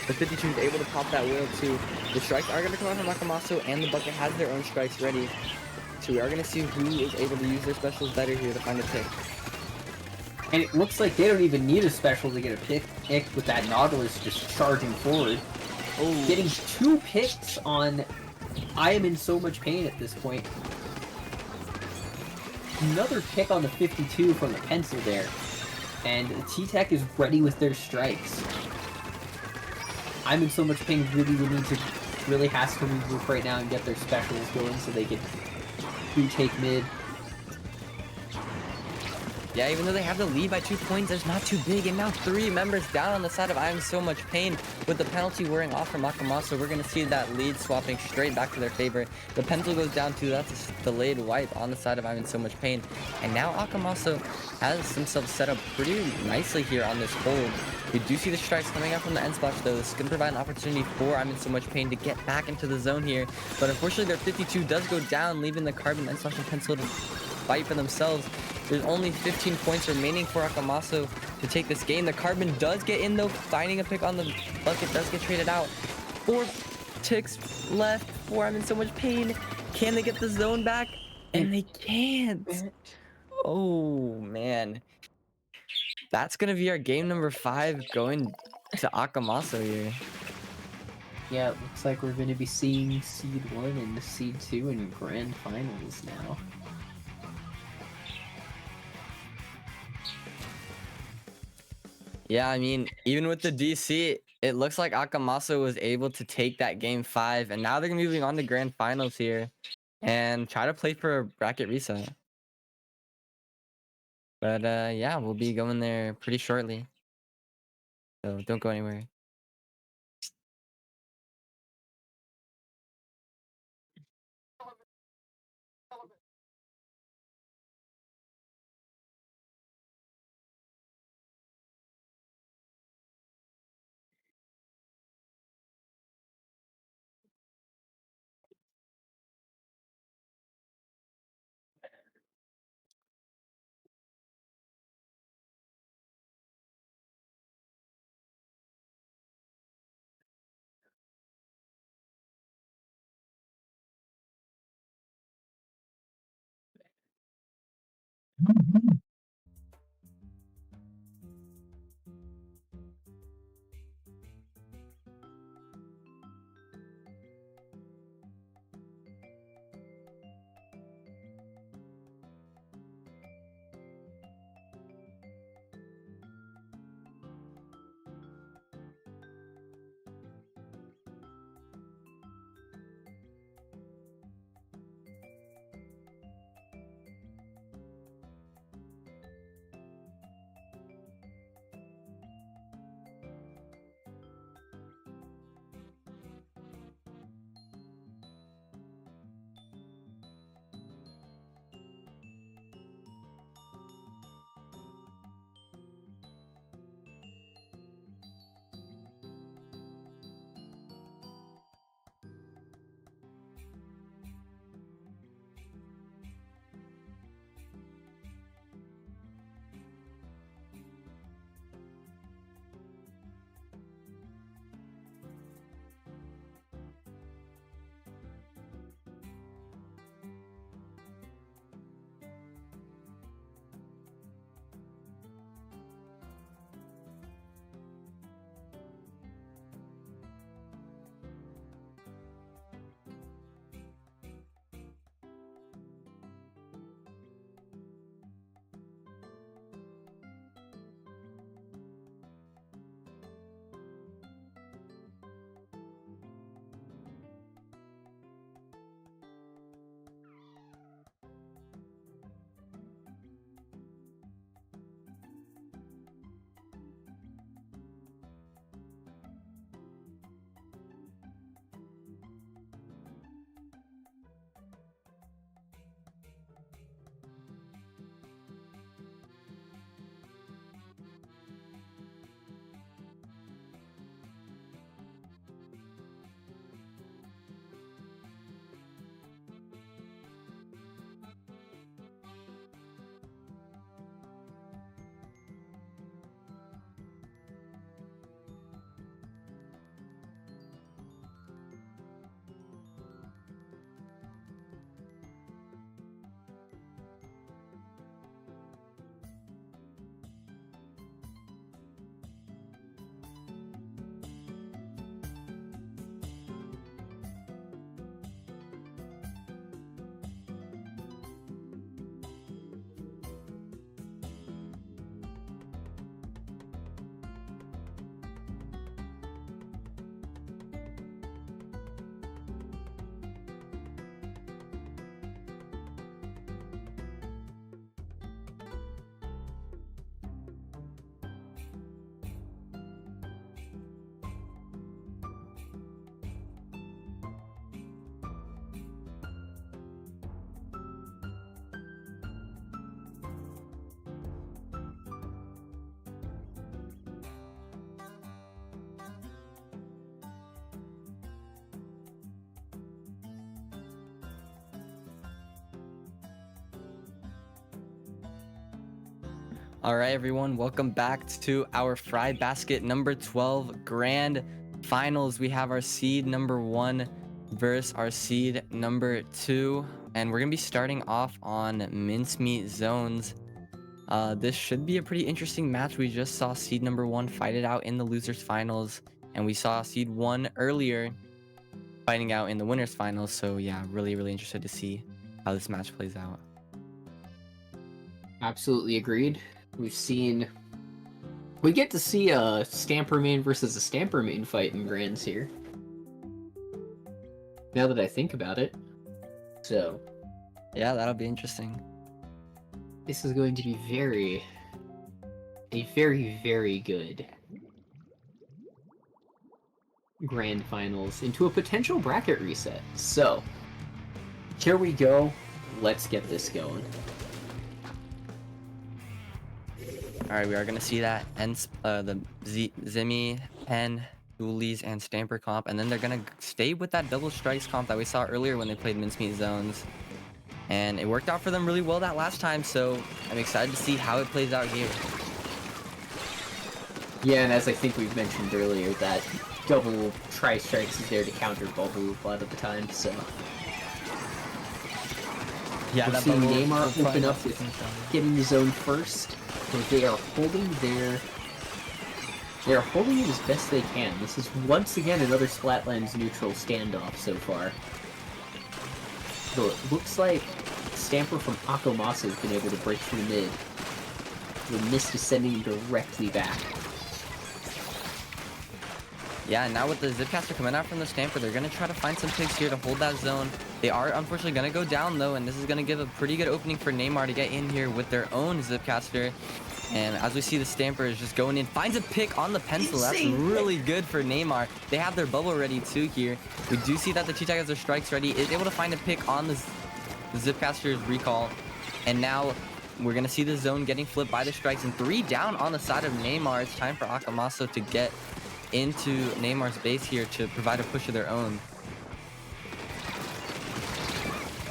The 52 is able to pop that whale too. The strikes are going to come out from Akamasu, and the bucket has their own strikes ready. So we are going to see who is able to use their specials better here to find a pick. And it looks like they don't even need a special to get a pick with that Nautilus just charging forward. Oh, getting 2 picks on I am in so much pain at this point. Another pick on the 52 from the pencil there. And T-Tech is ready with their strikes. I'm in so much pain really has to regroup right now and get their specials going so they can retake mid. Yeah, even though they have the lead by 2 points, it's not too big. And now 3 members down on the side of I am so much pain with the penalty wearing off from Akamasu. We're going to see that lead swapping straight back to their favor. The pencil goes down too. That's a delayed wipe on the side of I'm in so much pain. And now Akamasu has himself set up pretty nicely here on this hold. We do see the strikes coming out from the end splash though. This is going to provide an opportunity for I'm in so much pain to get back into the zone here. But unfortunately their 52 does go down, leaving the carbon end splash and pencil to fight for themselves. There's only 15 points remaining for Akamasu to take this game. The carbon does get in though, finding a pick on the bucket, does get traded out. 4 ticks left for I'm in so much pain. Can they get the zone back? And they can't. Oh man. That's gonna be our game number 5 going to Akamasu here. Yeah, it looks like we're gonna be seeing Seed 1 and Seed 2 in Grand Finals now. Yeah, I mean, even with the DC, it looks like Akamasu was able to take that game 5, and now they're moving on to grand finals here and try to play for a bracket reset. But yeah, we'll be going there pretty shortly. So don't go anywhere. All right, everyone, welcome back to our Fry Basket number 12 grand finals. We have our seed number 1 versus our seed number 2, and we're gonna be starting off on mincemeat zones. This should be a pretty interesting match. We just saw seed number 1 fight it out in the losers finals, and we saw seed 1 earlier fighting out in the winners finals. So yeah, really interested to see how this match plays out. Absolutely agreed. We get to see a Stamper main versus a Stamper main fight in Grands here. Now that I think about it. So, Yeah, that'll be interesting. this is going to be a very good Grand Finals into a potential bracket reset. So, here we go. Let's get this going. All right, we are gonna see that and the Zimmy, Pen, Doolies, and Stamper comp, and then they're gonna stay with that double strikes comp that we saw earlier when they played mincemeat zones, and it worked out for them really well that last time. So I'm excited to see how it plays out here. Yeah, and as I think we've mentioned earlier, that double tri-strikes is there to counter bubble a lot of the time, so... Yeah, we're seeing Neymar open up with getting the zone first. So they are holding it as best they can. This is once again another Splatlands neutral standoff so far. So it looks like Stamper from Akomasa has been able to break through mid. The mist is sending him directly back. Yeah, now with the Zipcaster coming out from the Stamper, they're going to try to find some picks here to hold that zone. They are unfortunately going to go down though, and this is going to give a pretty good opening for Neymar to get in here with their own Zipcaster. And as we see, the Stamper is just going in, finds a pick on the pencil. That's really good for Neymar. They have their bubble ready too here. We do see that the T-Tag has their strikes ready, is able to find a pick on the Zipcaster's recall. And now we're going to see the zone getting flipped by the strikes, and 3 down on the side of Neymar. It's time for Akomasa to get into Neymar's base here to provide a push of their own.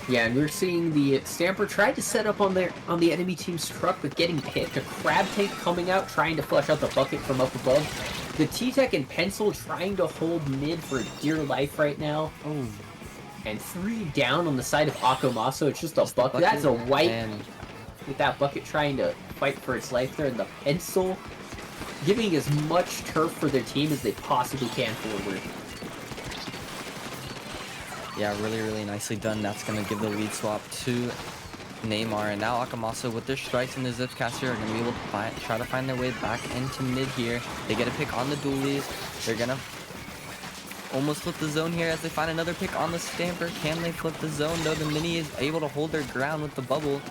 Yeah, and we're seeing the Stamper try to set up on the enemy team's truck, but getting picked. A Crab Tank coming out, trying to flush out the bucket from up above. The T-Tech and Pencil trying to hold mid for dear life right now. Oh. And 3 down on the side of Akomasa. It's just a bucket. That's a white. And with that bucket trying to fight for its life there, and the Pencil giving as much turf for their team as they possibly can forward. yeah, really nicely done. That's going to give the lead swap to Neymar. And now Akomasa with their strikes and the Zipcaster are going to be able to try to find their way back into mid here. They get a pick on the Doolies. They're going to almost flip the zone here as they find another pick on the Stamper. Can they flip the zone though? The Mini is able to hold their ground with the bubble.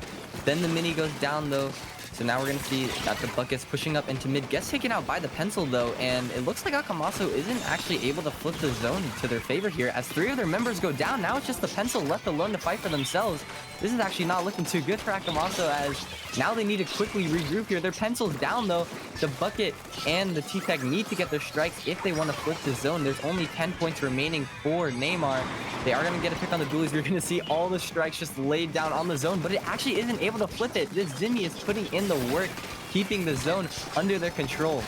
Then the Mini goes down though. So now we're going to see that the bucket's pushing up into mid. Gets taken out by the pencil though, and it looks like Akomasa isn't actually able to flip the zone to their favor here as 3 of their members go down. Now it's just the pencil left alone to fight for themselves. This is actually not looking too good for Akomasa as now they need to quickly regroup here. Their pencil's down though. The bucket and the T-Tech need to get their strikes if they want to flip the zone. There's only 10 points remaining for Neymar. They are going to get a pick on the Doolies. You're going to see all the strikes just laid down on the zone, but it actually isn't able to flip it. This Zimmy is putting in the work, keeping the zone under their control.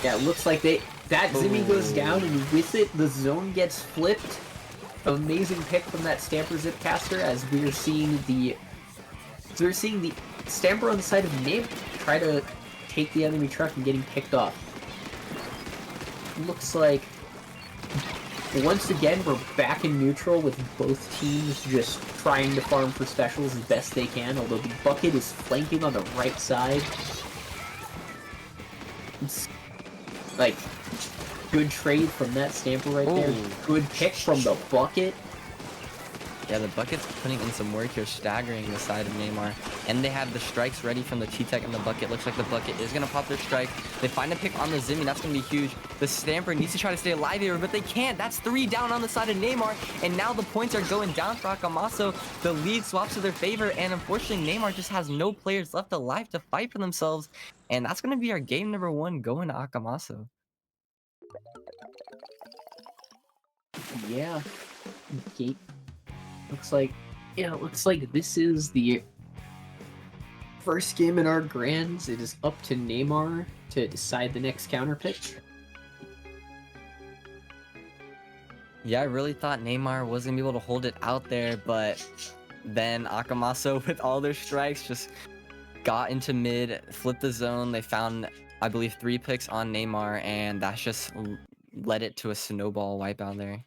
Yeah, it looks like that Zimmy goes down, and with it, the zone gets flipped. Amazing pick from that Stamper Zipcaster as we're seeing the Stamper on the side of Nib try to take the enemy truck and getting picked off. Looks like once again we're back in neutral with both teams just trying to farm for specials as best they can, although the bucket is flanking on the right side. It's like good trade from that Stamper right there. Good pick from the bucket. Yeah, the bucket's putting in some work here, staggering the side of Neymar. And they have the strikes ready from the T-Tech and the bucket. Looks like the bucket is going to pop their strike. They find a pick on the Zimmy. That's going to be huge. The Stamper needs to try to stay alive here, but they can't. That's 3 down on the side of Neymar. And now the points are going down for Akomasa. The lead swaps to their favor. And unfortunately, Neymar just has no players left alive to fight for themselves. And that's going to be our game number 1 going to Akomasa. Yeah. Gate. Looks like this is the First game in our grands, it is up to Neymar to decide the next counter pick. Yeah, I really thought Neymar wasn't gonna be able to hold it out there, but then Akamaso with all their strikes just got into mid, flipped the zone. They found, I believe, 3 picks on Neymar, and that's just led it to a snowball wipeout there.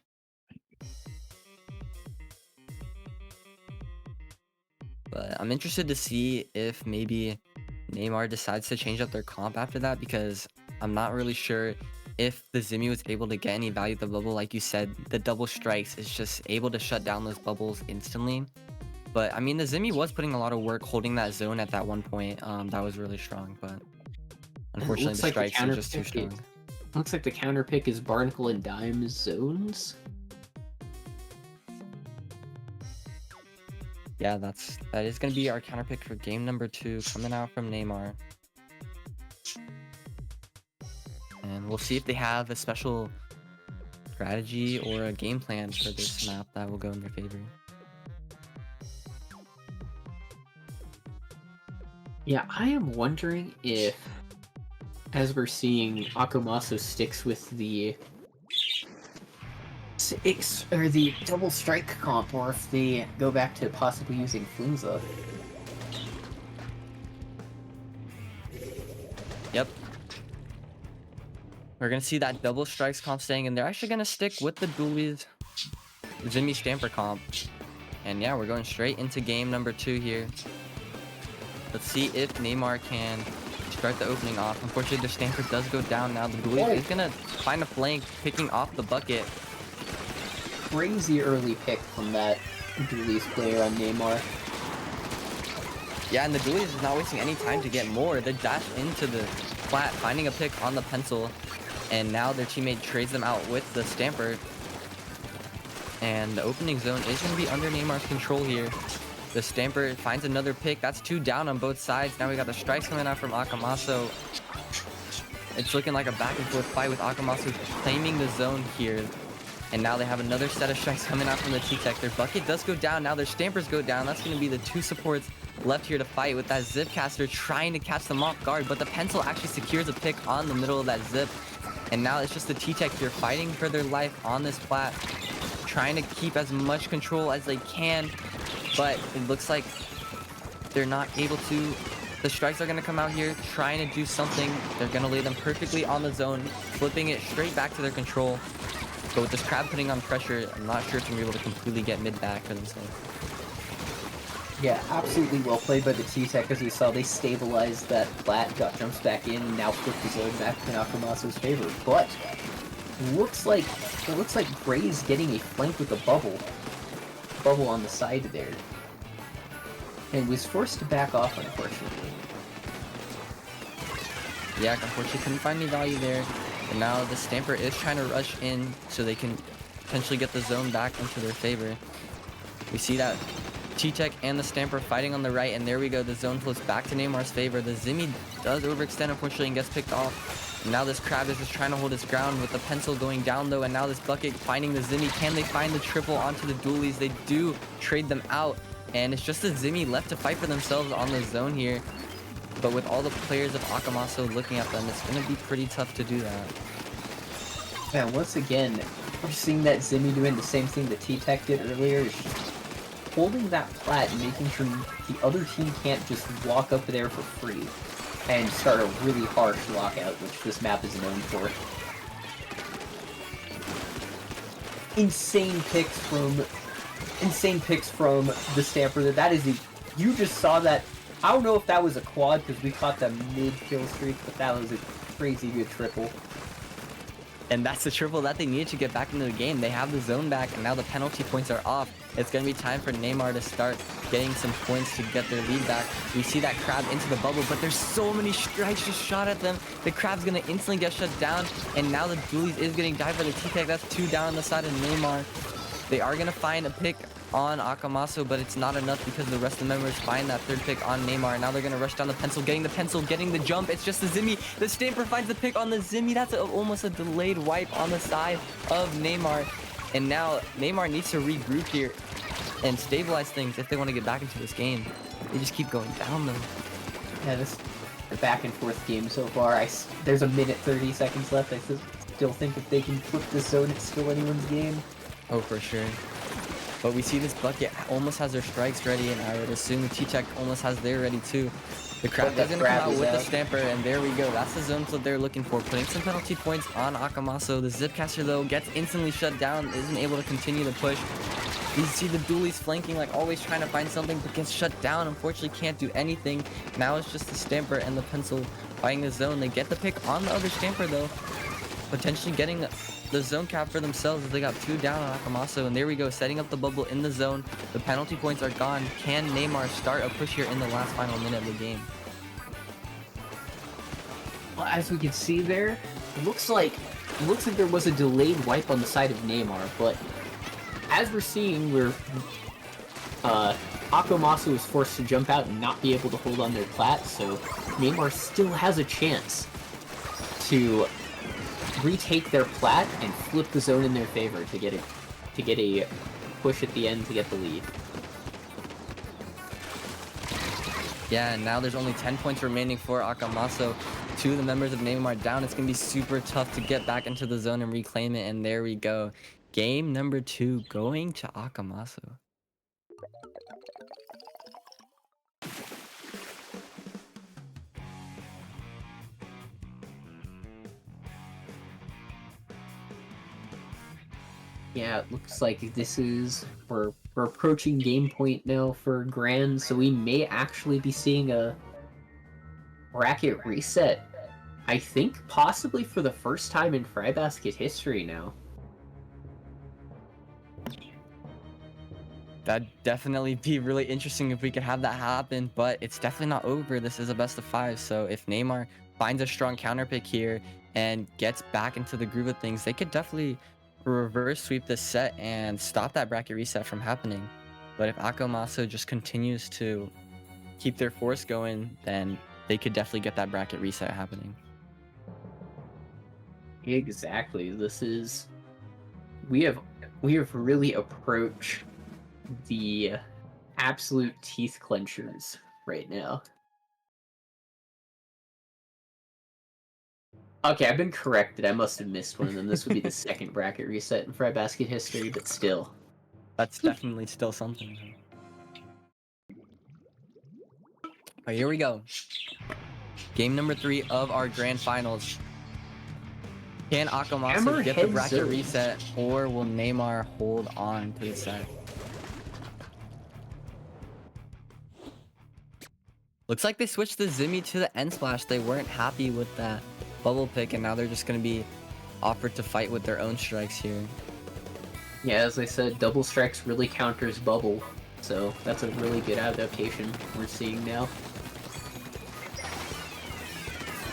But I'm interested to see if maybe Neymar decides to change up their comp after that, because I'm not really sure if the Zimmy was able to get any value at the bubble. Like you said, the double strikes is just able to shut down those bubbles instantly. But I mean, the Zimmy was putting a lot of work holding that zone at that one point. That was really strong, but unfortunately the strikes are just too strong. Looks like the counter pick is Barnacle and Dime zones. Yeah, that is going to be our counter pick for game number 2, coming out from Neymar. And we'll see if they have a special strategy or a game plan for this map that will go in their favor. Yeah, I am wondering if, as we're seeing, Akumasu sticks with the double strike comp, or if they go back to possibly using Funza. Yep. We're going to see that double strikes comp staying, and they're actually going to stick with the Dooley's Zimmy Stamper comp. And yeah, we're going straight into game number 2 here. Let's see if Neymar can start the opening off. Unfortunately, the Stamper does go down now. The Dooley is going to find a flank, picking off the bucket. Crazy early pick from that Dooley's player on Neymar. Yeah, and the Dooley's is not wasting any time to get more. They dash into the flat, finding a pick on the pencil. And now their teammate trades them out with the Stamper. And the opening zone is going to be under Neymar's control here. The Stamper finds another pick. That's 2 down on both sides. Now we got the strikes coming out from Akamaso. It's looking like a back and forth fight with Akamaso claiming the zone here. And now they have another set of strikes coming out from the T-Tech. Their bucket does go down. Now their Stampers go down. That's going to be the 2 supports left here to fight, with that Zipcaster trying to catch them off guard. But the pencil actually secures a pick on the middle of that Zip. And now it's just the T-Tech here fighting for their life on this plat, trying to keep as much control as they can. But it looks like they're not able to. The strikes are going to come out here trying to do something. They're going to lay them perfectly on the zone, flipping it straight back to their control. But with this Crab putting on pressure, I'm not sure if they're able to completely get mid back for themselves. Yeah, absolutely well played by the T-Tech. As we saw, they stabilized that plat, got jumps back in, and now flipped the zone back in Akamasu's favor. But it looks like Gray's getting a flank with a bubble on the side there, and was forced to back off, unfortunately. Yeah, unfortunately couldn't find any value there. And now the Stamper is trying to rush in so they can potentially get the zone back into their favor. We see that T-Tech and the Stamper fighting on the right, and there we go. The zone flips back to Neymar's favor. The Zimmy does overextend, unfortunately, and gets picked off. And now this Crab is just trying to hold his ground with the pencil going down, though. And now this Bucket finding the Zimmy. Can they find the triple onto the Doolies? They do trade them out. And it's just the Zimmy left to fight for themselves on the zone here. But with all the players of Akamaso looking at them, it's going to be pretty tough to do that. And once again, we're seeing that Zimmy doing the same thing that T-Tech did earlier. Is just holding that plat and making sure the other team can't just walk up there for free and start a really harsh lockout, which this map is known for. Insane picks from the Stamper. That is you just saw that. I don't know if that was a quad because we caught the mid-kill streak, but that was a crazy good triple. And that's the triple that they needed to get back into the game. They have the zone back, and now the penalty points are off. It's going to be time for Neymar to start getting some points to get their lead back. We see that Crab into the bubble, but there's so many strikes just shot at them. The Crab's going to instantly get shut down, and now the Doolies is getting dived by the T-Tech. That's 2 down on the side of Neymar. They are going to find a pick on Akamaso, but it's not enough because the rest of the members find that 3rd pick on Neymar. Now they're going to rush down the pencil, getting the jump. It's just the Zimmy. The Stamper finds the pick on the Zimmy. That's almost a delayed wipe on the side of Neymar. And now Neymar needs to regroup here and stabilize things if they want to get back into this game. They just keep going down though. Yeah, this a back and forth game so far. There's a minute 30 seconds left. I still think if they can flip this zone, it's still anyone's game. Oh, for sure. But we see this bucket almost has their strikes ready, and I would assume the T-Tech almost has their ready too. The crab is going to come out with the stamper, and there we go. That's the zones that they're looking for. Putting some penalty points on Akamaso. The Zipcaster, though, gets instantly shut down, isn't able to continue the push. You see the dualies flanking, like always trying to find something, but gets shut down. Unfortunately, can't do anything. Now it's just the stamper and the pencil fighting the zone. They get the pick on the other stamper, though. Potentially getting the zone cap for themselves as they got 2 down on Akamaso. And there we go, setting up the bubble in the zone. The penalty points are gone. Can Neymar start a push here in the last final minute of the game? Well, as we can see there, it looks like there was a delayed wipe on the side of Neymar, but as we're seeing, Akamasu was forced to jump out and not be able to hold on their plat, so Neymar still has a chance to retake their plat and flip the zone in their favor to get a push at the end to get the lead. Yeah, and now there's only 10 points remaining for Akamaso. 2 of the members of Neymar down. It's going to be super tough to get back into the zone and reclaim it, and there we go. Game number 2 going to Akamaso. Yeah, it looks like we're approaching game point now for Grand, so we may actually be seeing a bracket reset. I think possibly for the first time in FryBasket history now. That'd definitely be really interesting if we could have that happen, but it's definitely not over. This is a best of 5, so if Neymar finds a strong counter pick here and gets back into the groove of things, they could definitely reverse sweep this set and stop that bracket reset from happening. But if Akamaso just continues to keep their force going, then they could definitely get that bracket reset happening. Exactly. We have really approached the absolute teeth clenchers right now. Okay, I've been corrected. I must have missed one of them. This would be the second bracket reset in FryBasket history, but still. That's definitely still something. All right, here we go. Game number 3 of our grand finals. Can Akamaso get the bracket reset, or will Neymar hold on to the set? Looks like they switched the Zimmy to the end splash. They weren't happy with that bubble pick, and now they're just going to be offered to fight with their own strikes here. Yeah, as I said, double strikes really counters bubble, so that's a really good adaptation we're seeing now.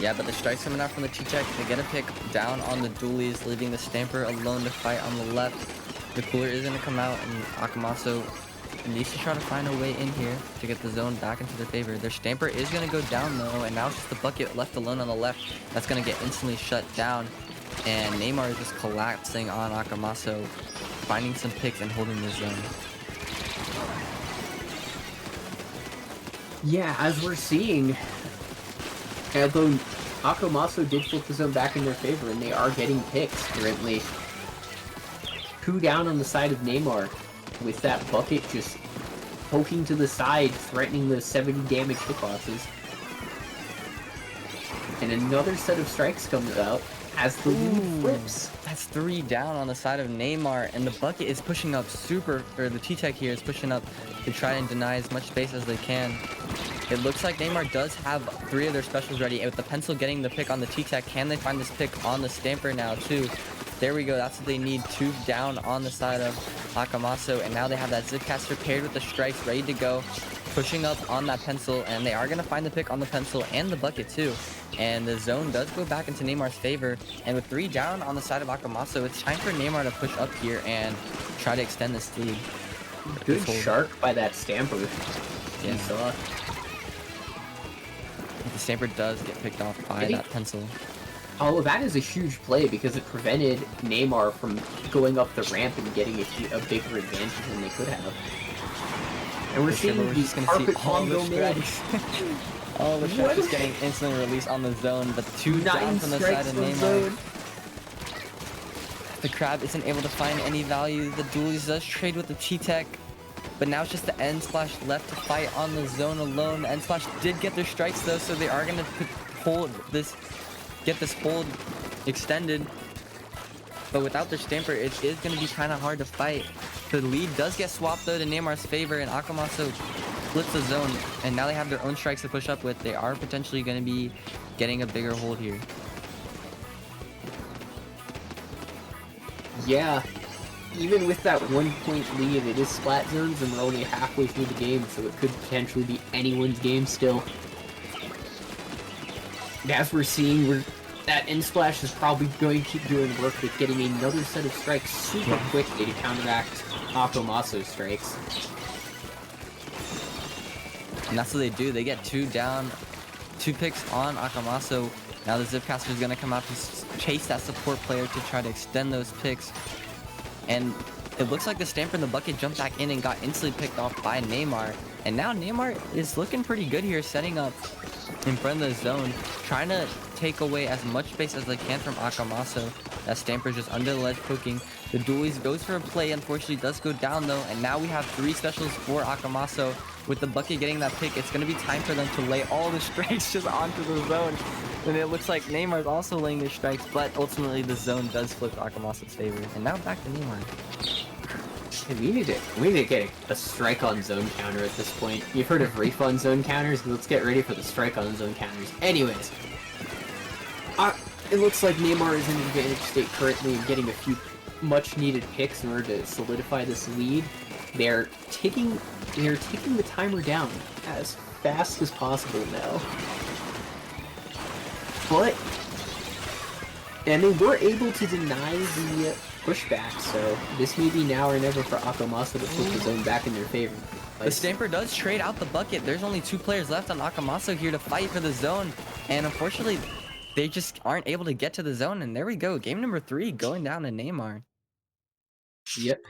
Yeah, but the strikes coming out from the T-Check, they get a pick down on the dualies, leaving the Stamper alone to fight on the left. The cooler is going to come out, and Akamaso needs to try to find a way in here to get the zone back into their favor. Their Stamper is going to go down, though, and now it's just the bucket left alone on the left. That's going to get instantly shut down, and Neymar is just collapsing on Akamaso, finding some picks and holding the zone. Yeah, as we're seeing, although Akamaso did flip the zone back in their favor, and they are getting picks currently. 2 down on the side of Neymar, with that bucket just poking to the side, threatening the 70 damage hitboxes. And another set of strikes comes out as the lead flips. That's 3 down on the side of Neymar, and the bucket is pushing up the T-Tech here is pushing up to try and deny as much space as they can. It looks like Neymar does have 3 of their specials ready, and with the pencil getting the pick on the T-Tech, can they find this pick on the Stamper now too? There we go, that's what they need. 2 down on the side of Akamaso, and now they have that Zipcaster paired with the strikes ready to go, pushing up on that pencil, and they are going to find the pick on the pencil and the bucket too. And the zone does go back into Neymar's favor, and with 3 down on the side of Akamaso, it's time for Neymar to push up here and try to extend this lead. Good shark by that Stamper. Yeah. You saw. The Stamper does get picked off by that pencil. Oh, that is a huge play because it prevented Neymar from going up the ramp and getting a bigger advantage than they could have. And we're For sure, seeing but we're just these gonna see carpet all the combo mid. strikes. All the strikes just getting instantly released on the zone, but 2 down 9 from the side strikes of from Neymar. zone. The Crab isn't able to find any value. The Dualies does trade with the T-Tech, but now it's just the End Splash left to fight on the zone alone. The End Splash did get their strikes though, so they are gonna get this hold extended. But without their Stamper, it is gonna be kind of hard to fight. The lead does get swapped though to Neymar's favor, and Akamaso flips the zone, and now they have their own strikes to push up with. They are potentially gonna be getting a bigger hold here. Yeah, even with that 1-point lead, it is splat zones, and we're only halfway through the game, so it could potentially be anyone's game still. And as we're seeing, that End Splash is probably going to keep doing work with getting another set of strikes super quickly to counteract Akomaso's strikes. And that's what they do. They get 2 down, 2 picks on Akamaso. Now the Zipcaster is going to come out to chase that support player to try to extend those picks. And it looks like the Stamper in the bucket jumped back in and got instantly picked off by Neymar. And now Neymar is looking pretty good here, setting up in front of the zone, trying to take away as much space as they can from Akamaso. That Stamper's just under the ledge poking. The Dualies goes for a play, unfortunately does go down though, and now we have 3 specials for Akamaso. With the bucket getting that pick, it's going to be time for them to lay all the strikes just onto the zone. And it looks like Neymar's also laying their strikes, but ultimately the zone does flip Akamaso's favor. And now back to Neymar. And we need to get a strike on zone counter at this point. You've heard of refund zone counters, but let's get ready for the strike on zone counters. Anyways, it looks like Neymar is in advantage state currently and getting a few much needed picks in order to solidify this lead. They're taking the timer down as fast as possible now. And they were able to deny the pushback, so this may be now or never for Akamaso to flip the zone back in their favor. The Stamper does trade out the bucket. There's only 2 players left on Akamaso here to fight for the zone, and unfortunately, they just aren't able to get to the zone, and there we go. Game number 3 going down to Neymar. Yep.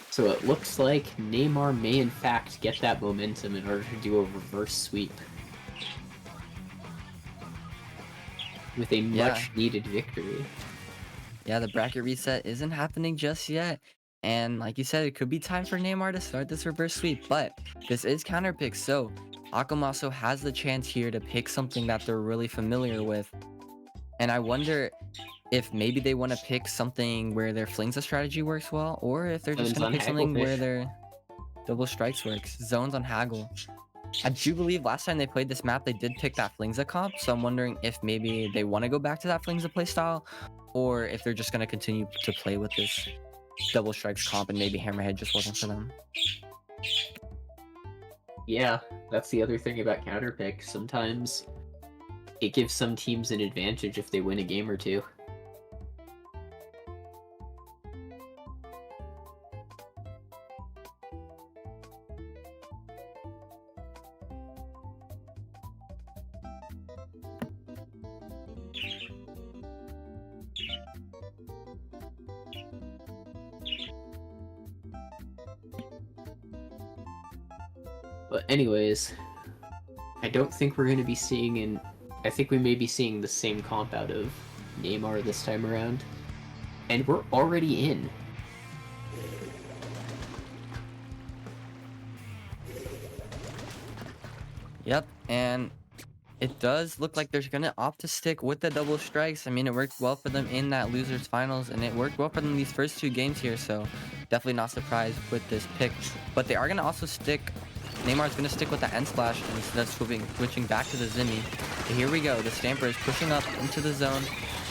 So it looks like Neymar may in fact get that momentum in order to do a reverse sweep. With a much needed victory. Yeah, the bracket reset isn't happening just yet. And like you said, it could be time for Neymar to start this reverse sweep, but this is counter pick, so Akamaso has the chance here to pick something that they're really familiar with. And I wonder if maybe they want to pick something where their Flingza strategy works well, or if they're just going to pick something where their double strikes works. Zones on Haggle. I do believe last time they played this map, they did pick that Flingza comp, so I'm wondering if maybe they want to go back to that Flingza playstyle, or if they're just going to continue to play with this double strikes comp and maybe Hammerhead just wasn't for them. Yeah, that's the other thing about counter pick. Sometimes it gives some teams an advantage if they win a game or two. But anyways, I don't think we're going to be seeing I think we may be seeing the same comp out of Neymar this time around. And we're already in. Yep, and it does look like they're gonna opt to stick with the double strikes. I mean, it worked well for them in that losers finals, and it worked well for them these first 2 games here, so definitely not surprised with this pick. But they are gonna also stick, Neymar's gonna stick with the End Splash instead of switching back to the Zimmy. So here we go, the Stamper is pushing up into the zone,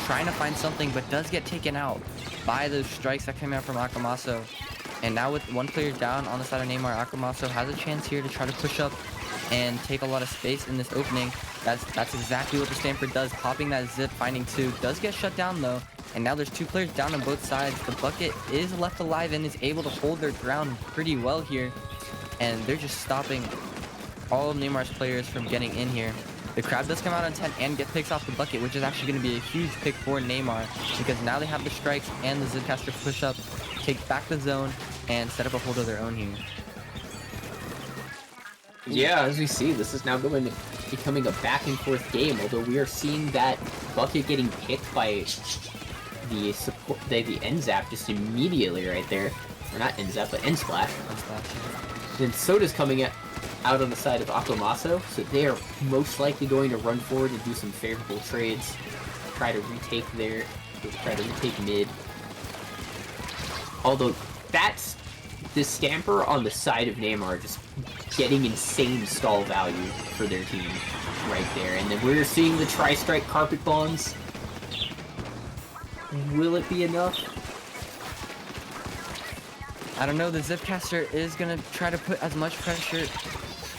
trying to find something, but does get taken out by those strikes that came out from Akamaso. And now with 1 player down on the side of Neymar, Akamaso has a chance here to try to push up and take a lot of space in this opening. That's exactly what the Stamper does, popping that zip, finding 2. Does get shut down though, and now there's 2 players down on both sides. The bucket is left alive and is able to hold their ground pretty well here, and they're just stopping all of Neymar's players from getting in here. The crab does come out on 10 and get picks off the bucket, which is actually going to be a huge pick for Neymar because now they have the strikes and the Zipcaster push up, take back the zone, and set up a hold of their own here. Yeah, as we see, this is now becoming a back and forth game, although we are seeing that bucket getting picked by the support, the end zap just immediately right there. Or not end zap, but end splash. Then Soda's coming out on the side of Akumaso, so they are most likely going to run forward and do some favorable trades, try to retake mid. Although that's the Stamper on the side of Neymar just getting insane stall value for their team right there. And then we're seeing the Tri-Strike Carpet Bombs. Will it be enough? I don't know, the Zipcaster is going to try to put as much pressure,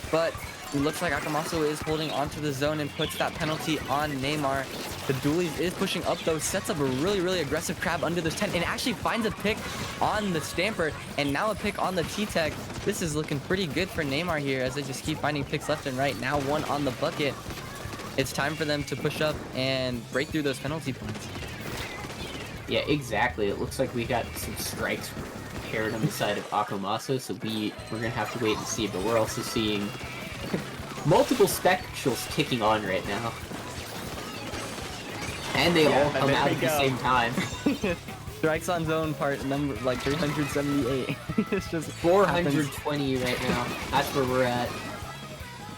but it looks like Akumaso is holding onto the zone and puts that penalty on Neymar. The Doolies is pushing up though, sets up a really aggressive crab under this tent and actually finds a pick on the Stamper and now a pick on the T-Tech. This is looking pretty good for Neymar here as they just keep finding picks left and right. Now one on the bucket. It's time for them to push up and break through those penalty points. Yeah, exactly. It looks like we got some strikes paired on the side of Akumaso, so we're gonna have to wait and see, but we're also seeing multiple spectrals kicking on right now. And they all come out at the same time. Strikes on zone part number like 378. It's just 420 right now. That's where we're at.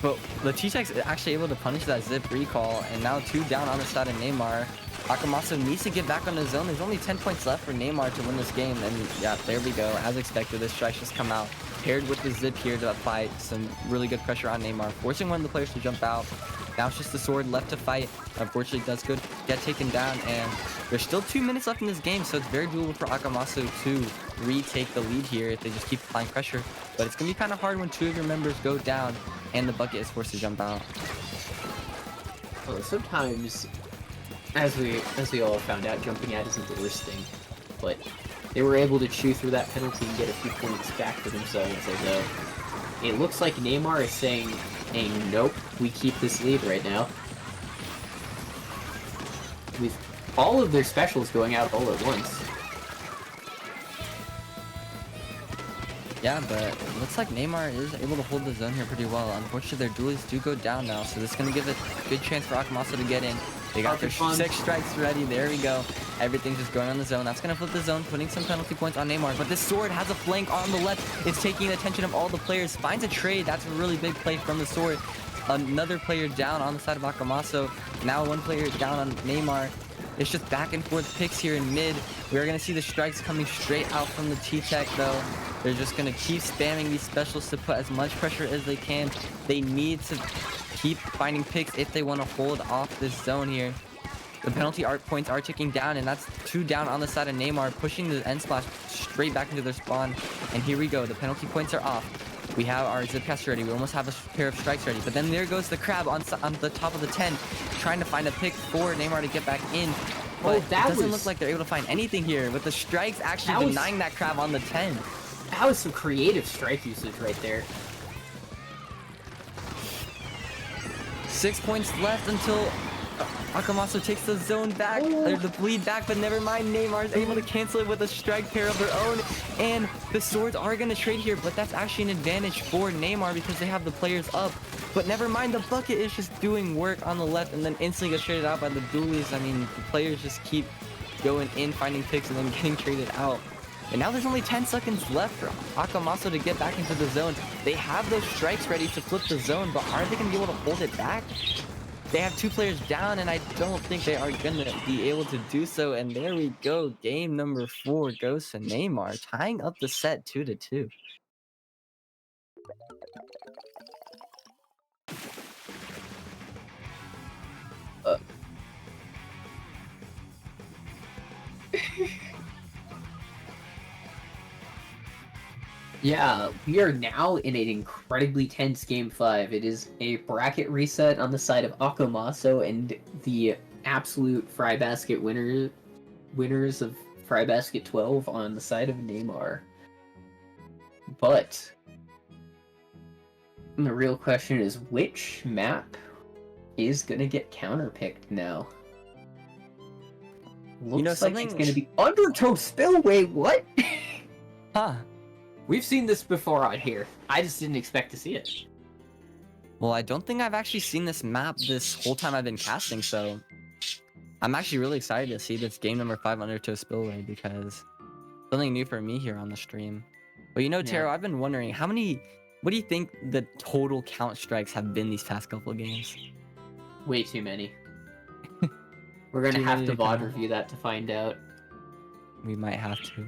But the T-Tech's actually able to punish that zip recall, and now 2 down on the side of Neymar. Akumaso needs to get back on the zone. There's only 10 points left for Neymar to win this game, and yeah, there we go. As expected, the strikes just come out, paired with the zip here to apply some really good pressure on Neymar, forcing one of the players to jump out. Now it's just the sword left to fight. Unfortunately, it does get taken down, and there's still 2 minutes left in this game, so it's very doable for Akumaso to retake the lead here if they just keep applying pressure. But it's going to be kind of hard when 2 of your members go down and the bucket is forced to jump out. Well, sometimes, as we all found out, jumping out isn't the worst thing. But they were able to chew through that penalty and get a few points back for themselves as though. It looks like Neymar is saying, hey, nope, we keep this lead right now. With all of their specials going out all at once. Yeah, but it looks like Neymar is able to hold the zone here pretty well. Unfortunately, their duelies do go down now, so this is going to give a good chance for Akumaso to get in. They got their 6 strikes ready. There we go. Everything's just going on the zone. That's going to flip the zone, putting some penalty points on Neymar. But this sword has a flank on the left. It's taking the attention of all the players. Finds a trade. That's a really big play from the sword. Another player down on the side of Akumaso. Now 1 player down on Neymar. It's just back and forth picks here in mid. We're going to see the strikes coming straight out from the T-Tech, though. They're just going to keep spamming these specials to put as much pressure as they can. They need to keep finding picks if they want to hold off this zone here. The penalty points are ticking down, and that's 2 down on the side of Neymar, pushing the end splash straight back into their spawn. And here we go. The penalty points are off. We have our Zipcaster ready. We almost have a pair of strikes ready. But then there goes the crab on the top of the 10, trying to find a pick for Neymar to get back in. But it doesn't look like they're able to find anything here, with the strikes actually denying that crab on the 10. That was some creative strike usage right there. 6 points left until Akumaso takes the zone back, or the bleed back, but never mind. Neymar is able to cancel it with a strike pair of their own, and the swords are going to trade here, but that's actually an advantage for Neymar because they have the players up. But never mind, the bucket is just doing work on the left and then instantly gets traded out by the duelies. I mean, the players just keep going in, finding picks, and then getting traded out. And now there's only 10 seconds left for Akumaso to get back into the zone. They have those strikes ready to flip the zone, but are they going to be able to hold it back? They have 2 players down, and I don't think they are going to be able to do so. And there we go. Game number 4 goes to Neymar, tying up the set 2-2. Yeah, we are now in an incredibly tense Game 5. It is a bracket reset on the side of Akumaso and the absolute Fry Basket winners of Fry Basket 12 on the side of Neymar. But the real question is, which map is gonna get counterpicked now. Looks You know, like something... it's gonna be Undertow Spillway. What? Huh. We've seen this before on here. I just didn't expect to see it. Well, I don't think I've actually seen this map this whole time I've been casting, so... I'm actually really excited to see this game number 5 Undertow Spillway, because... something new for me here on the stream. But you know, Taro, I've been wondering, how many... what do you think the total count strikes have been these past couple of games? Way too many. We're gonna Too have many to to VOD count. review that to find out. We might have to.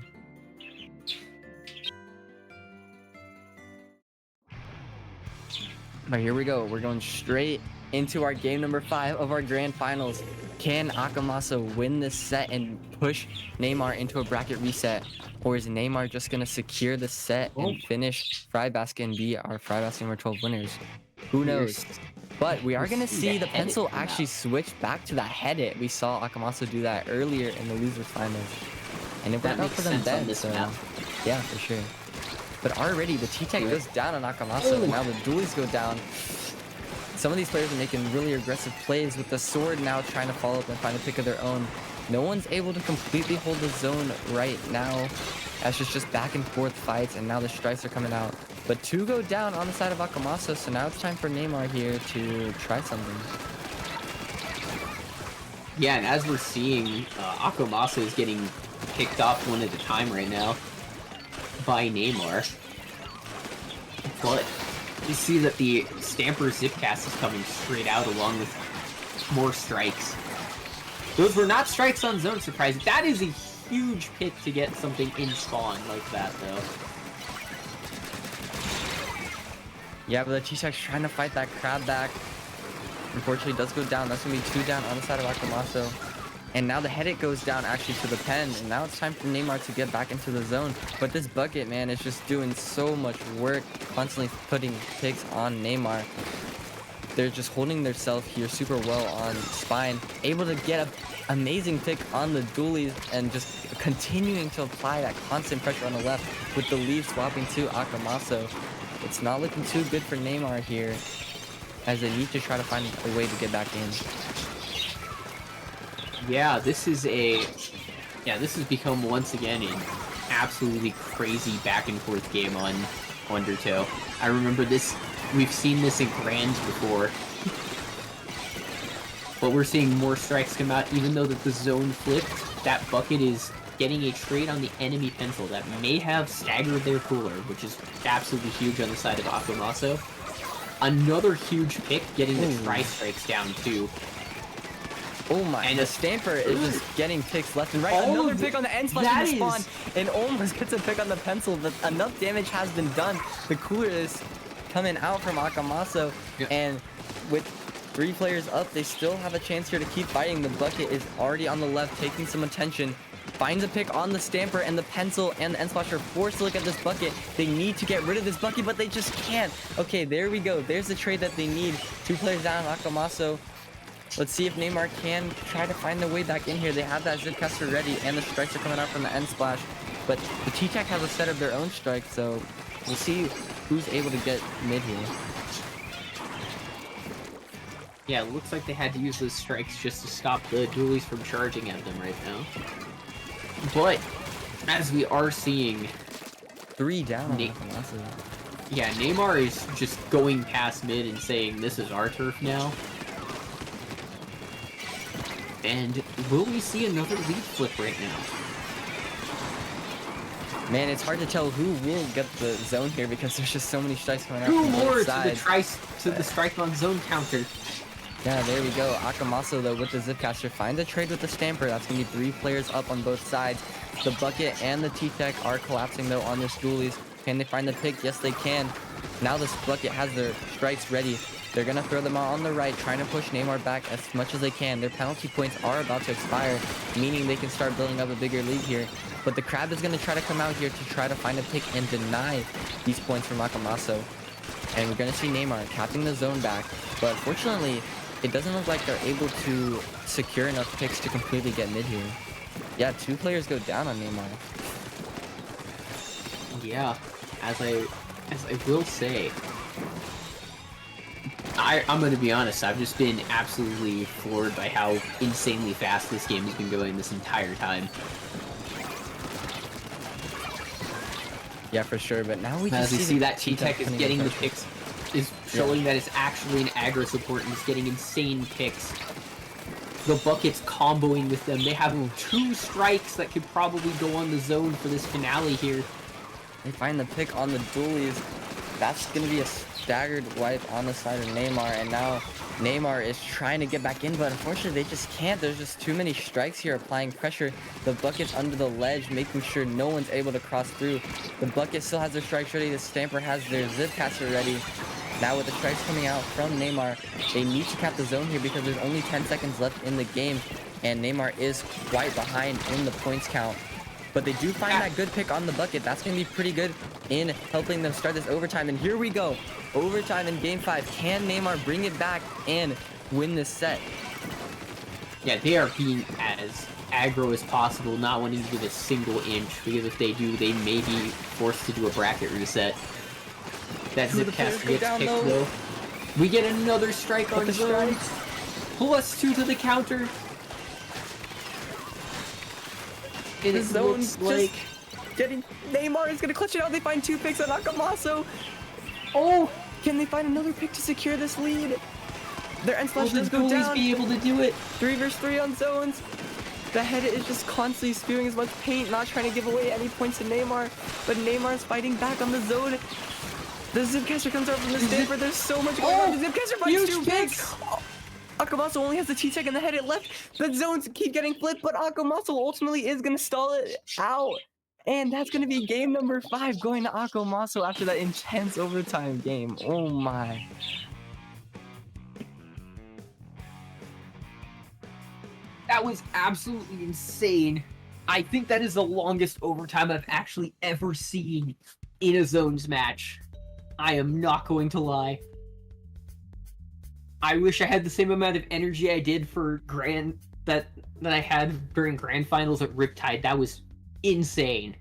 But here we go. We're going straight into our game number 5 of our grand finals. Can Akamasa win this set and push Neymar into a bracket reset? Or is Neymar just going to secure the set and finish Fry Basket and be our Fry Basket number 12 winners? Who knows? But we are going to see the pencil actually switch back to that head it. We saw Akamasa do that earlier in the losers finals. And it worked out for them then, so yeah, for sure. But already the T-Tech goes down on Akamasa, and now the dualies go down. Some of these players are making really aggressive plays with the sword now trying to follow up and find a pick of their own. No one's able to completely hold the zone right now. That's just back and forth fights, and now the strikes are coming out. But 2 go down on the side of Akamasa, so now it's time for Neymar here to try something. Yeah, and as we're seeing, Akamasa is getting picked off one at a time right now by Neymar. But you see that the Stamper Zipcast is coming straight out along with more strikes. Those were not strikes on zone, surprising. That is a huge pick to get something in spawn like that, though. Yeah, but the T-Tech's trying to fight that crab back. Unfortunately, it does go down. That's going to be 2 down on the side of Akamasa. And now the headache goes down actually to the pen. And now it's time for Neymar to get back into the zone. But this bucket, man, is just doing so much work, constantly putting picks on Neymar. They're just holding themselves here super well on Spine. Able to get an amazing pick on the dualies and just continuing to apply that constant pressure on the left with the lead swapping to Akamasa. It's not looking too good for Neymar here, as they need to try to find a way to get back in. Yeah, this has become once again an absolutely crazy back and forth game on Undertow. I remember this, we've seen this in Grands before. But we're seeing more strikes come out, even though that the zone flipped. That bucket is getting a trade on the enemy pencil that may have staggered their cooler, which is absolutely huge on the side of Akamasa. Another huge pick, getting the tri-strikes down too. Oh my, and the Stamper is just getting picks left and right. Another pick on the end slash in the spawn, and almost gets a pick on the pencil, but enough damage has been done. The cooler is coming out from Akamasa, and with 3 players up, they still have a chance here to keep fighting. The bucket is already on the left, taking some attention. Finds a pick on the Stamper, and the pencil and the end slash are forced to look at this bucket. They need to get rid of this bucket, but they just can't. Okay, there we go. There's the trade that they need. 2 players down, Akamasa. Let's see if Neymar can try to find their way back in here. They have that Zipcaster ready, and the strikes are coming out from the end splash. But the T-Tech has a set of their own strikes, so we'll see who's able to get mid here. Yeah, it looks like they had to use those strikes just to stop the dualies from charging at them right now. But, as we are seeing... 3 down. Yeah, Neymar is just going past mid and saying, this is our turf now. And will we see another lead flip right now? Man, it's hard to tell who will get the zone here because there's just so many strikes coming out 2 from more both to the strike on zone counter. Yeah, there we go. Akamasa, though, with the Zipcaster, finds a trade with the Stamper. That's going to be 3 players up on both sides. The bucket and the T-Tech are collapsing, though, on this dualies. Can they find the pick? Yes, they can. Now this bucket has their strikes ready. They're going to throw them out on the right, trying to push Neymar back as much as they can. Their penalty points are about to expire, meaning they can start building up a bigger lead here. But the Crab is going to try to come out here to try to find a pick and deny these points from Akamasa. And we're going to see Neymar capping the zone back. But fortunately, it doesn't look like they're able to secure enough picks to completely get mid here. Yeah, 2 players go down on Neymar. Yeah, as I will say, I'm gonna be honest, I've just been absolutely floored by how insanely fast this game has been going this entire time. Yeah, for sure. But now we As just you see that T-Tech is putting getting the pressure. picks, is showing that it's actually an aggro support and is getting insane picks. The Buckets comboing with them. They have 2 strikes that could probably go on the zone for this finale here. They find the pick on the dualies. That's going to be a staggered wipe on the side of Neymar. And now Neymar is trying to get back in, but unfortunately they just can't. There's just too many strikes here applying pressure. The Bucket's under the ledge, making sure no one's able to cross through. The Bucket still has their strikes ready. The Stamper has their zip caster ready. Now with the strikes coming out from Neymar, they need to cap the zone here because there's only 10 seconds left in the game. And Neymar is quite behind in the points count. But they do find that good pick on the Bucket. That's going to be pretty good in helping them start this overtime. And here we go. Overtime in Game 5. Can Neymar bring it back and win this set? Yeah, they are being as aggro as possible, not wanting to give a single inch, because if they do, they may be forced to do a bracket reset. That zip caster gets picked though. We get another strike on zone. +2 to the counter. And The it zone's looks like... getting... Neymar is going to clutch it out. They find 2 picks on Akamaso. Oh! Can they find another pick to secure this lead? Their end slash Will does the go goalies down. be able to do it? 3 versus 3 on zones. The head is just constantly spewing as much paint, not trying to give away any points to Neymar. But Neymar is fighting back on the zone. The Zipcaster comes out from the Stamper. There's so much going on. The Zipcaster finds 2 picks. Akamaso only has the T-Tech in the head. It left. The zones keep getting flipped, but Akamaso ultimately is going to stall it out. And that's going to be game number 5 going to Akamaso after that intense overtime game. Oh my. That was absolutely insane. I think that is the longest overtime I've actually ever seen in a zones match. I am not going to lie. I wish I had the same amount of energy I did for Grand that I had during Grand Finals at Riptide. That was insane.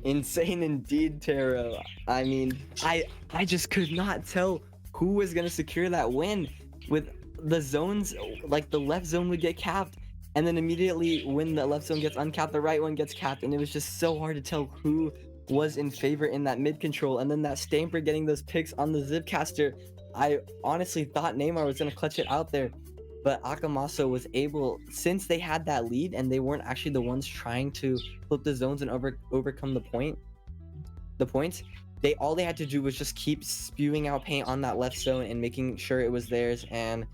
Insane indeed, Taro. I mean, I just could not tell who was gonna secure that win. With the zones, like the left zone would get capped, and then immediately when the left zone gets uncapped, the right one gets capped, and it was just so hard to tell who was in favor in that mid control. And then that Stamper getting those picks on the Zipcaster, I honestly thought Neymar was gonna clutch it out there. But Akamaso was able, since they had that lead and they weren't actually the ones trying to flip the zones and overcome the points, all they had to do was just keep spewing out paint on that left zone and making sure it was theirs. And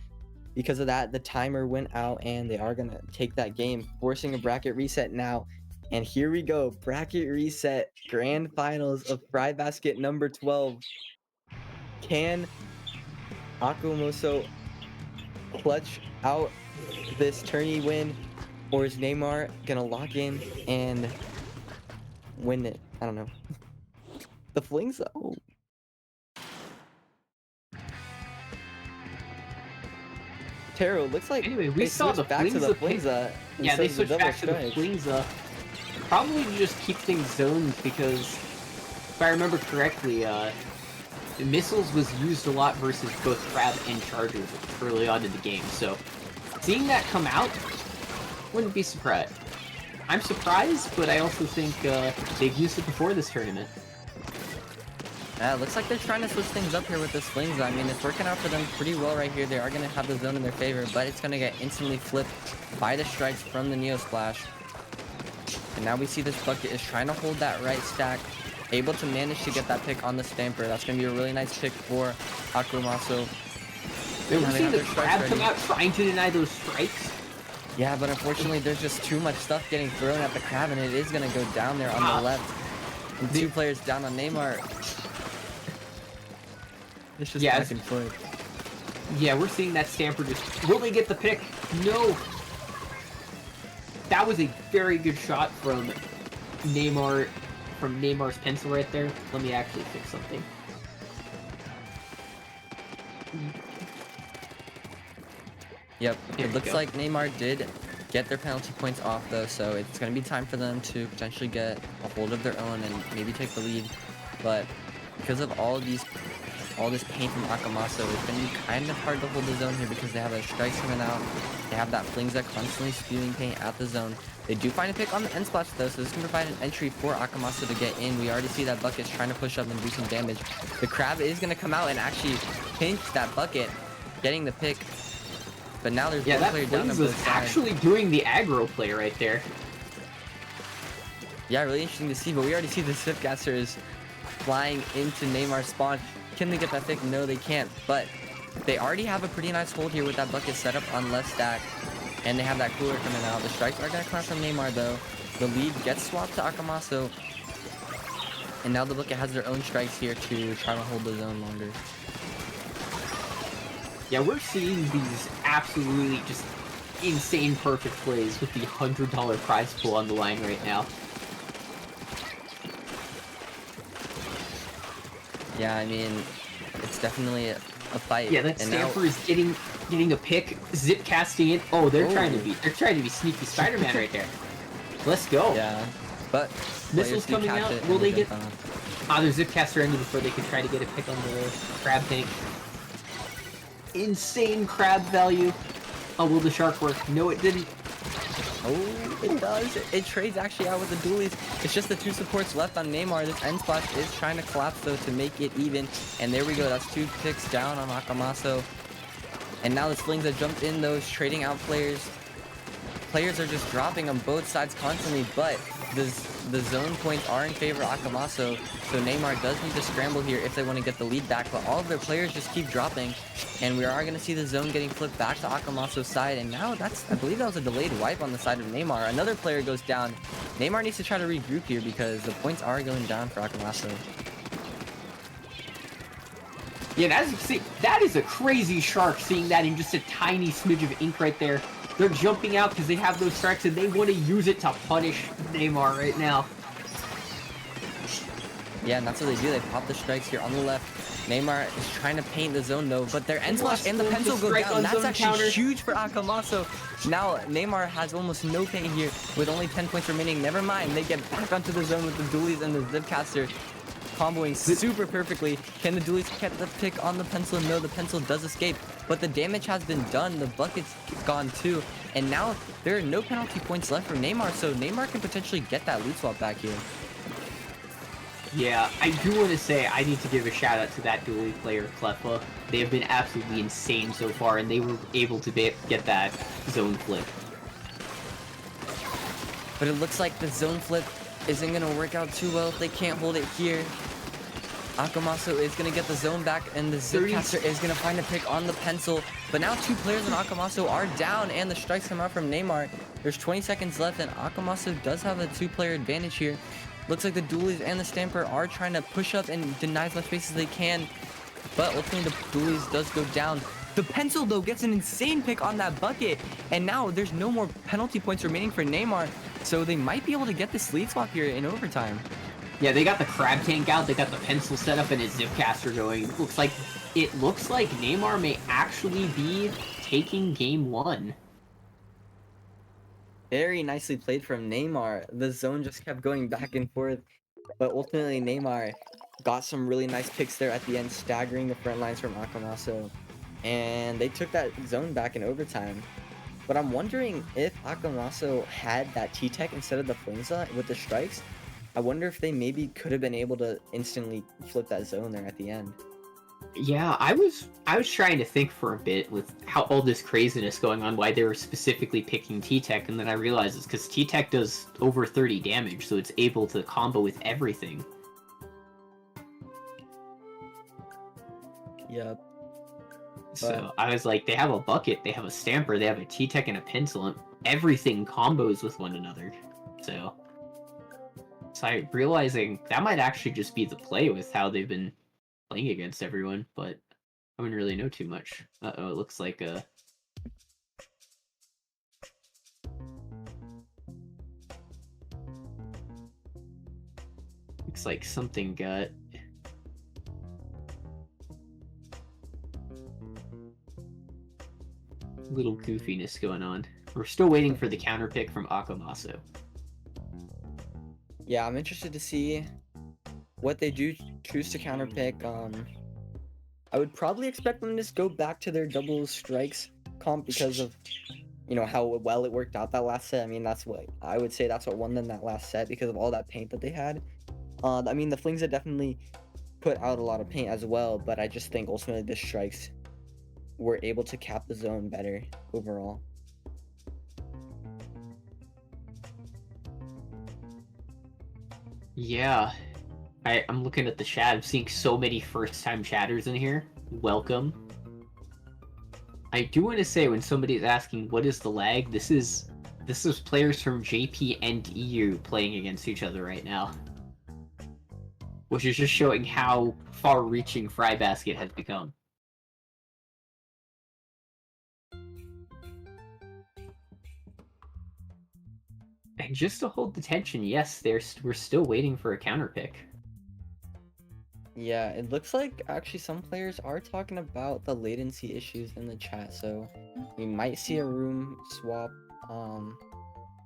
because of that, the timer went out and they are gonna take that game, forcing a bracket reset now. And here we go, bracket reset, grand finals of Fry Basket number 12. Can Akamaso clutch out this tourney win, or is Neymar gonna lock in and win it? I don't know. The flings though. Taro, looks like Anyway, we they saw the switched back to the Flingza Flingza. Yeah, instead they of switched double back to the strikes. Flingza. Probably to just keep things zoned because, if I remember correctly, missiles was used a lot versus both Crab and Chargers early on in the game. So, seeing that come out, wouldn't be surprised. I'm surprised, but I also think they've used it before this tournament. Yeah, it looks like they're trying to switch things up here with this Flingza. I mean, it's working out for them pretty well right here. They are going to have the zone in their favor, but it's going to get instantly flipped by the strikes from the Neo Splash. And now we see this Bucket is trying to hold that right stack, able to manage to get that pick on the Stamper. That's going to be a really nice pick for Akamaso. We're seeing the Crab come out trying to deny those strikes. Yeah, but unfortunately, there's just too much stuff getting thrown at the Crab, and it is going to go down there on the left. And 2 players down on Neymar. It's just back and forth. Yeah, we're seeing that Stamper just... Will they get the pick? No! That was a very good shot from Neymar, from Neymar's pencil right there. Let me actually fix something. Yep, it looks like Neymar did get their penalty points off though, so it's going to be time for them to potentially get a hold of their own and maybe take the lead. But because of all of these all this paint from Akamaso. It's going to be kind of hard to hold the zone here because they have a strikes coming out. They have that Flingza constantly spewing paint at the zone. They do find a pick on the end splash though, so this can provide an entry for Akamaso to get in. We already see that Bucket's trying to push up and do some damage. The Crab is going to come out and actually pinch that Bucket, getting the pick. But now there's one player down on both sides. Actually doing the aggro play right there. Yeah, really interesting to see, but we already see the Zipcaster is flying into Neymar's spawn. Can they get that pick? No, they can't, but they already have a pretty nice hold here with that Bucket set up on left stack, and they have that cooler coming out. The strikes are going to come from Neymar, though. The lead gets swapped to Akamaso, and now the Bucket has their own strikes here to try to hold the zone longer. Yeah, we're seeing these absolutely just insane perfect plays with the $100 prize pool on the line right now. Yeah, I mean, it's definitely a fight. Yeah, that Stamper is getting a pick, zip casting it. Oh, they're trying to be sneaky Spider-Man right there. Let's go. Yeah, but missiles coming out. Will they get? Their zip caster ended before they could try to get a pick on the crab tank. Insane crab value. Oh, will the shark work? No, it didn't. Oh, it does. It trades actually out with the dualies. It's just the two supports left on Neymar. This end splash is trying to collapse though to make it even. And there we go. That's 2 picks down on Akamaso. And now the Slings that jumped in those trading out players. Players are just dropping on both sides constantly, but the zone points are in favor of Akamaso. So Neymar does need to scramble here if they want to get the lead back, but all of their players just keep dropping. And we are going to see the zone getting flipped back to Akamaso's side. And now I believe that was a delayed wipe on the side of Neymar. Another player goes down. Neymar needs to try to regroup here because the points are going down for Akamaso. Yeah, as you can see, that is a crazy shark, seeing that in just a tiny smidge of ink right there. They're jumping out because they have those strikes and they want to use it to punish Neymar right now. Yeah, and that's what they do. They pop the strikes here on the left. Neymar is trying to paint the zone though, but their end splash and the pencil go down. That's actually huge for Akamaso. Now Neymar has almost no paint here with only 10 points remaining. Never mind, they get back onto the zone with the dualies and the Zipcaster comboing super perfectly. Can the dualies get the pick on the pencil? No, the pencil does escape, but the damage has been done. The Bucket's gone too, and now there are no penalty points left for Neymar, so Neymar can potentially get that lead swap back here. Yeah, I do want to say I need to give a shout out to that duelie player, Cleffa. They have been absolutely insane so far, and they were able to get that zone flip. But it looks like the zone flip isn't going to work out too well if they can't hold it here. Akamaso is going to get the zone back, and the Zipcaster is going to find a pick on the pencil. But now 2 players on Akamaso are down, and the strikes come out from Neymar. There's 20 seconds left, and Akamaso does have a 2-player advantage here. Looks like the dualies and the Stamper are trying to push up and deny as much space as they can. But ultimately, the dualies does go down. The pencil, though, gets an insane pick on that Bucket. And now there's no more penalty points remaining for Neymar. So they might be able to get this lead swap here in overtime. Yeah, they got the crab tank out, they got the pencil set up, and a Zipcaster going. It looks like Neymar may actually be taking game 1. Very nicely played from Neymar. The zone just kept going back and forth. But ultimately, Neymar got some really nice picks there at the end, staggering the front lines from Akamaso. And they took that zone back in overtime. But I'm wondering if Akamaso had that T-Tech instead of the Flingza with the strikes. I wonder if they maybe could have been able to instantly flip that zone there at the end. Yeah, I was trying to think for a bit with how all this craziness going on, why they were specifically picking T-Tech, and then I realized it's because T-Tech does over 30 damage, so it's able to combo with everything. Yep. So I was like, they have a Bucket, they have a Stamper, they have a T-Tech and a Pencil, and everything combos with one another. So I'm realizing that might actually just be the play with how they've been playing against everyone, but I wouldn't really know too much. Uh-oh, it looks like looks like something got little goofiness going on. We're still waiting for the counter pick from Akamaso. Yeah, I'm interested to see what they do choose to counterpick. I would probably expect them to just go back to their double strikes comp because of, you know, how well it worked out that last set. I mean, that's what I would say. That's what won them that last set because of all that paint that they had. I mean, the Flings had definitely put out a lot of paint as well, but I just think ultimately the strikes were able to cap the zone better overall. Yeah. I'm looking at the chat. I'm seeing so many first-time chatters in here. Welcome. I do want to say when somebody's asking what is the lag, this is players from JP and EU playing against each other right now. Which is just showing how far-reaching Fry Basket has become. And just to hold the tension, yes, we're still waiting for a counter pick. Yeah, it looks like actually some players are talking about the latency issues in the chat, so we might see a room swap,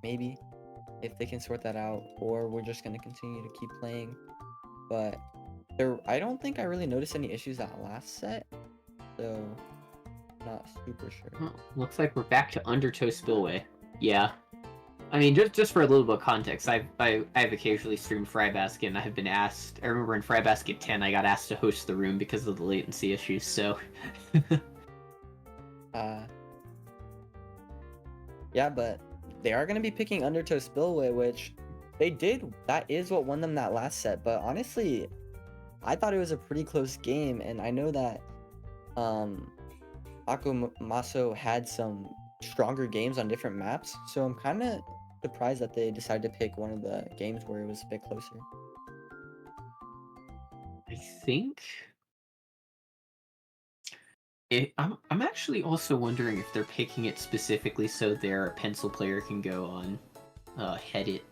maybe, if they can sort that out, or we're just gonna continue to keep playing. But I don't think I really noticed any issues that last set, so not super sure. Well, looks like we're back to Undertow Spillway. Yeah. I mean, just for a little bit of context, I've occasionally streamed Fry Basket, and I have been asked. I remember in Fry Basket 10, I got asked to host the room because of the latency issues. So, yeah, but they are gonna be picking Undertow Spillway, which they did. That is what won them that last set. But honestly, I thought it was a pretty close game, and I know that Akumaso had some stronger games on different maps, so I'm kind of surprised that they decided to pick one of the games where it was a bit closer. I think I'm actually also wondering if they're picking it specifically so their pencil player can go on head it.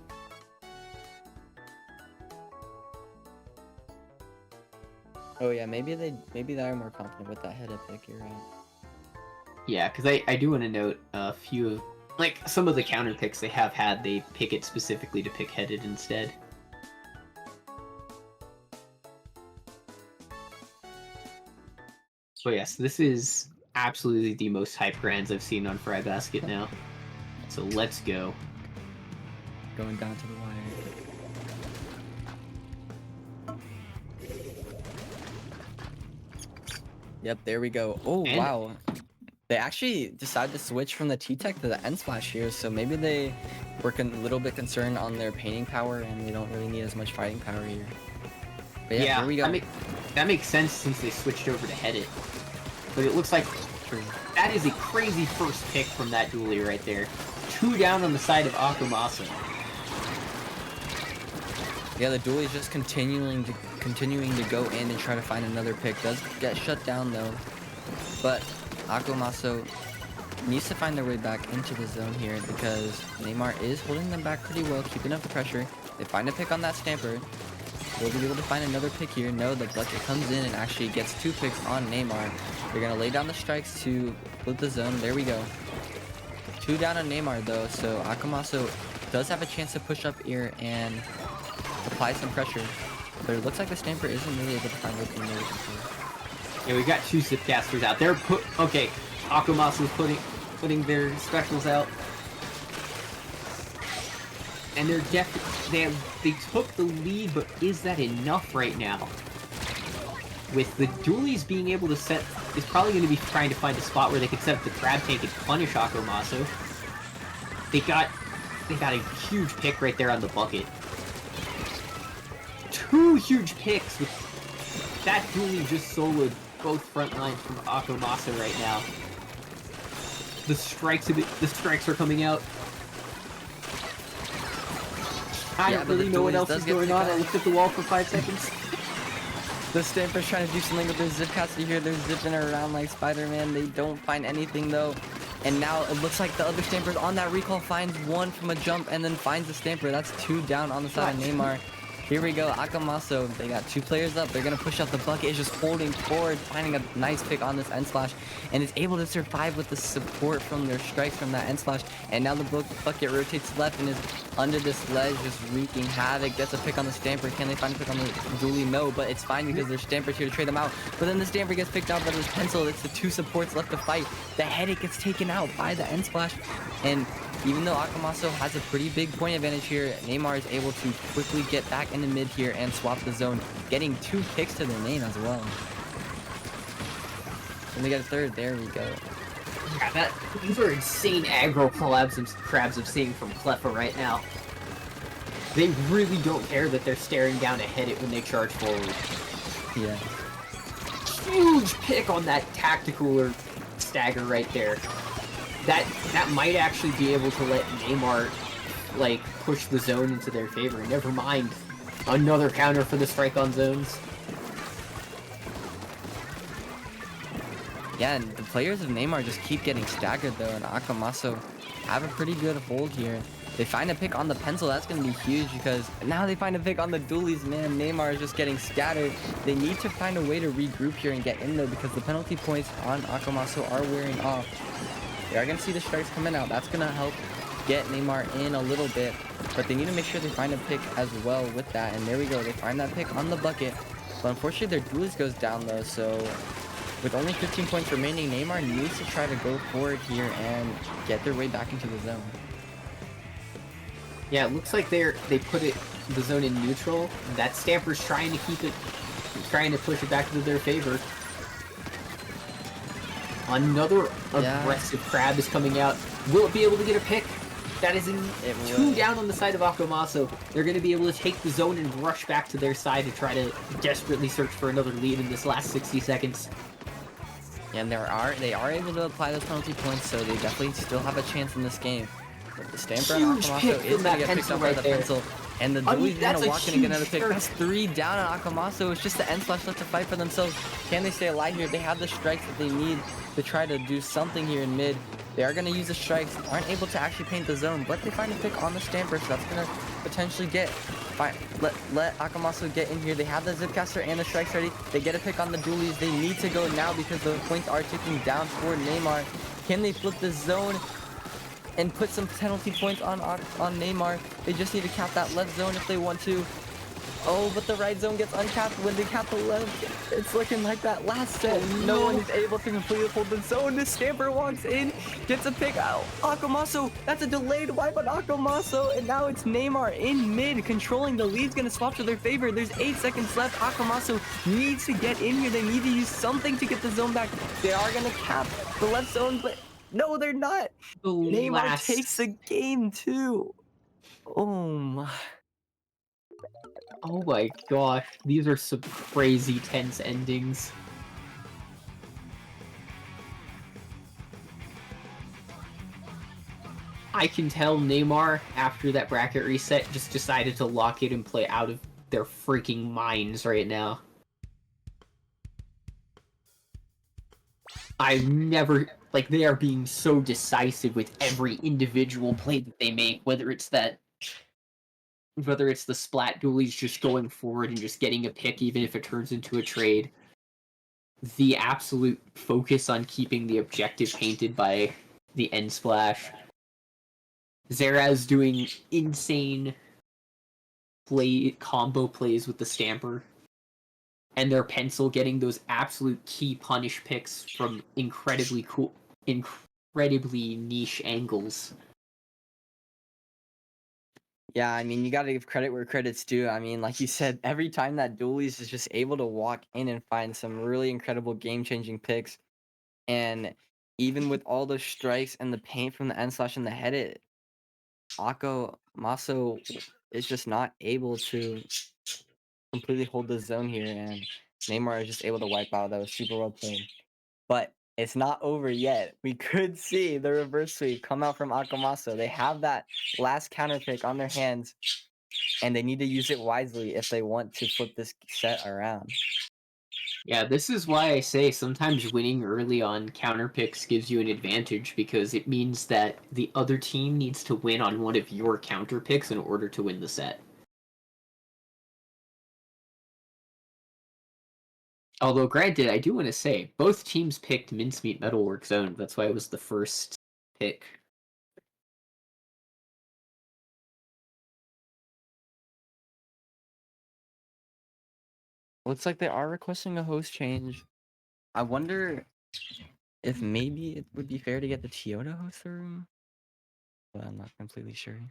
Oh yeah, maybe they are more confident with that head up pick. You're right. Yeah, because I do want to note a few of, like, some of the counter picks they have had, they pick it specifically to pick headed instead. So yes, this is absolutely the most hype grands I've seen on Fry Basket now. So let's go. Going down to the wire. Yep, there we go. Oh, And wow. They actually decided to switch from the T-Tech to the N-Splash here, so maybe they were a little bit concerned on their painting power, and they don't really need as much fighting power here. But yeah, here we go. That makes sense since they switched over to head it. But it looks like that is a crazy first pick from that duelie right there. 2 down on the side of Akumasa. Yeah, the duelie is just continuing to go in and try to find another pick. Does get shut down though, but Akumaso needs to find their way back into the zone here because Neymar is holding them back pretty well, keeping up the pressure. They find a pick on that Stamper. Will be able to find another pick here. No, the bucket comes in and actually gets 2 picks on Neymar. They're gonna lay down the strikes to flip the zone. There we go. 2 down on Neymar though, so Akumaso does have a chance to push up here and apply some pressure. But it looks like the Stamper isn't really able to find opening there. Yeah, we got 2 Zipcasters out there. Okay, Akumasa's putting their specials out. And they took the lead, but is that enough right now? With the dualies being able to set, is probably going to be trying to find a spot where they could set up the grab tank and punish Akumaso. They got a huge pick right there on the bucket. 2 huge picks with that duelie just soloed both front lines from Akumaso right now. The strikes are coming out. I don't really know what else is going on. I looked at the wall for 5 seconds. The Stamper's trying to do something with their Zipcaster here. They're zipping around like Spider-Man. They don't find anything though. And now it looks like the other Stamper's on that recall finds one from a jump and then finds the Stamper. That's 2 down on the side of Neymar. Here we go, Akamaso, they got 2 players up. They're gonna push out the bucket. It's just holding forward, finding a nice pick on this end slash, and is able to survive with the support from their strikes from that end slash. And now the bucket rotates left and is under this ledge, just wreaking havoc. Gets a pick on the Stamper. Can they find a pick on the Dually? No, but it's fine because there's Stampers here to trade them out. But then the Stamper gets picked out by this Pencil. It's the 2 supports left to fight. The Headache gets taken out by the end splash, and even though Akamaso has a pretty big point advantage here, Neymar is able to quickly get back into mid here and swap the zone, getting 2 picks to their name as well. And they got a third. There we go. Yeah, these are insane aggro crabs I'm seeing from Cleffa right now. They really don't care that they're staring down ahead it when they charge forward. Yeah. Huge pick on that tactical or stagger right there. That might actually be able to let Neymar, like, push the zone into their favor. Never mind. Another counter for the strike on zones. Yeah, and the players of Neymar just keep getting staggered though, and Akamaso have a pretty good hold here. They find a pick on the Pencil. That's going to be huge because now they find a pick on the Dualies. Man, Neymar is just getting scattered. They need to find a way to regroup here and get in though, because the penalty points on Akamaso are wearing off. They are going to see the strikes coming out. That's going to help get Neymar in a little bit, but they need to make sure they find a pick as well with that. And there we go. They find that pick on the bucket, but unfortunately their Dualies goes down though, so with only 15 points remaining, Neymar needs to try to go forward here and get their way back into the zone. Yeah, it looks like they put the zone in neutral. That Stamper's trying to keep it, trying to push it back into their favor. Another aggressive crab is coming out. Will it be able to get a pick? That is 2 down on the side of Akamaso. They're going to be able to take the zone and rush back to their side to try to desperately search for another lead in this last 60 seconds. And they are able to apply those penalty points, so they definitely still have a chance in this game. But the Stamper on Akamaso is going to get picked up by the Pencil. And the Dualies going to walk in and get another pick. That's 3 down on Akamaso. It's just the end slash left to fight for themselves. Can they stay alive here? They have the strikes that they need to try to do something here in mid. They are going to use the strikes. Aren't able to actually paint the zone, but they find a pick on the Stamper, so that's going to potentially get... Fine. Let Akamaso get in here. They have the Zipcaster and the strikes ready. They get a pick on the Dualies. They need to go now because the points are ticking down for Neymar. Can they flip the zone and put some penalty points on Neymar? They just need to cap that left zone if they want to. Oh, but the right zone gets uncapped when they cap the left. It's looking like that last set. No one is able to completely hold the zone. The Stamper walks in, gets a pick out. Akamaso, that's a delayed wipe on Akamaso, and now it's Neymar in mid, controlling the lead's gonna swap to their favor. There's 8 seconds left. Akamaso needs to get in here. They need to use something to get the zone back. They are gonna cap the left zone, but no, they're not. Neymar takes the game too. Oh my. Oh my gosh, these are some crazy tense endings. I can tell Neymar, after that bracket reset, just decided to lock it and play out of their freaking minds right now. I've never... Like, they are being so decisive with every individual play that they make, whether it's the Splat Dualies just going forward and just getting a pick even if it turns into a trade. The absolute focus on keeping the objective painted by the end splash. Zeraz doing insane combo plays with the Stamper. And their Pencil getting those absolute key punish picks from incredibly niche angles. Yeah, I mean, you got to give credit where credit's due. I mean, like you said, every time that Dualies is just able to walk in and find some really incredible game-changing picks, and even with all the strikes and the paint from the end slash and the head, Akamaso is just not able to completely hold the zone here, and Neymar is just able to wipe out. That was super well played. But it's not over yet. We could see the reverse sweep come out from Akamaso. They have that last counter pick on their hands, and they need to use it wisely if they want to flip this set around. Yeah, this is why I say sometimes winning early on counter picks gives you an advantage, because it means that the other team needs to win on one of your counter picks in order to win the set. Although, granted, I do want to say, both teams picked Mincemeat Metalwork Zone. That's why it was the first pick. Looks like they are requesting a host change. I wonder if maybe it would be fair to get the Tio to host the room. But I'm not completely sure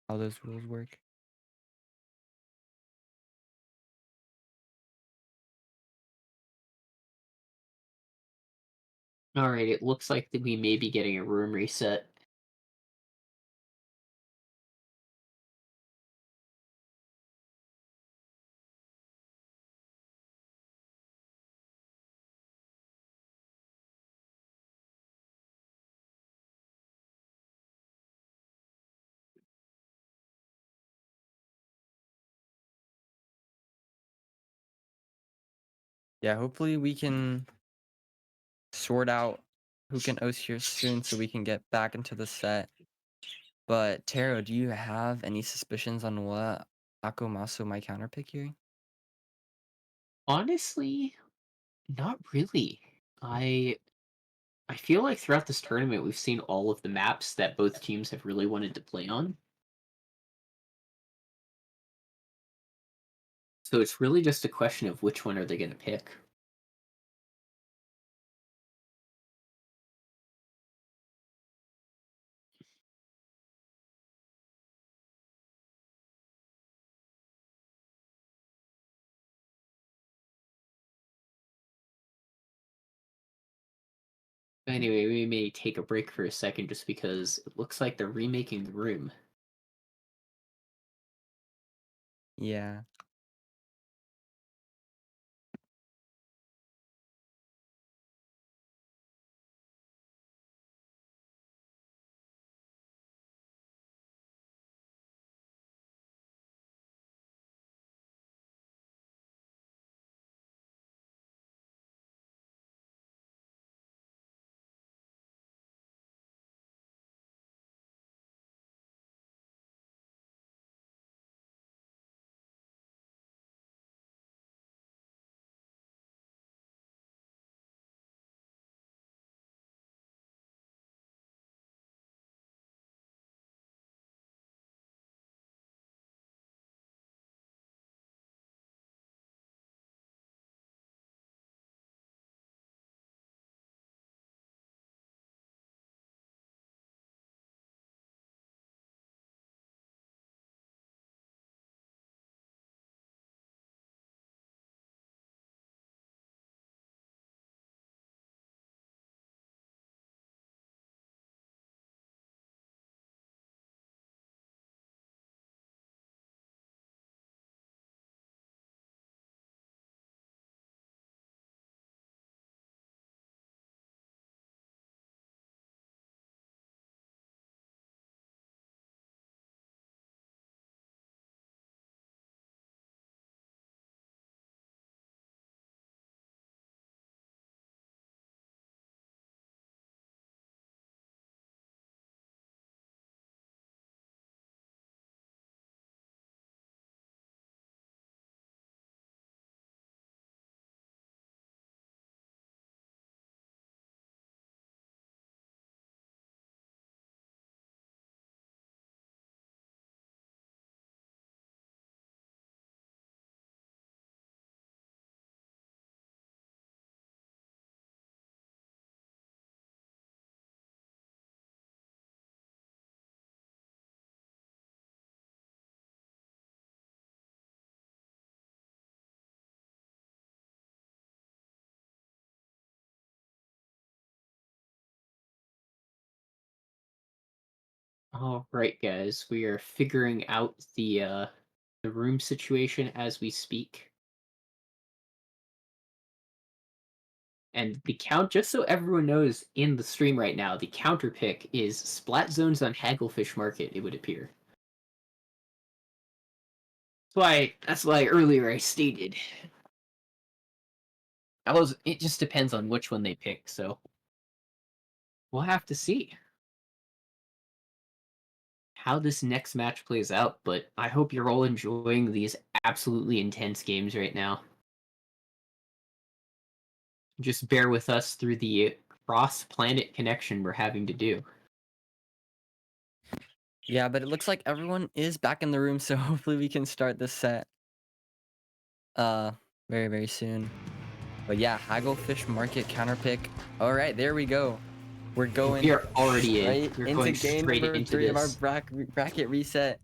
how those rules work. Alright, it looks like that we may be getting a room reset. Yeah, hopefully we can sort out who can host here soon so we can get back into the set. But Taro, do you have any suspicions on what Akomasu might counterpick here? Honestly, not really. I feel like throughout this tournament we've seen all of the maps that both teams have really wanted to play on. So it's really just a question of which one are they going to pick. Anyway, we may take a break for a second just because it looks like they're remaking the room. Yeah. All right, guys, we are figuring out the room situation as we speak. And the count, just so everyone knows in the stream right now, the counter pick is Splat Zones on Hagglefish Market, it would appear. That's why earlier I stated. It just depends on which one they pick, so we'll have to see how this next match plays out, but I hope you're all enjoying these absolutely intense games right now. Just bear with us through the cross-planet connection we're having to do. Yeah, but it looks like everyone is back in the room, so hopefully we can start this set very, very soon. But yeah, Hagglefish Market counterpick. All right, there we go. We're going We are already in. straight We're into going game straight number into 3 of our this. bracket reset.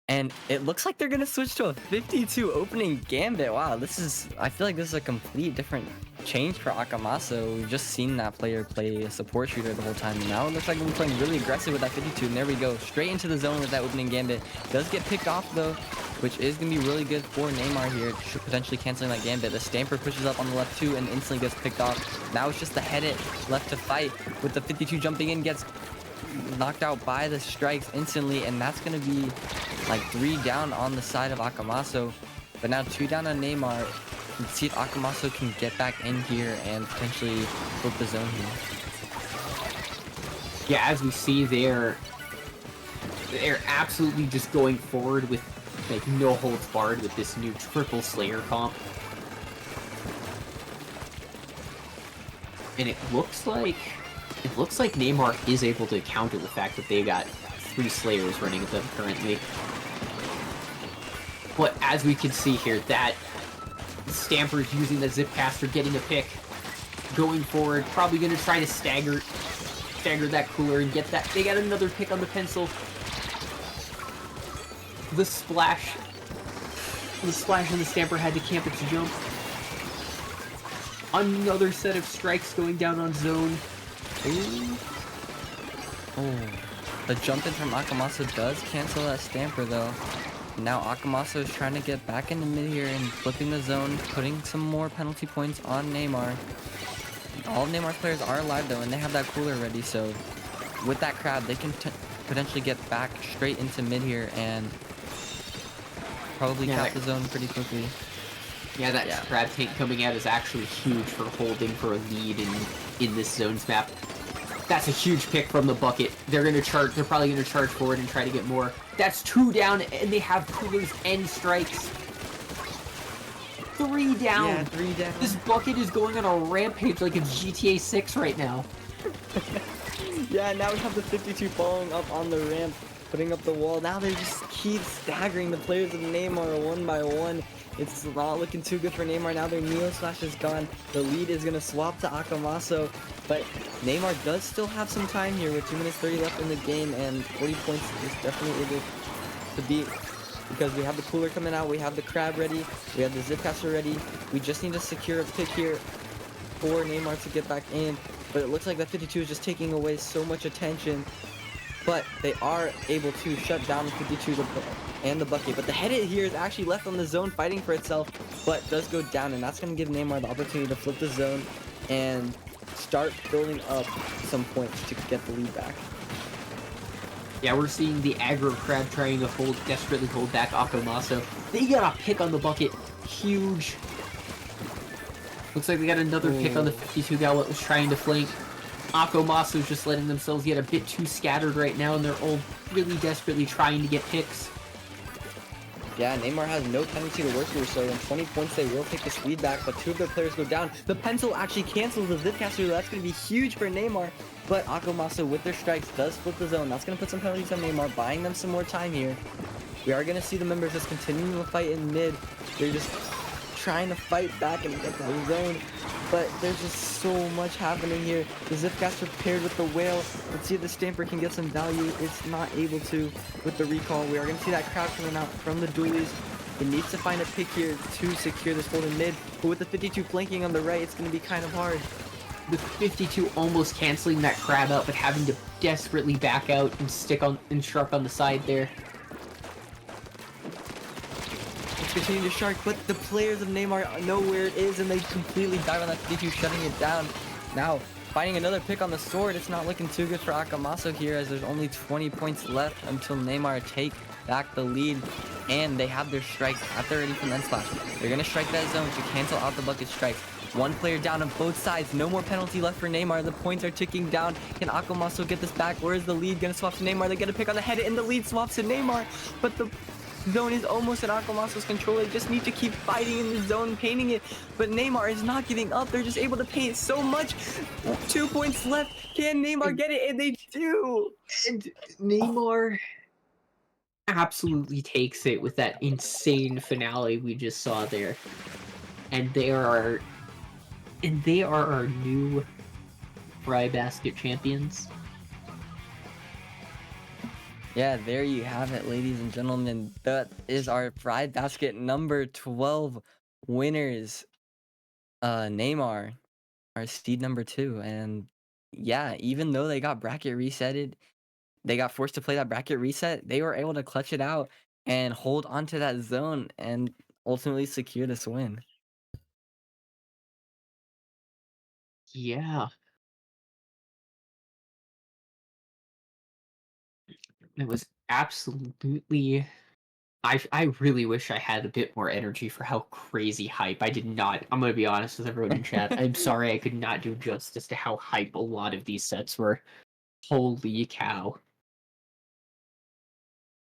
And it looks like they're gonna switch to a 52 opening gambit. Wow, I feel like this is a complete different change for Akamaso. We've just seen that player play a support shooter the whole time. And now it looks like we're playing really aggressive with that 52. And there we go, straight into the zone with that opening gambit. Does get picked off though, which is gonna be really good for Neymar here, potentially canceling that gambit. The Stamper pushes up on the left too and instantly gets picked off. Now it's just the head it left to fight with the 52 jumping in, gets knocked out by the strikes instantly, and that's gonna be like 3 down on the side of Akamaso. But now 2 down on Neymar. Let's see if Akamaso can get back in here and potentially flip the zone here. Yeah, as we see, they're absolutely just going forward with like no holds barred with this new triple Slayer comp. And it looks like Neymar is able to counter the fact that they got 3 Slayers running at them currently. But as we can see here, that Stamper is using the Zipcaster, getting a pick, going forward, probably going to try to stagger that cooler and get that. They got another pick on the pencil. The splash and the Stamper had to camp its jump. Another set of strikes going down on zone. Ooh. Oh, the jump in from Akamaso does cancel that Stamper though. Now Akamaso is trying to get back into mid here and flipping the zone, putting some more penalty points on Neymar. All of Neymar's players are alive though, and they have that cooler ready, so with that crab, they can potentially get back straight into mid here and probably cap the zone pretty quickly. Yeah, that crab tank coming out is actually huge for holding for a lead in this zones map. That's a huge pick from the bucket. They're probably gonna charge forward and try to get more. That's 2 down, and they have coolers and strikes. 3 down. Yeah, 3 down. This bucket is going on a rampage like it's GTA 6 right now. Yeah, now we have the 52 following up on the ramp, putting up the wall. Now they just keep staggering the players of Neymar one by one. It's not looking too good for Neymar. Now their Neo Slash is gone. The lead is going to swap to Akamaso. But Neymar does still have some time here with 2 minutes 30 left in the game. And 40 points is definitely able to beat. Because we have the cooler coming out. We have the crab ready. We have the Zipcaster ready. We just need to secure a pick here for Neymar to get back in. But it looks like that 52 is just taking away so much attention. But they are able to shut down the 52 and the bucket. But the head hit here is actually left on the zone fighting for itself, but does go down, and that's going to give Neymar the opportunity to flip the zone and start building up some points to get the lead back. Yeah, we're seeing the aggro crab trying to desperately hold back Akamaso. They got a pick on the bucket. Huge. Looks like they got another pick on the 52 guy that was trying to flank. Akamaso's just letting themselves get a bit too scattered right now, and they're all really desperately trying to get picks. Yeah, Neymar has no penalty to work here, so in 20 points they will take this lead back, but 2 of their players go down. The pencil actually cancels the Zipcaster, that's going to be huge for Neymar, but Akamaso with their strikes does flip the zone. That's going to put some penalties on Neymar, buying them some more time here. We are going to see the members just continuing to fight in mid. They're just trying to fight back and get the zone, but there's just so much happening here. The Zipcaster paired with the whale. Let's see if the Stamper can get some value. It's not able to with the recall. We are going to see that crowd coming out from the dualies. It needs to find a pick here to secure this hold in mid, but with the 52 flanking on the right, it's going to be kind of hard. The 52 almost canceling that crab out, but having to desperately back out and shark on the side there. Continue to shark, but the players of Neymar know where it is, and they completely dive on that 52, shutting it down. Now, finding another pick on the sword. It's not looking too good for Akamaso here, as there's only 20 points left until Neymar take back the lead, and they have their strikes at the ready from End Splash. They're going to strike that zone to cancel out the bucket strikes. 1 player down on both sides. No more penalty left for Neymar. The points are ticking down. Can Akamaso get this back? Where is the lead? Going to swap to Neymar. They get a pick on the head, and the lead swaps to Neymar, but the Zone is almost in Aquamasso's control. They just need to keep fighting in the zone, painting it. But Neymar is not giving up. They're just able to paint so much. 2 points left. Can Neymar get it? And they do. And Neymar absolutely takes it with that insane finale we just saw there. And they are our new Fry Basket champions. Yeah, there you have it, ladies and gentlemen. That is our Pride Basket number 12 winners. Neymar, our seed number 2. And yeah, even though they got bracket resetted, they got forced to play that bracket reset, they were able to clutch it out and hold onto that zone and ultimately secure this win. Yeah. It was absolutely... I really wish I had a bit more energy for how crazy hype. I did not. I'm gonna be honest with everyone in chat. I'm sorry I could not do justice to how hype a lot of these sets were. Holy cow.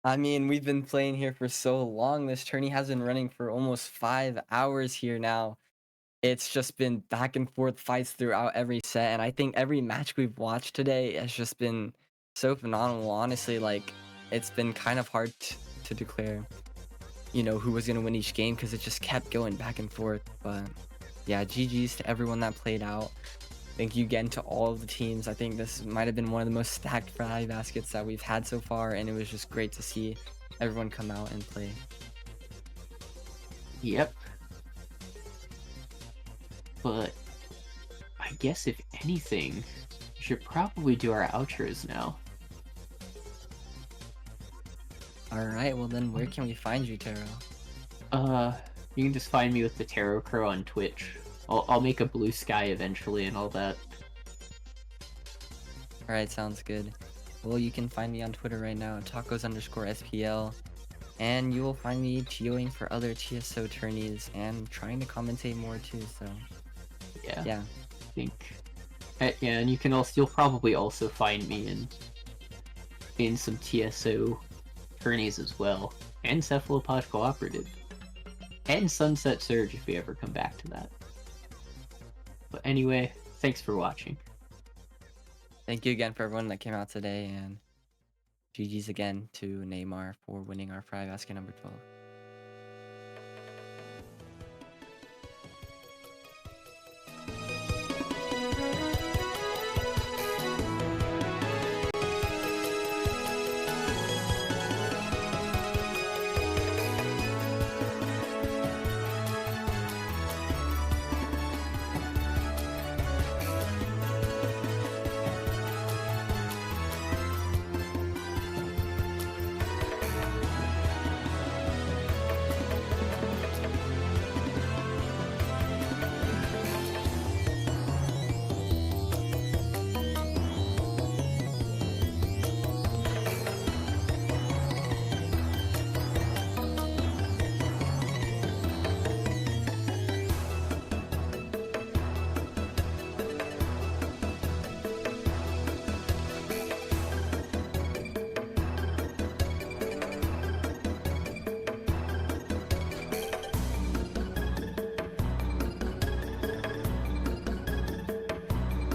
I mean, we've been playing here for so long. This tourney has been running for almost 5 hours here now. It's just been back and forth fights throughout every set, and I think every match we've watched today has just been so phenomenal. Honestly, like, it's been kind of hard to declare, you know, who was going to win each game because it just kept going back and forth. But yeah, GG's to everyone that played out. Thank you again to all of the teams. I think this might have been one of the most stacked Fry Baskets that we've had so far, and it was just great to see everyone come out and play. Yep. But I guess if anything, we should probably do our outros now. Alright, well then where can we find you, Taro? You can just find me with the Tarot Crow on Twitch. I'll make a blue sky eventually and all that. Alright, sounds good. Well, you can find me on Twitter right now at tacos_SPL. And you will find me GOing for other TSO tourneys and trying to commentate more too, so yeah. I think. Yeah, and you'll probably also find me in some TSO tourneys as well. And Cephalopod Cooperative. And Sunset Surge if we ever come back to that. But anyway, thanks for watching. Thank you again for everyone that came out today, and GG's again to Neymar for winning our Fry Basket number 12.